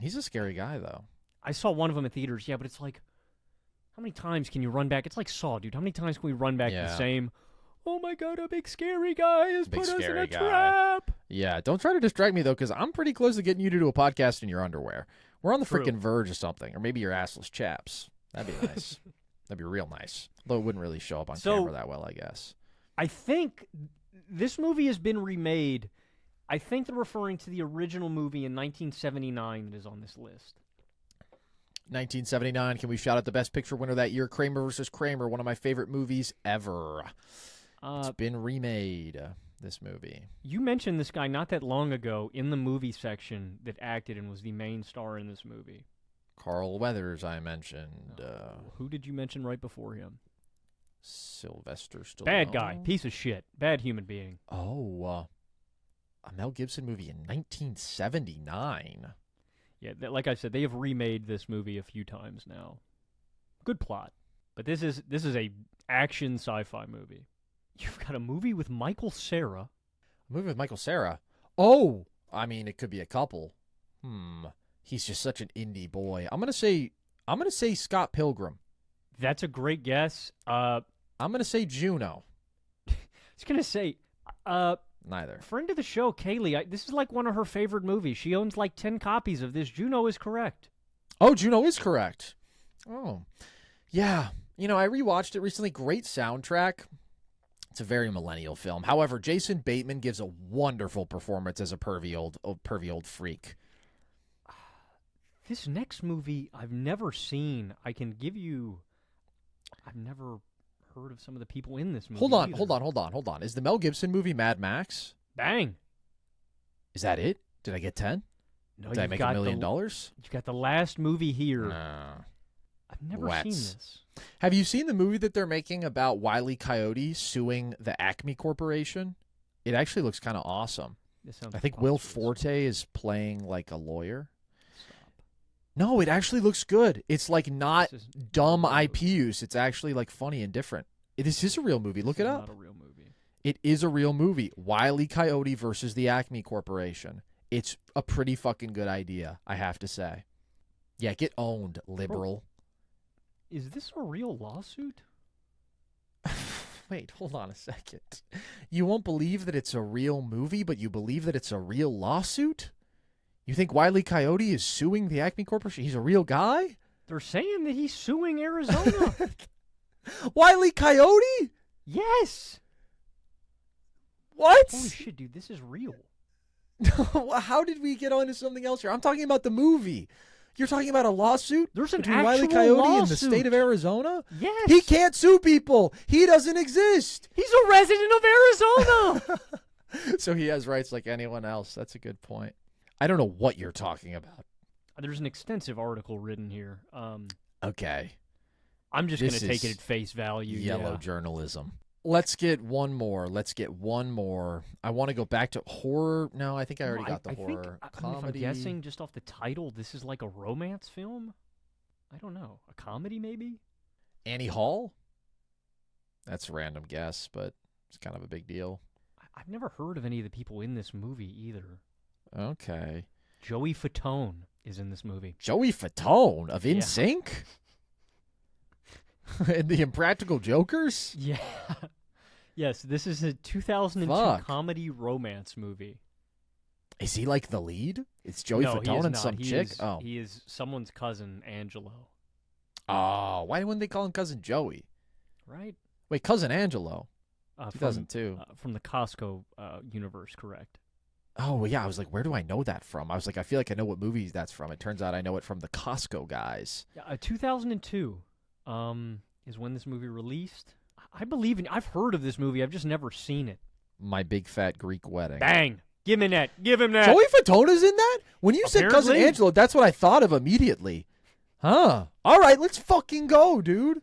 He's a scary guy, though. I saw one of them in theaters. Yeah, but it's like, how many times can you run back? It's like Saw, dude. How many times can we run back the same? Oh my god, a big scary guy has Big put us in scary a guy. trap. Yeah, don't try to distract me, though, because I'm pretty close to getting you to do a podcast in your underwear. We're on the True. freaking verge of something, or maybe your assless chaps. That'd be nice. That'd be real nice. Though it wouldn't really show up on camera that well, I guess. I think this movie has been remade. I think they're referring to the original movie in 1979 that is on this list. 1979, can we shout out the Best Picture winner that year? Kramer versus Kramer, one of my favorite movies ever. It's been remade, this movie. You mentioned this guy not that long ago in the movie section that acted and was the main star in this movie. Carl Weathers, I mentioned. Who did you mention right before him? Sylvester Stallone. Bad guy. Piece of shit. Bad human being. Oh, a Mel Gibson movie in 1979. Yeah, like I said, they have remade this movie a few times now. Good plot. But this is a action sci-fi movie. You've got a movie with Michael Cera. A movie with Michael Cera. Oh, I mean, it could be a couple. He's just such an indie boy. I'm gonna say Scott Pilgrim. That's a great guess. I'm gonna say Juno. I was gonna say, Neither. friend of the show, Kaylee. This is like one of her favorite movies. She owns like 10 copies of this. Juno is correct. Oh, Juno is correct. Oh, yeah. I rewatched it recently. Great soundtrack. It's a very millennial film. However, Jason Bateman gives a wonderful performance as a pervy old freak. This next movie I've never seen. I've never heard of some of the people in this movie. Hold on. Is the Mel Gibson movie Mad Max? Bang. Is that it? Did I get 10? No, Did I make $1 million? You've got the last movie here. No. I've never seen this. Have you seen the movie that they're making about Wile E. Coyote suing the Acme Corporation? It actually looks kind of awesome. This sounds I think Will preposterous. Forte is playing like a lawyer. Stop. No, it actually looks good. It's like not This is dumb not a real IP use. It's actually like funny and different. This is a real movie. Look This it is up. Not a real movie. It is a real movie. Wile E. Coyote versus the Acme Corporation. It's a pretty fucking good idea, I have to say. Yeah, get owned, liberal. Is this a real lawsuit? Wait, hold on a second. You won't believe that it's a real movie, but you believe that it's a real lawsuit? You think Wile E. Coyote is suing the Acme Corporation? He's a real guy? They're saying that he's suing Arizona. Wile E. Coyote? Yes. What? Holy shit, dude, this is real. How did we get onto something else here? I'm talking about the movie. You're talking about a lawsuit? There's an between Wile E. actual Coyote lawsuit and the state of Arizona? Yes. He can't sue people. He doesn't exist. He's a resident of Arizona. So he has rights like anyone else. That's a good point. I don't know what you're talking about. There's an extensive article written here. Okay. I'm just going This to take it is at face value. Yellow yeah. journalism. Let's get one more. I want to go back to horror. No, I think I already got the horror. Think, Comedy. if I'm guessing just off the title, this is like a romance film? I don't know. A comedy, maybe? Annie Hall? That's a random guess, but it's kind of a big deal. I've never heard of any of the people in this movie either. Okay. Joey Fatone is in this movie. Joey Fatone of Yeah. NSYNC? And the Impractical Jokers? Yeah. Yes, this is a 2002 Fuck. comedy romance movie. Is he like the lead? It's Joey no, he Fatone is and not. some He chick? is- Oh. He is someone's cousin, Angelo. Oh, why wouldn't they call him Cousin Joey? Right? Wait, Cousin Angelo. From, 2002. From the Costco universe, correct. Oh, well, yeah. I was like, where do I know that from? I was like, I feel like I know what movie that's from. It turns out I know it from the Costco guys. Yeah, 2002 is when this movie released. I've heard of this movie. I've just never seen it. My Big Fat Greek Wedding. Bang! Give him that. Give him that. Joey Fatona's in that? When you said Cousin Apparently. Angelo, that's what I thought of immediately. Huh. All right, let's fucking go, dude.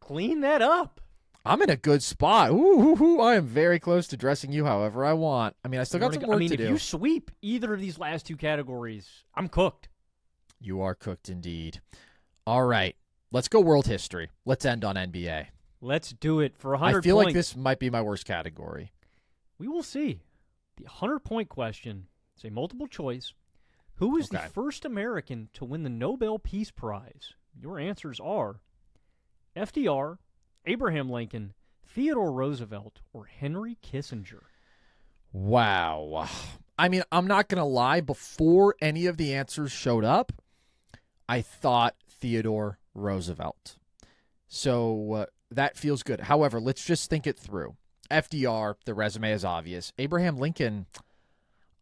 Clean that up. I'm in a good spot. Ooh, I am very close to dressing you however I want. I mean, I still got some work to if do. you sweep either of these last two categories, I'm cooked. You are cooked indeed. All right, let's go world history. Let's end on NBA. Let's do it for 100 I feel points. like this might be my worst category. We will see. The 100-point question is a multiple choice. Who is the Okay. first American to win the Nobel Peace Prize? Your answers are FDR, Abraham Lincoln, Theodore Roosevelt, or Henry Kissinger. Wow. I mean, I'm not going to lie. Before any of the answers showed up, I thought Theodore Roosevelt. So that feels good. However, let's just think it through. FDR, the resume is obvious. Abraham Lincoln,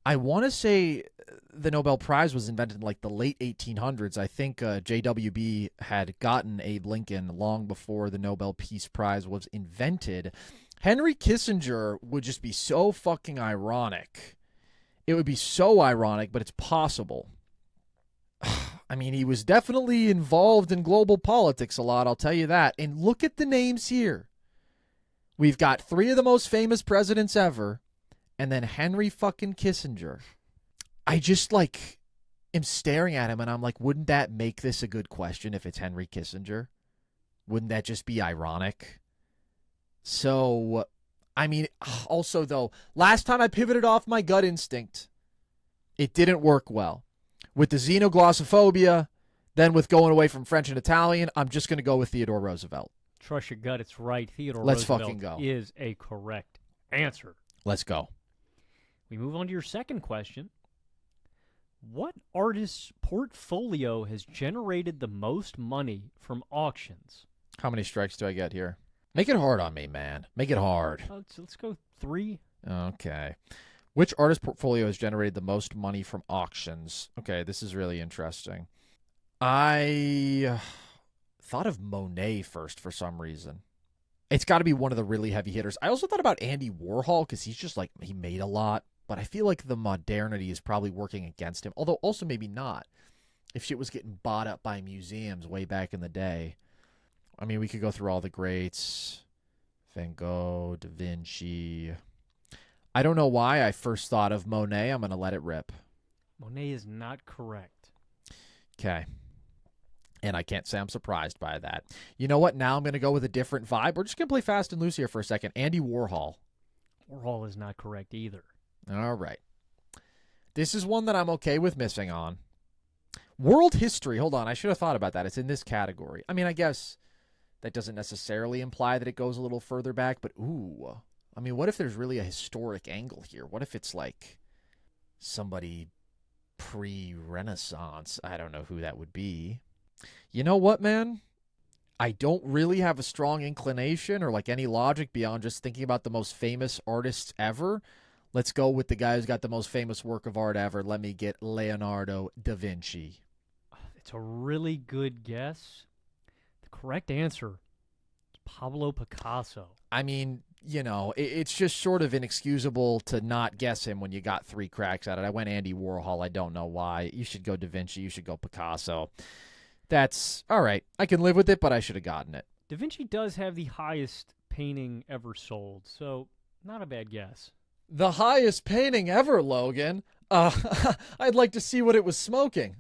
I want to say the Nobel Prize was invented in like the late 1800s. I think JWB had gotten Abe Lincoln long before the Nobel Peace Prize was invented. Henry Kissinger would just be so fucking ironic. It would be so ironic, but it's possible. I mean, he was definitely involved in global politics a lot, I'll tell you that. And look at the names here. We've got three of the most famous presidents ever, and then Henry fucking Kissinger. I just, am staring at him, and I'm like, wouldn't that make this a good question if it's Henry Kissinger? Wouldn't that just be ironic? So, I mean, also, though, last time I pivoted off my gut instinct, it didn't work well. With the xenoglossophobia, then with going away from French and Italian, I'm just going to go with Theodore Roosevelt. Trust your gut, it's right. Theodore Let's Roosevelt fucking go. is a correct answer. Let's go. We move on to your second question. What artist's portfolio has generated the most money from auctions? How many strikes do I get here? Make it hard on me, man. Make it hard. Let's go 3. Okay. Which artist portfolio has generated the most money from auctions? Okay, this is really interesting. I thought of Monet first for some reason. It's got to be one of the really heavy hitters. I also thought about Andy Warhol because he's just he made a lot. But I feel like the modernity is probably working against him. Although also maybe not. If shit was getting bought up by museums way back in the day. I mean, we could go through all the greats. Van Gogh, Da Vinci. I don't know why I first thought of Monet. I'm going to let it rip. Monet is not correct. Okay. And I can't say I'm surprised by that. You know what? Now I'm going to go with a different vibe. We're just going to play fast and loose here for a second. Andy Warhol. Warhol is not correct either. All right. This is one that I'm okay with missing on. World history. Hold on. I should have thought about that. It's in this category. I mean, I guess that doesn't necessarily imply that it goes a little further back, but ooh. I mean, what if there's really a historic angle here? What if it's like somebody pre-Renaissance? I don't know who that would be. You know what, man? I don't really have a strong inclination or like any logic beyond just thinking about the most famous artists ever. Let's go with the guy who's got the most famous work of art ever. Let me get Leonardo da Vinci. It's a really good guess. The correct answer is Pablo Picasso. I mean, you know, it's just sort of inexcusable to not guess him when you got 3 cracks at it. I went Andy Warhol. I don't know why. You should go Da Vinci. You should go Picasso. That's all right. I can live with it, but I should have gotten it. Da Vinci does have the highest painting ever sold, so not a bad guess. The highest painting ever, Logan. I'd like to see what it was smoking.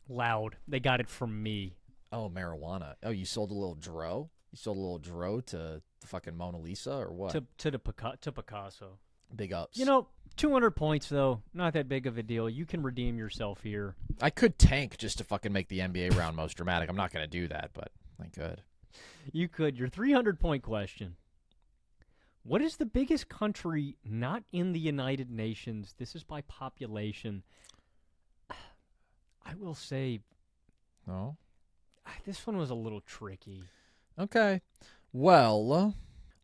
Loud. They got it from me. Oh, marijuana. Oh, you sold a little dro? You sold a little dro to the fucking Mona Lisa or what? To Picasso. Big ups. You know, 200 points, though. Not that big of a deal. You can redeem yourself here. I could tank just to fucking make the NBA round most dramatic. I'm not going to do that, but I could. You could. Your 300-point question. What is the biggest country not in the United Nations? This is by population. I will say... No? This one was a little tricky. Okay. Well,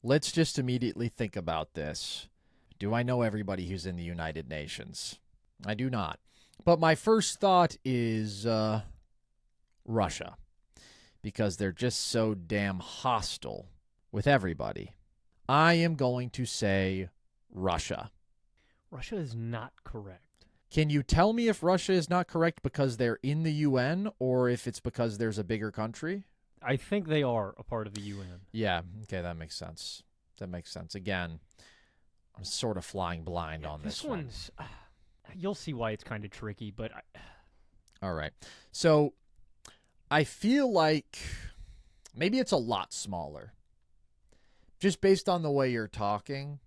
let's just immediately think about this. Do I know everybody who's in the United Nations? I do not. But my first thought is Russia. Because they're just so damn hostile with everybody. I am going to say Russia. Russia is not correct. Can you tell me if Russia is not correct because they're in the UN or if it's because there's a bigger country? I think they are a part of the UN. Yeah, okay, that makes sense. That makes sense. Again, I'm sort of flying blind on this one. One's... you'll see why it's kind of tricky, but... All right. So, I feel like maybe it's a lot smaller. Just based on the way you're talking.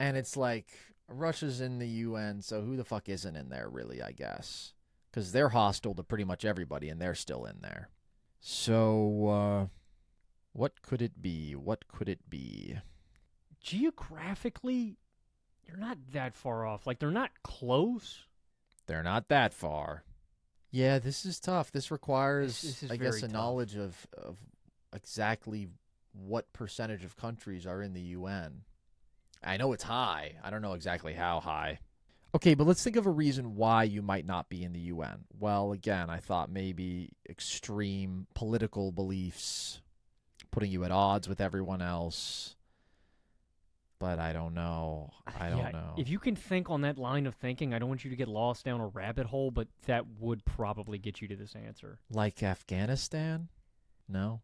And it's like, Russia's in the UN, so who the fuck isn't in there, really, I guess? Because they're hostile to pretty much everybody, and they're still in there. So, what could it be? What could it be? Geographically, you're not that far off. Like, they're not close. They're not that far. Yeah, this is tough. This requires, This is I guess, a very knowledge of exactly what percentage of countries are in the UN. I know it's high. I don't know exactly how high. Okay, but let's think of a reason why you might not be in the UN. Well, again, I thought maybe extreme political beliefs, putting you at odds with everyone else. But I don't know. I don't know. If you can think on that line of thinking, I don't want you to get lost down a rabbit hole, but that would probably get you to this answer. Like Afghanistan? No?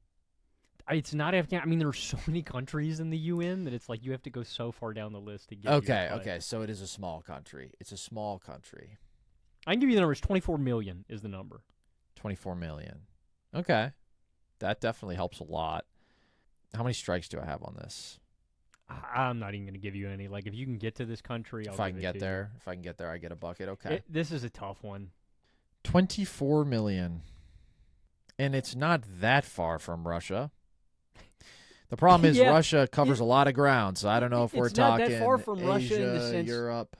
It's not Afghanistan. I mean, there are so many countries in the UN that it's like you have to go so far down the list to get Okay, so it is a small country. It's a small country. I can give you the numbers. 24 million is the number. 24 million. Okay. That definitely helps a lot. How many strikes do I have on this? I'm not even going to give you any. Like, if you can get to this country, I'll If I give can it get to there, if I can get there, I get a bucket. Okay. you. This is a tough one. 24 million. And it's not that far from Russia. The problem is Yeah, Russia covers a lot of ground, so I don't know if we're It's not talking that far from Asia, Russia in the sense- Europe.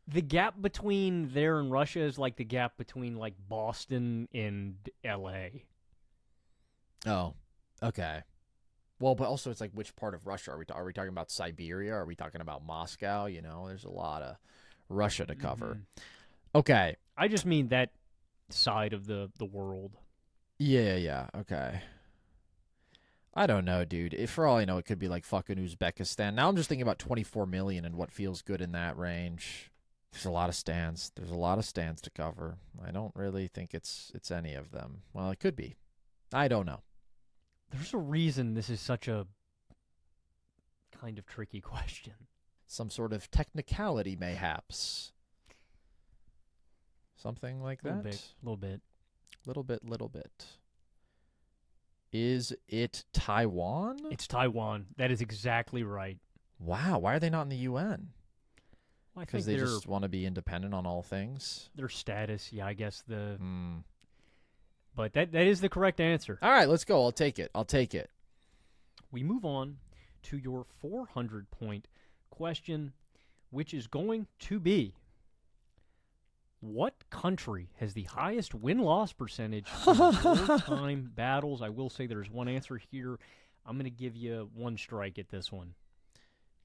The gap between there and Russia is like the gap between like Boston and L.A. Oh, okay. Well, but also it's like which part of Russia are we talking about? Siberia? Are we talking about Moscow? You know, there's a lot of Russia to cover. Mhm. Okay. I just mean that side of the world. Yeah. Okay. I don't know, dude. For all I know, it could be like fucking Uzbekistan. Now I'm just thinking about 24 million and what feels good in that range. There's a lot of stands. There's a lot of stands to cover. I don't really think it's any of them. Well, it could be. I don't know. There's a reason this is such a kind of tricky question. Some sort of technicality, mayhaps. Something like that? Little bit. Little bit. Is it Taiwan? It's Taiwan. That is exactly right. Wow, why are they not in the UN? Well, I Because think they just want to be independent on all things. their status, yeah, I guess Hmm. but that is the correct answer. All right, let's go. I'll take it. We move on to your 400-point question, which is going to be, what country has the highest win-loss percentage in wartime battles? I will say there's one answer here. I'm going to give you one strike at this one.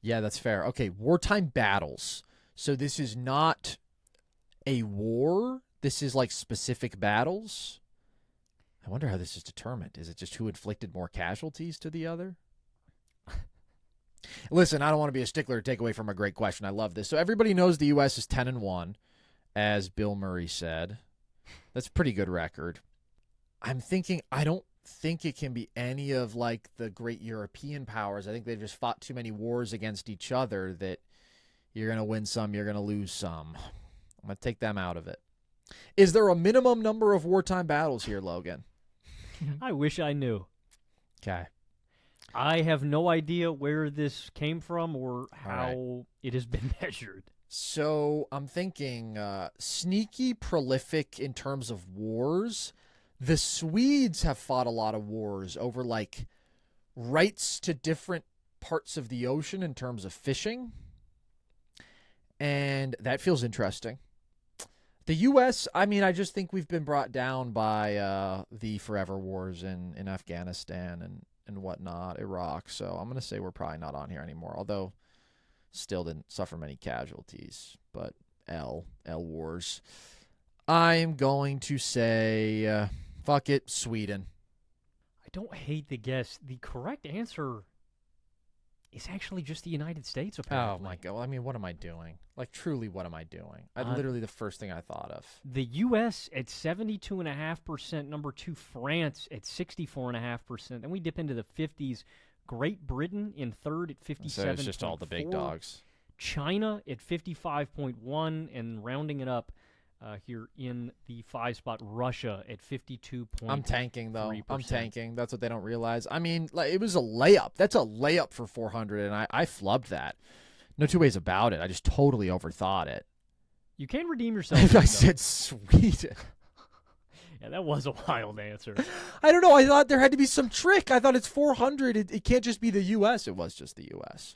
Yeah, that's fair. Okay, wartime battles. So this is not a war. This is like specific battles. I wonder how this is determined. Is it just who inflicted more casualties to the other? Listen, I don't want to be a stickler to take away from a great question. I love this. So everybody knows the U.S. is 10-1, as Bill Murray said. That's a pretty good record. I'm thinking, I don't think it can be any of like the great European powers. I think they've just fought too many wars against each other that you're going to win some, you're going to lose some. I'm going to take them out of it. Is there a minimum number of wartime battles here, Logan? I wish I knew. Okay. I have no idea where this came from or how it has been measured. So I'm thinking sneaky, prolific in terms of wars. The Swedes have fought a lot of wars over like rights to different parts of the ocean in terms of fishing. And that feels interesting. The U.S., I mean, I just think we've been brought down by the forever wars in Afghanistan and whatnot, Iraq. So I'm going to say we're probably not on here anymore, although still didn't suffer many casualties. But L wars. I'm going to say, fuck it, Sweden. I don't hate the guess. The correct answer is actually just the United States, apparently. Oh, my God. I mean, what am I doing? Like, truly, what am I doing? Literally the first thing I thought of. The U.S. at 72.5%. Number 2, France at 64.5%. Then we dip into the 50s. Great Britain in third at 57.4. So it's just all the big dogs. China at 55.1. And rounding it up here in the 5 spot, Russia at 52. I'm tanking, though. I'm tanking. That's what they don't realize. I mean, like, it was a layup. That's a layup for 400, and I flubbed that. No two ways about it. I just totally overthought it. You can redeem yourself. I said Sweden. Yeah, that was a wild answer. I don't know. I thought there had to be some trick. I thought it's 400. It can't just be the U.S. It was just the U.S.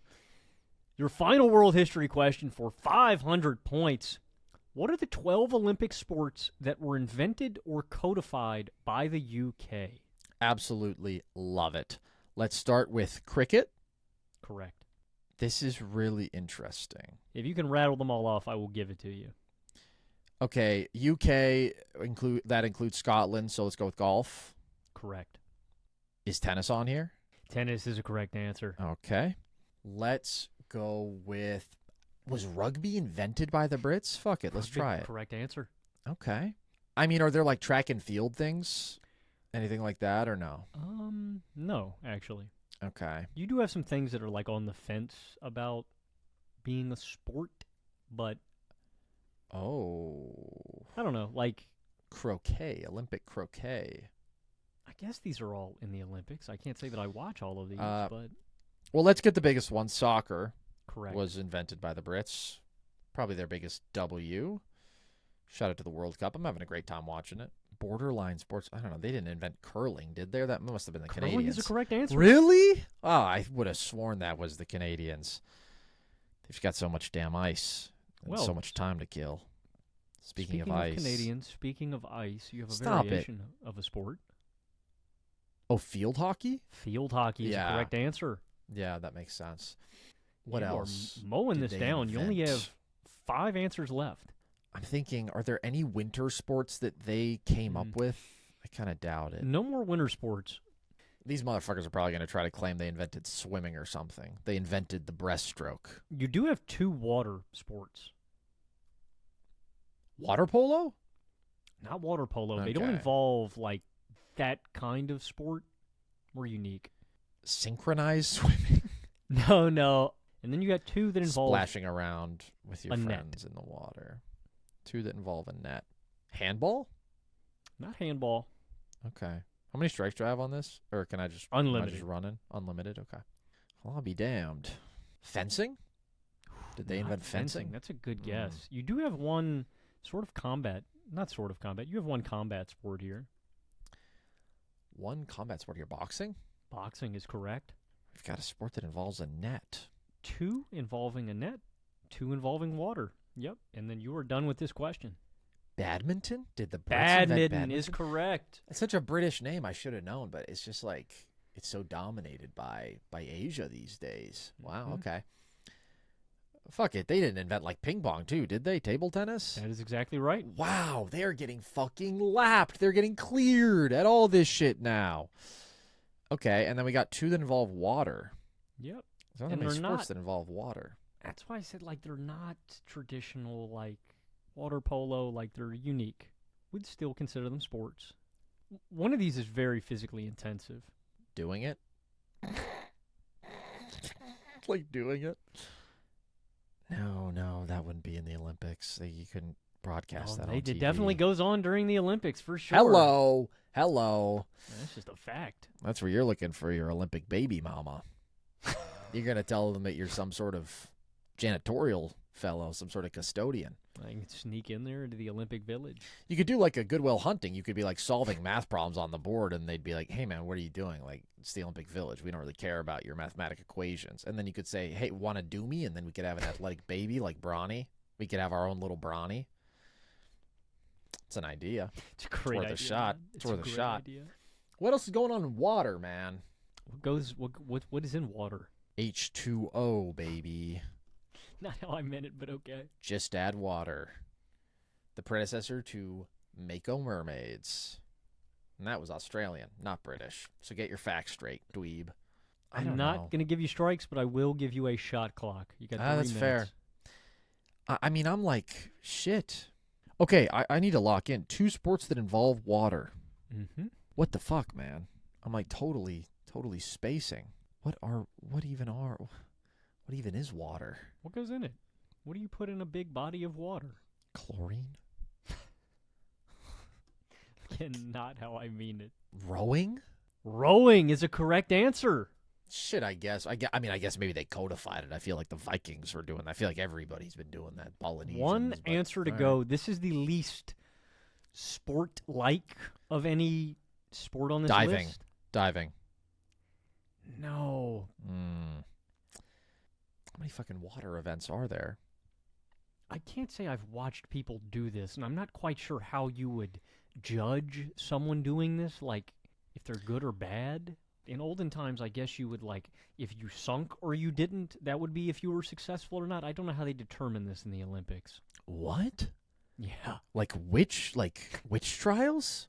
Your final world history question for 500 points. What are the 12 Olympic sports that were invented or codified by the UK? Absolutely love it. Let's start with cricket. Correct. This is really interesting. If you can rattle them all off, I will give it to you. Okay, UK includes Scotland, so let's go with golf. Correct. Is tennis on here? Tennis is a correct answer. Okay. Let's go with, was rugby invented by the Brits? Fuck it, let's try it. Correct answer. Okay. I mean, are there like track and field things? Anything like that or no? No, actually. Okay. You do have some things that are like on the fence about being a sport, but Oh. I don't know, like Croquet, Olympic croquet. I guess these are all in the Olympics. I can't say that I watch all of these, but well, let's get the biggest one. Soccer. correct. Was invented by the Brits. Probably their biggest W. Shout out to the World Cup. I'm having a great time watching it. Borderline sports. I don't know. They didn't invent curling, did they? That must have been the Curling Canadians. is a correct answer. Really? Oh, I would have sworn that was the Canadians. They've got so much damn ice and Well, so much time to kill. Speaking of ice. Canadians, speaking of ice, you have a Stop variation of a sport. Oh, field hockey? Field hockey is Yeah. the correct answer. Yeah, that makes sense. What You are else? mowing did this they down. You only invent? have 5 answers left. I'm thinking, are there any winter sports that they came up with? I kind of doubt it. No more winter sports. These motherfuckers are probably going to try to claim they invented swimming or something. They invented the breaststroke. You do have 2 water sports. Water polo? Not water polo. They don't Okay. involve like that kind of sport. We're unique. Synchronized swimming? No. And then you got 2 that involve Splashing around with your a net. friends in the water. 2 that involve a net. Handball? not handball. Okay. How many strikes do I have on this? Or can I just... Unlimited. Am I just running? Unlimited? Okay. Well, I'll be damned. Fencing? Did they invent fencing? That's a good guess. You do have one sort of combat, not sort of combat. You have one combat sport here. One combat sport here. Boxing? Boxing is correct. We've got a sport that involves a net. 2 involving a net, 2 involving water. Yep. And then you are done with this question. Badminton? Did the Brits invent Badminton is correct. It's such a British name. I should have known, but it's just like it's so dominated by Asia these days. Wow. Okay. Fuck it. They didn't invent like ping pong too, did they? Table tennis? That is exactly right. Wow. They're getting fucking lapped. They're getting cleared at all this shit now. Okay. And then we got 2 that involve water. Yep. There's not many sports that involve water. That's why I said like they're not traditional like water polo, like they're unique. We'd still consider them sports. One of these is very physically intensive. Doing it? Like doing it? No, that wouldn't be in the Olympics. You couldn't broadcast that on TV. It definitely goes on during the Olympics for sure. Hello. That's just a fact. That's where you're looking for your Olympic baby mama. You're going to tell them that you're some sort of janitorial fellow, some sort of custodian. I can sneak in there into the Olympic Village. You could do like a Goodwill Hunting. You could be like solving math problems on the board, and they'd be like, hey, man, what are you doing? Like, it's the Olympic Village. We don't really care about your mathematic equations. And then you could say, hey, want to do me? And then we could have an athletic baby like Bronny. We could have our own little Bronny. It's an idea. It's a great idea. Worth a shot. It's worth a shot. Idea. What else is going on in water, man? What is in water? H2O, baby. Not how I meant it, but okay. Just add water. The predecessor to Mako Mermaids. And that was Australian, not British. So get your facts straight, dweeb. I'm not going to give you strikes, but I will give you a shot clock. You got 3 that's minutes. fair. I mean, I'm like, shit. Okay, I need to lock in 2 sports that involve water. Mm-hmm. What the fuck, man? I'm like totally spacing. What even is water? What goes in it? What do you put in a big body of water? Chlorine? Again, not how I mean it. Rowing? Rowing is a correct answer. Shit, I guess. I guess maybe they codified it. I feel like the Vikings were doing that. I feel like everybody's been doing that. Polynesians. One answer to go. This is the least sport-like of any sport on this list. Diving. No. How many fucking water events are there? I can't say I've watched people do this, and I'm not quite sure how you would judge someone doing this, like if they're good or bad. In olden times, I guess you would, like, if you sunk or you didn't, that would be if you were successful or not. I don't know how they determine this in the Olympics. What? Yeah. Like witch trials?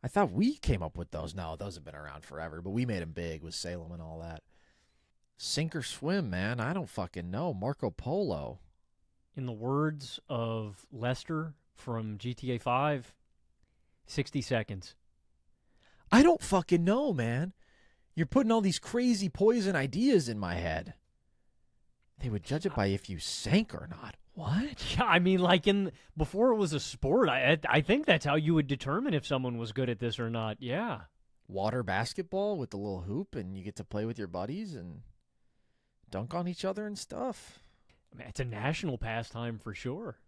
I thought we came up with those. No, those have been around forever, but we made them big with Salem and all that. Sink or swim, man. I don't fucking know. Marco Polo. In the words of Lester from GTA 5, 60 seconds. I don't fucking know, man. You're putting all these crazy poison ideas in my head. They would judge it by if you sank or not. What? Yeah, I mean, like before it was a sport, I think that's how you would determine if someone was good at this or not. Yeah. Water basketball with the little hoop, and you get to play with your buddies and dunk on each other and stuff. I mean, it's a national pastime for sure.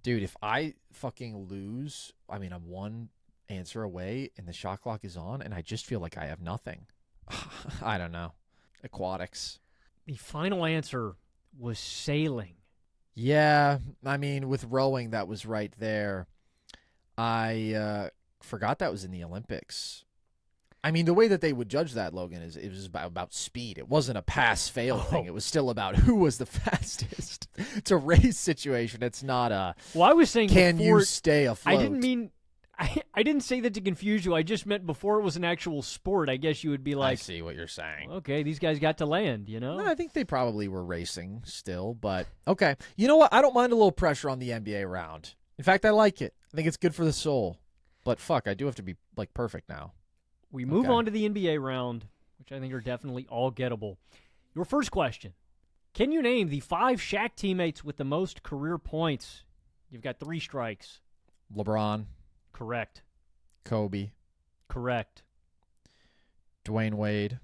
Dude, if I fucking lose, I mean, I'm one answer away and the shot clock is on and I just feel like I have nothing. I don't know. Aquatics. The final answer was sailing. Yeah, I mean, with rowing, that was right there. I forgot that was in the Olympics. I mean, the way that they would judge that, Logan, is it was about speed. It wasn't a pass-fail thing. It was still about who was the fastest. It's a race situation. It's not a, well, I was saying can before, you stay afloat? I didn't mean, I didn't say that to confuse you. I just meant before it was an actual sport, I guess you would be like, I see what you're saying. Okay, these guys got to land, you know? No, I think they probably were racing still, but okay. You know what? I don't mind a little pressure on the NBA round. In fact, I like it. I think it's good for the soul. But fuck, I do have to be like perfect now. We move on to the NBA round, which I think are definitely all gettable. Your first question. Can you name the 5 Shaq teammates with the most career points? You've got 3 strikes. LeBron. Correct. Kobe. Correct. Dwayne Wade.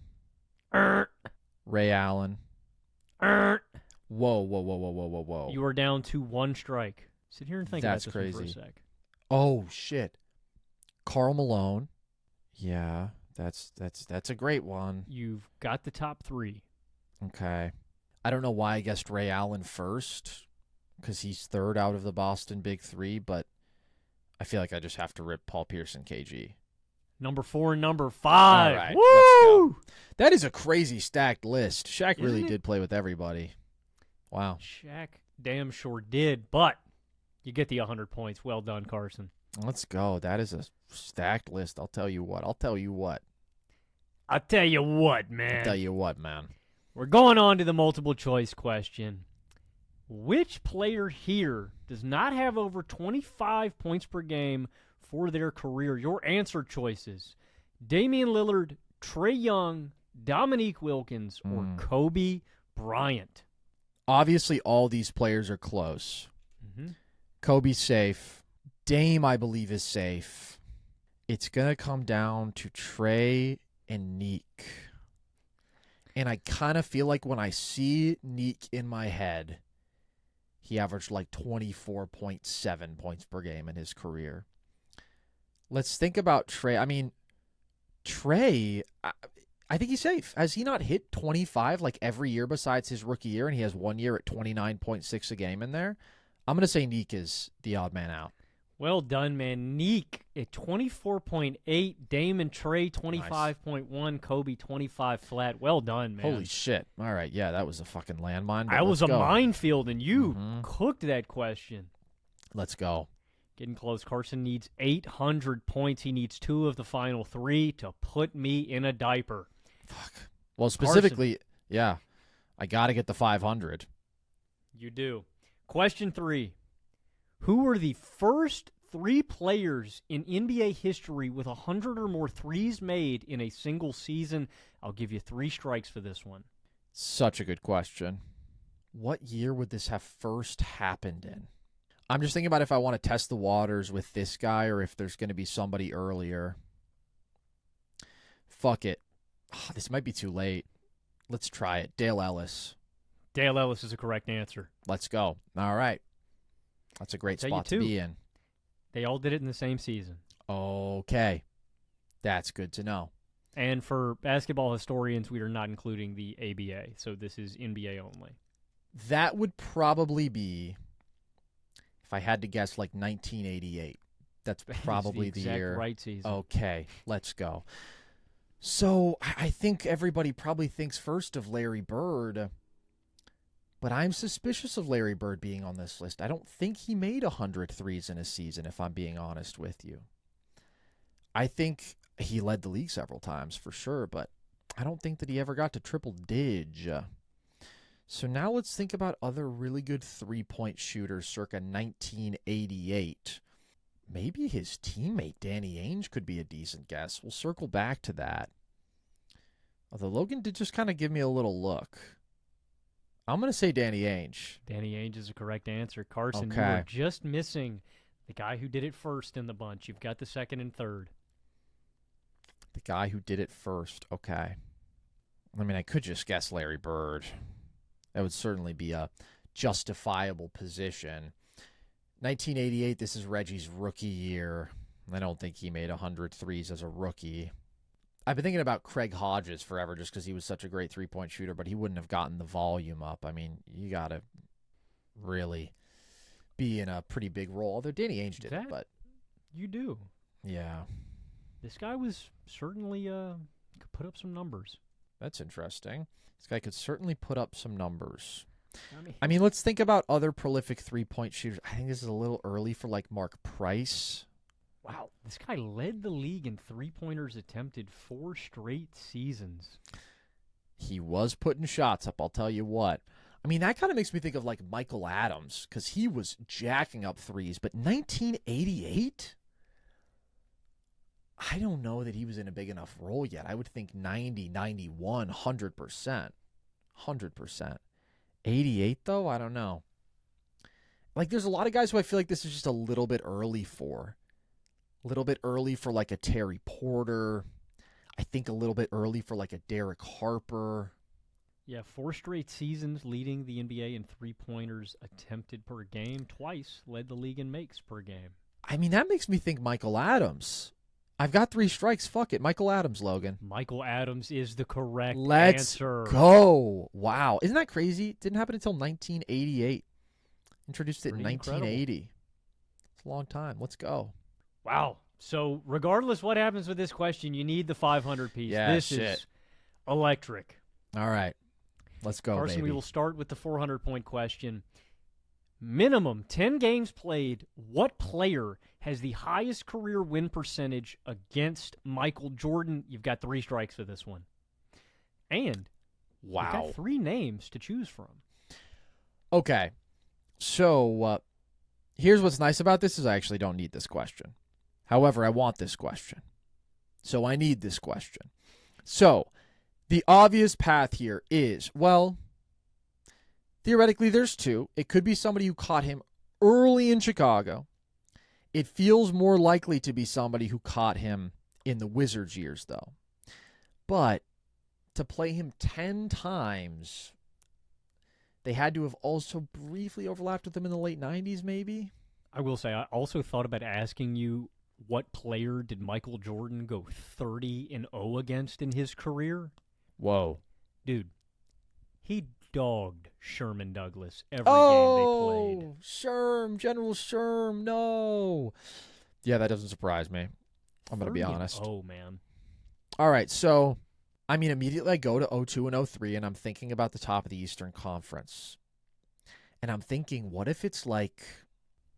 Ray Allen. Whoa, whoa, whoa, whoa, whoa, whoa, whoa. You are down to one strike. Sit here and think That's about this one crazy. for a sec. Oh, shit. Karl Malone. Yeah, that's a great one. You've got the top three. Okay. I don't know why I guessed Ray Allen first, because he's third out of the Boston Big Three, but I feel like I just have to rip Paul Pierce and KG. Number 4 and number 5. All right, Woo! let's go. That is a crazy stacked list. Shaq Isn't really it? did play with everybody. Wow. Shaq damn sure did, but you get the 100 points. Well done, Carson. Let's go. That is a stacked list. I'll tell you what. I tell you what, man. We're going on to the multiple choice question. Which player here does not have over 25 points per game for their career? Your answer choices: Damian Lillard, Trae Young, Dominique Wilkins, or Kobe Bryant. Obviously, all these players are close. Mm-hmm. Kobe's safe. Dame, I believe, is safe. It's going to come down to Trae and Neek. And I kind of feel like when I see Neek in my head, he averaged like 24.7 points per game in his career. Let's think about Trae. I mean, Trae, I think he's safe. Has he not hit 25 like every year besides his rookie year, and he has 1 year at 29.6 a game in there? I'm going to say Neek is the odd man out. Well done, man. Neek at 24.8, Dame and Trae 25.1, Nice. Kobe 25 flat. Well done, man. Holy shit. All right, yeah, that was a fucking landmine. but That was a let's go. minefield, and you Mhm. cooked that question. Let's go. Getting close. Carson needs 800 points. He needs 2 of the final 3 to put me in a diaper. Fuck. Well, specifically, yeah, I got to get the 500. You do. Question 3. Who were the first 3 players in NBA history with 100 or more threes made in a single season? I'll give you 3 strikes for this one. Such a good question. What year would this have first happened in? I'm just thinking about if I want to test the waters with this guy or if there's going to be somebody earlier. Fuck it. This might be too late. Let's try it. Dale Ellis. Dale Ellis is a correct answer. Let's go. All right. That's a great Tell you spot to too. be in. They all did it in the same season. Okay. That's good to know. And for basketball historians, we are not including the ABA, so this is NBA only. That would probably be, if I had to guess, like 1988. That's probably the the exact year. right season. Okay, let's go. So I think everybody probably thinks first of Larry Bird, but I'm suspicious of Larry Bird being on this list. I don't think he made 100 threes in a season, if I'm being honest with you. I think he led the league several times for sure, but I don't think that he ever got to triple dig. So now let's think about other really good three-point shooters circa 1988. Maybe his teammate Danny Ainge could be a decent guess. We'll circle back to that. Although Logan did just kind of give me a little look. I'm going to say Danny Ainge. Danny Ainge is a correct answer. Carson, you Okay. are just missing the guy who did it first in the bunch. You've got the second and third. The guy who did it first. Okay. I mean, I could just guess Larry Bird. That would certainly be a justifiable position. 1988, this is Reggie's rookie year. I don't think he made 100 threes as a rookie. I've been thinking about Craig Hodges forever just because he was such a great three-point shooter, but he wouldn't have gotten the volume up. I mean, you got to really be in a pretty big role. Although Danny Ainge did it, but You do. yeah, This guy was certainly could put up some numbers. that's interesting. This guy could certainly put up some numbers. I I mean, let's think about other prolific three-point shooters. I think this is a little early for, like, Mark Price. wow, this guy led the league in three-pointers attempted 4 straight seasons. He was putting shots up, I'll tell you what. I mean, that kind of makes me think of, like, Michael Adams, because he was jacking up threes. But 1988? I don't know that he was in a big enough role yet. I would think 90, 91, 100%. 100%. 88, though? I don't know. Like, there's a lot of guys who I feel like this is just a little bit early for. A little bit early for, like, a Terry Porter. I think a little bit early for, like, a Derek Harper. Yeah, 4 straight seasons leading the NBA in three-pointers attempted per game. Twice led the league in makes per game. I mean, that makes me think Michael Adams. I've got 3 strikes. Fuck it. Michael Adams, Logan. Michael Adams is the correct Let's answer. go. Wow. Isn't that crazy? Didn't happen until 1988. Introduced it Pretty in incredible. 1980. It's a long time. Let's go. Wow. So regardless what happens with this question, you need the 500 piece. Yeah, this shit. is electric. All right. Let's go, Carson, baby. we will start with the 400-point question. Minimum 10 games played. What player has the highest career win percentage against Michael Jordan? You've got 3 strikes for this one. And you've Wow. got 3 names to choose from. Okay. So here's what's nice about this is I actually don't need this question. However, I want this question. So I need this question. So the obvious path here is, well, theoretically there's 2. It could be somebody who caught him early in Chicago. It feels more likely to be somebody who caught him in the Wizards years, though. But to play him 10 times, they had to have also briefly overlapped with him in the late 90s, maybe? I will say, I also thought about asking you what player did Michael Jordan go 30-0 against in his career? Whoa. Dude, he dogged Sherman Douglas every game they played. Oh, Sherm, General Sherm, no. Yeah, that doesn't surprise me. I'm going to be honest. Oh, man. All right, so, I mean, immediately I go to 02 and 03, and I'm thinking about the top of the Eastern Conference. And I'm thinking, what if it's like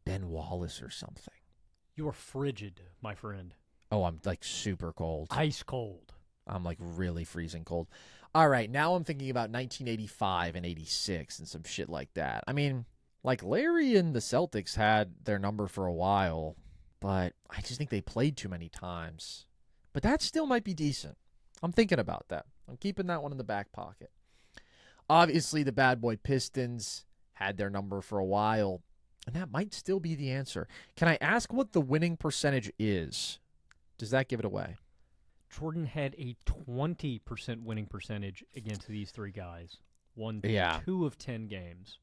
Ben Wallace or something? You're frigid, my friend. Oh, I'm like super cold. Ice cold. I'm like really freezing cold. All right, now I'm thinking about 1985 and 86 and some shit like that. I mean, like Larry and the Celtics had their number for a while, but I just think they played too many times. But that still might be decent. I'm thinking about that. I'm keeping that one in the back pocket. Obviously, the bad boy Pistons had their number for a while, and that might still be the answer. Can I ask what the winning percentage is? Does that give it away? Jordan had a 20% winning percentage against these 3 guys. Won Yeah. 2 of 10 games.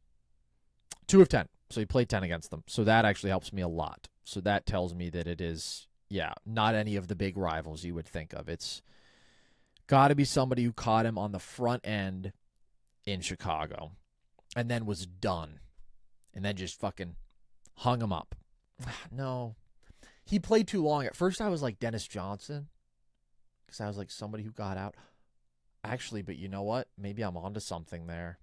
2 of 10. So he played 10 against them. So that actually helps me a lot. So that tells me that it is, not any of the big rivals you would think of. It's got to be somebody who caught him on the front end in Chicago and then was done and then just fucking hung him up. No. He played too long. At first I was like Dennis Johnson because I was like somebody who got out. Actually, but you know what? Maybe I'm onto something there.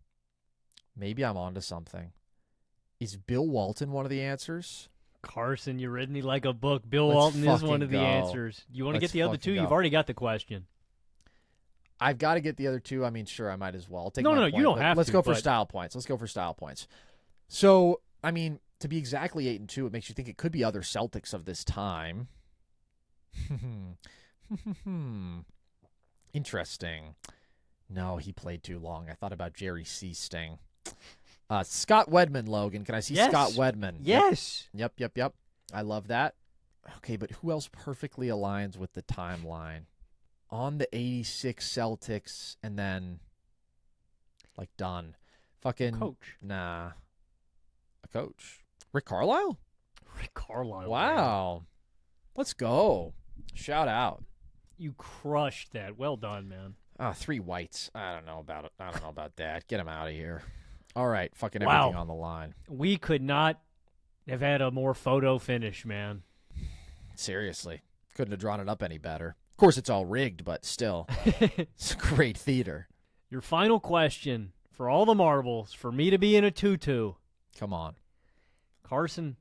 Is Bill Walton one of the answers? Carson, you read me like a book. Bill Let's Walton is one fucking of the go. answers. You want to Let's get the other fucking 2? You've go. already got the question. I've got to get the other 2. I mean, sure, I might as well. I'll take No, my no, you point, don't but have let's to, go for but- style points. So, I mean, to be exactly 8 and 2, it makes you think it could be other Celtics of this time. Interesting. No, he played too long. I thought about Jerry C. Sting. Scott Wedman, Logan. Can I see Yes. Scott Wedman? Yes. Yep. I love that. Okay, but who else perfectly aligns with the timeline? On the 86 Celtics and then, like, done. Fucking. Coach. Nah. A coach. Rick Carlisle? Rick Carlisle. Wow. Let's go. Shout out. You crushed that. Well done, man. 3 whites. I don't know about it. I don't know about that. Get him out of here. All right. Fucking Wow. everything on the line. We could not have had a more photo finish, man. Seriously. Couldn't have drawn it up any better. Of course, it's all rigged, but still. It's great theater. Your final question for all the marbles, for me to be in a tutu. Come on. Carson,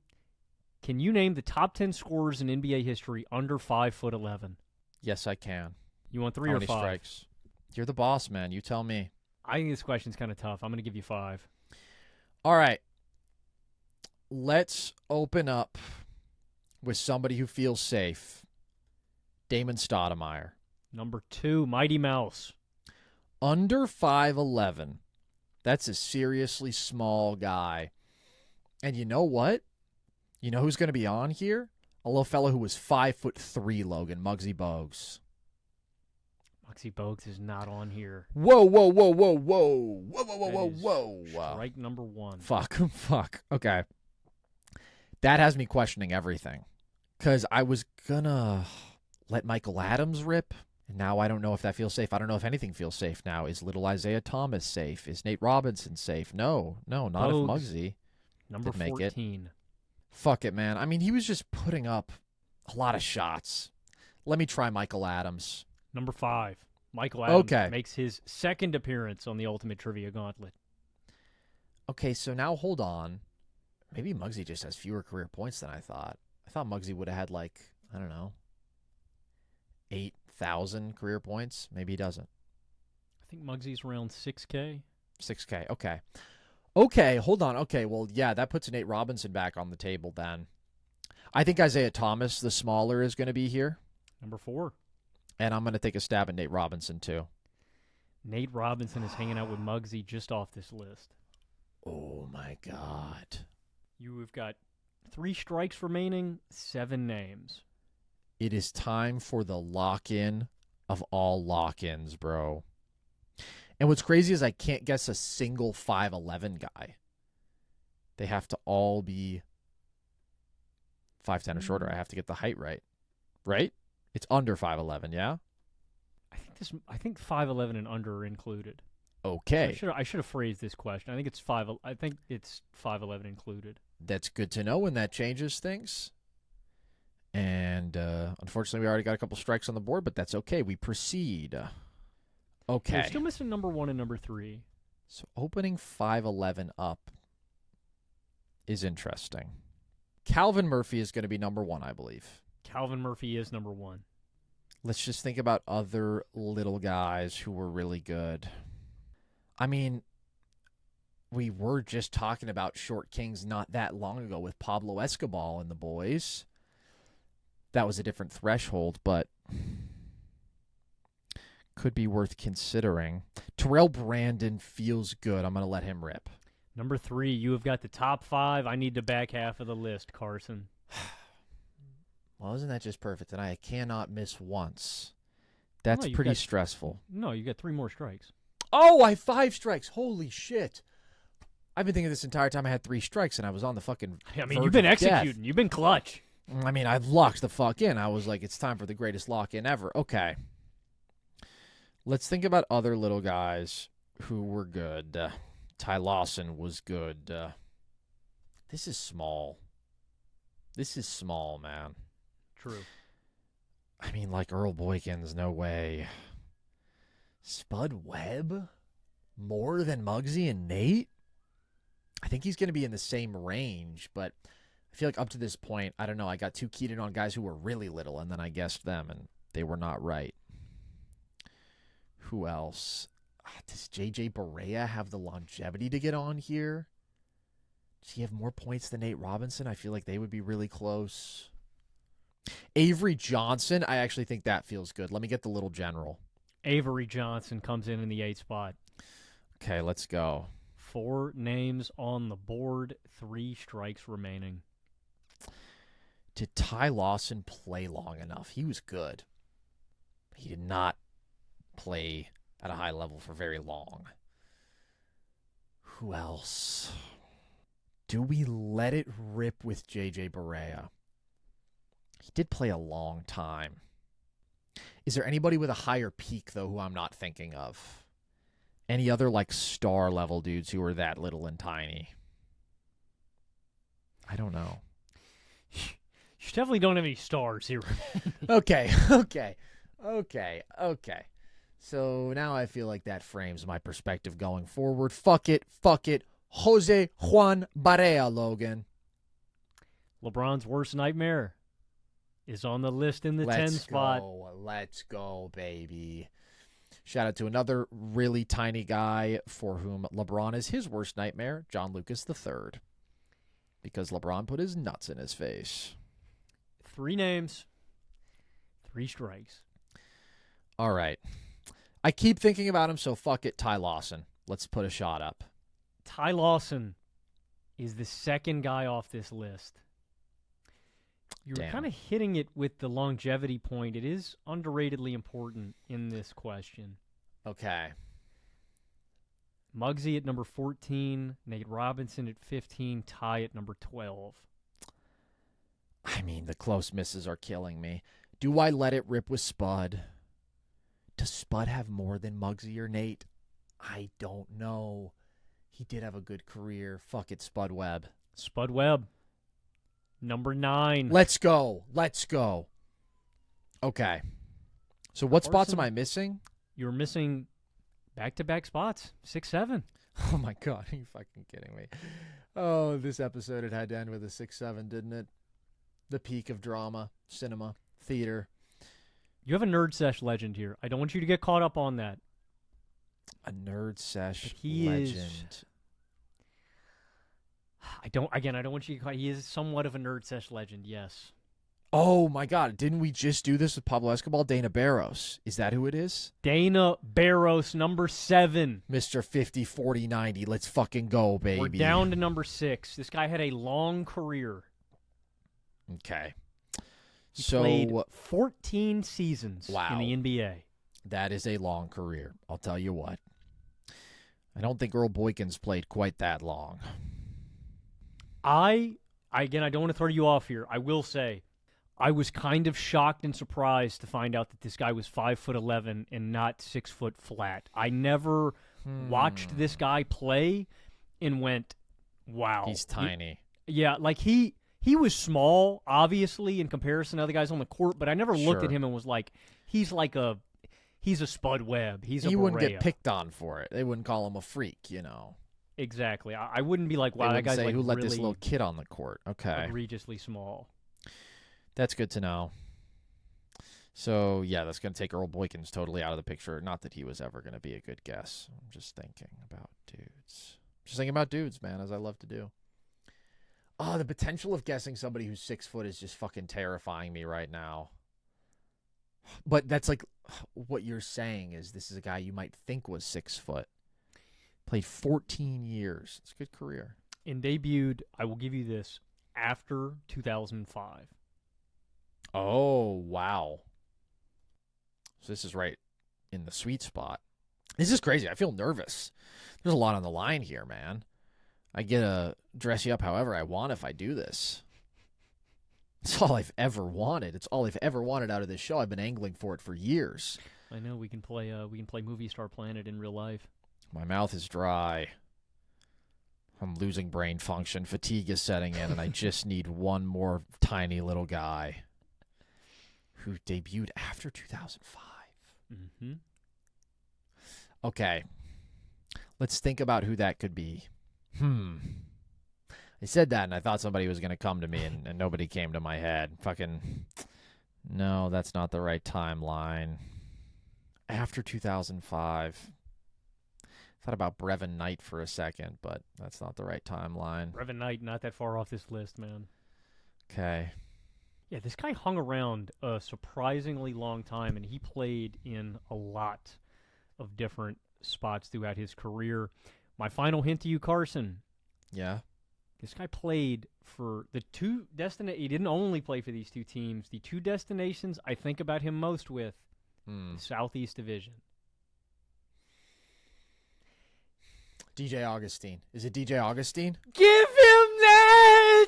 can you name the top 10 scorers in NBA history under 5'11"? Yes, I can. You want 3 How or many 5? strikes? You're the boss, man. You tell me. I think this question's kind of tough. I'm going to give you 5. All right. Let's open up with somebody who feels safe. Damon Stoudemire. Number 2, Mighty Mouse. Under 5'11". That's a seriously small guy. And you know what? You know who's going to be on here? A little fellow who was 5'3", Logan. Muggsy Bogues. Muggsy Bogues is not on here. Whoa, whoa, whoa, whoa, whoa. Whoa, whoa, whoa, That whoa, is whoa. Strike number 1. Fuck. Okay. That has me questioning everything. Because I was gonna let Michael Adams rip. And now I don't know if that feels safe. I don't know if anything feels safe now. Is little Isaiah Thomas safe? Is Nate Robinson safe? No, not Bogues, if Muggsy number did make 14. it. Fuck it, man. I mean, he was just putting up a lot of shots. Let me try Michael Adams. Number 5. Michael Adams Okay. makes his second appearance on the Ultimate Trivia Gauntlet. Okay, so now hold on. Maybe Muggsy just has fewer career points than I thought. I thought Muggsy would have had like, I don't know, 8,000 career points. Maybe he doesn't. I think Muggsy's around 6K. 6K. Okay. Okay, hold on. Okay, well, yeah, that puts Nate Robinson back on the table then. I think Isaiah Thomas, the smaller, is going to be here. Number 4. And I'm going to take a stab at Nate Robinson, too. Nate Robinson is hanging out with Muggsy just off this list. Oh, my God. You have got 3 strikes remaining, 7 names. It is time for the lock-in of all lock-ins, bro. And what's crazy is I can't guess a single 5'11 guy. They have to all be 5'10 or shorter. I have to get the height right. Right? It's under 5'11, yeah? I think 5'11 and under are included. Okay. I should have phrased this question. I think it's 5'11 included. That's good to know when that changes things. And unfortunately, we already got a couple strikes on the board, but that's okay. We proceed. Okay. We're still missing number 1 and number 3. So opening 5'11 up is interesting. Calvin Murphy is going to be number 1, I believe. Calvin Murphy is number 1. Let's just think about other little guys who were really good. I mean, we were just talking about short kings not that long ago with Pablo Escobar and the boys. That was a different threshold, but could be worth considering. Terrell Brandon feels good. I'm going to let him rip. Number 3, you have got the top 5. I need the back half of the list, Carson. Well, isn't that just perfect? And I cannot miss once. That's No, pretty stressful. No, you got 3 more strikes. Oh, I have 5 strikes. Holy shit. I've been thinking this entire time I had 3 strikes, and I was on the fucking I mean, verge you've been of executing. death. You've been clutch. I mean, I've locked the fuck in. I was like, it's time for the greatest lock-in ever. Okay. Let's think about other little guys who were good. Ty Lawson was good. This is small. This is small, man. True. I mean, like Earl Boykins, no way. Spud Webb? More than Muggsy and Nate? I think he's going to be in the same range, but I feel like up to this point, I don't know. I got too keyed in on guys who were really little, and then I guessed them, and they were not right. Who else? Does J.J. Barea have the longevity to get on here? Does he have more points than Nate Robinson? I feel like they would be really close. Avery Johnson, I actually think that feels good. Let me get the little general. Avery Johnson comes in the 8th spot. Okay, let's go. 4 names on the board, 3 strikes remaining. Did Ty Lawson play long enough? He was good. He did not play at a high level for very long. Who else? Do we let it rip with J.J. Barea? He did play a long time. Is there anybody with a higher peak, though, who I'm not thinking of? Any other, like, star-level dudes who are that little and tiny? I don't know. You definitely don't have any stars here. Okay. So now I feel like that frames my perspective going forward. Fuck it. Jose Juan Barea, Logan. LeBron's worst nightmare is on the list in the 10 spot. Let's go, baby. Shout out to another really tiny guy for whom LeBron is his worst nightmare, John Lucas III. Because LeBron put his nuts in his face. 3 names, 3 strikes. All right. I keep thinking about him, so fuck it, Ty Lawson. Let's put a shot up. Ty Lawson is the second guy off this list. You were Damn. kind of hitting it with the longevity point. It is underratedly important in this question. Okay. Muggsy at number 14, Nate Robinson at 15, Ty at number 12. I mean, the close misses are killing me. Do I let it rip with Spud? Does Spud have more than Muggsy or Nate? I don't know. He did have a good career. Fuck it, Spud Webb. Spud Webb, number 9. Let's go. Okay. So what spots am Carson? I missing? You're missing back-to-back spots, 6, 7. Oh my God, are you fucking kidding me? Oh, this episode it had to end with a 6-7, didn't it? The peak of drama, cinema, theater. You have a Nerd Sesh legend here. I don't want you to get caught up on that. A Nerd Sesh But he legend. is- I don't want you to get caught. He is somewhat of a Nerd Sesh legend, yes. Oh my God, didn't we just do this with Pablo Escobar? Dana Barros. Is that who it is? Dana Barros, number 7. Mr. 50, 40, 90. Let's fucking go, baby. We're down to number 6. This guy had a long career. Okay. He So played 14 seasons Wow. in the NBA. that is a long career. I'll tell you what. I don't think Earl Boykins played quite that long. Again, I don't want to throw you off here. I will say, I was kind of shocked and surprised to find out that this guy was 5'11" and not 6 foot flat. I never watched this guy play and went, "Wow, He's tiny. Yeah, like he was small, obviously, in comparison to other guys on the court, but I never looked Sure. at him and was like, he's a Spud Webb. He's a He wouldn't Barea. get picked on for it. They wouldn't call him a freak, you know. Exactly. I wouldn't be like, They wow, that wouldn't guy's say, like who let really this little kid on the court? Okay. egregiously small. That's good to know. So, yeah, that's going to take Earl Boykins totally out of the picture. Not that he was ever going to be a good guess. I'm just thinking about dudes. Just thinking about dudes, man, as I love to do. Oh, the potential of guessing somebody who's 6 foot is just fucking terrifying me right now. But that's like what you're saying is this is a guy you might think was 6 foot. Played 14 years. It's a good career. And debuted, I will give you this, after 2005. Oh, wow. So this is right in the sweet spot. This is crazy. I feel nervous. There's a lot on the line here, man. I get to dress you up however I want if I do this. It's all I've ever wanted. It's all I've ever wanted out of this show. I've been angling for it for years. I know we can play Movie Star Planet in real life. My mouth is dry. I'm losing brain function. Fatigue is setting in, and I just need one more tiny little guy who debuted after 2005. Mm-hmm. Okay. Let's think about who that could be. I said that, and I thought somebody was going to come to me, and nobody came to my head. Fucking, no, that's not the right timeline. After 2005. Thought about Brevin Knight for a second, but that's not the right timeline. Brevin Knight, not that far off this list, man. Okay. Yeah, this guy hung around a surprisingly long time, and he played in a lot of different spots throughout his career. My final hint to you, Carson. Yeah. This guy played for the two he didn't only play for these two teams. The two destinations I think about him most with, the Southeast Division. DJ Augustine. Is it DJ Augustine? Give him that!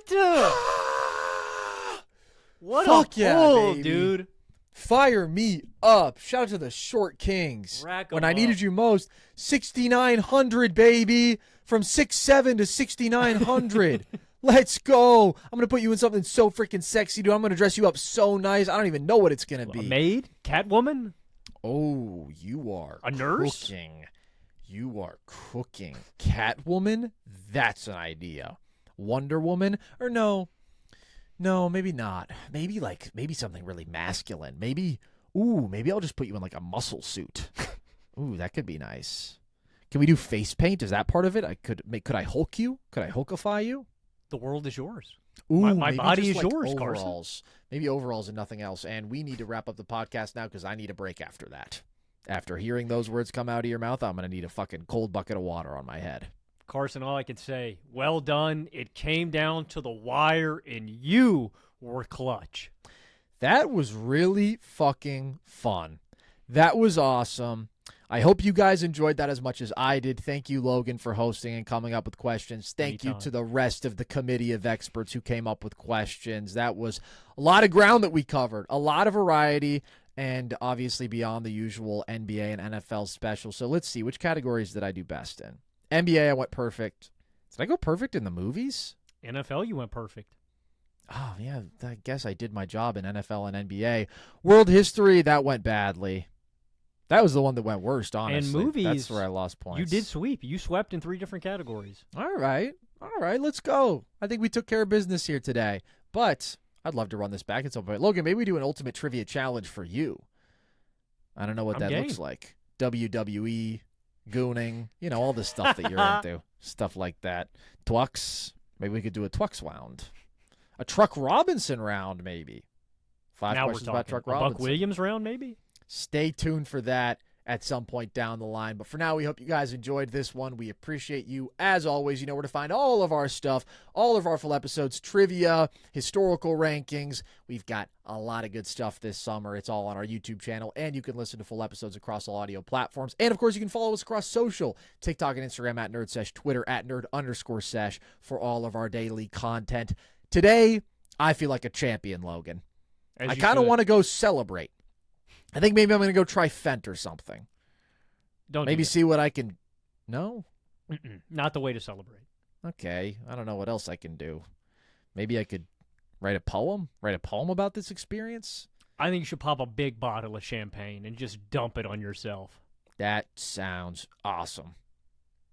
What Fuck a yeah, pull, baby. dude. Fire me up. Shout out to the Short Kings. Rack 'em when I up. needed you most, 6,900, baby. From 6'7" to 6,900. Let's go. I'm going to put you in something so freaking sexy, dude. I'm going to dress you up so nice. I don't even know what it's going to A be. maid? Catwoman? Oh, you are A nurse? cooking. You are cooking. Catwoman? That's an idea. Wonder Woman? Or no, maybe not. Maybe something really masculine. Maybe I'll just put you in like a muscle suit. Ooh, that could be nice. Can we do face paint? Is that part of it? Could I Hulk you? Could I Hulkify you? The world is yours. Ooh, My maybe body just is like yours, Carson. overalls. Maybe overalls and nothing else. And we need to wrap up the podcast now because I need a break after that. After hearing those words come out of your mouth, I'm going to need a fucking cold bucket of water on my head. Carson, all I can say, well done. It came down to the wire, and you were clutch. That was really fucking fun. That was awesome. I hope you guys enjoyed that as much as I did. Thank you, Logan, for hosting and coming up with questions. Thank you to the rest of the committee of experts who came up with questions. That was a lot of ground that we covered, a lot of variety, and obviously beyond the usual NBA and NFL special. So let's see, which categories did I do best in? NBA, I went perfect. Did I go perfect in the movies? NFL, you went perfect. Oh, yeah, I guess I did my job in NFL and NBA. World history, that went badly. That was the one that went worst, honestly. And movies, that's where I lost points. You did sweep. You swept in 3 different categories. All right, let's go. I think we took care of business here today. But I'd love to run this back at some point. Logan, maybe we do an ultimate trivia challenge for you. I don't know what that looks like. WWE, gooning, all the stuff that you're into. Stuff like that. Twux. Maybe we could do a Twux round. A Truck Robinson round, maybe. 5 now questions about Truck a Robinson. Buck Williams round, maybe? Stay tuned for that at some point down the line. But for now, we hope you guys enjoyed this one. We appreciate you. As always, you know where to find all of our stuff, all of our full episodes, trivia, historical rankings. We've got a lot of good stuff this summer. It's all on our YouTube channel, and you can listen to full episodes across all audio platforms. And, of course, you can follow us across social, TikTok and Instagram at NerdSesh, Twitter at Nerd_Sesh for all of our daily content. Today, I feel like a champion, Logan. I kind of want to go celebrate. I think maybe I'm going to go try Fent or something. Maybe see what I can... No? Not the way to celebrate. Okay. I don't know what else I can do. Maybe I could write a poem? Write a poem about this experience? I think you should pop a big bottle of champagne and just dump it on yourself. That sounds awesome.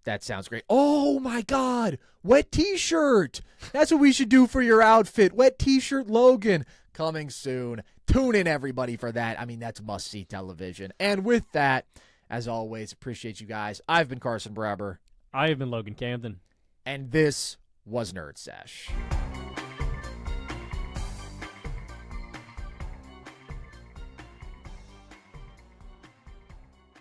That sounds great. Oh, my God. Wet T-shirt. That's what we should do for your outfit. Wet T-shirt Logan. Coming soon. Tune in, everybody, for that. I mean, that's must-see television. And with that, as always, appreciate you guys. I've been Carson Brabber. I have been Logan Camden. And this was Nerd Sesh.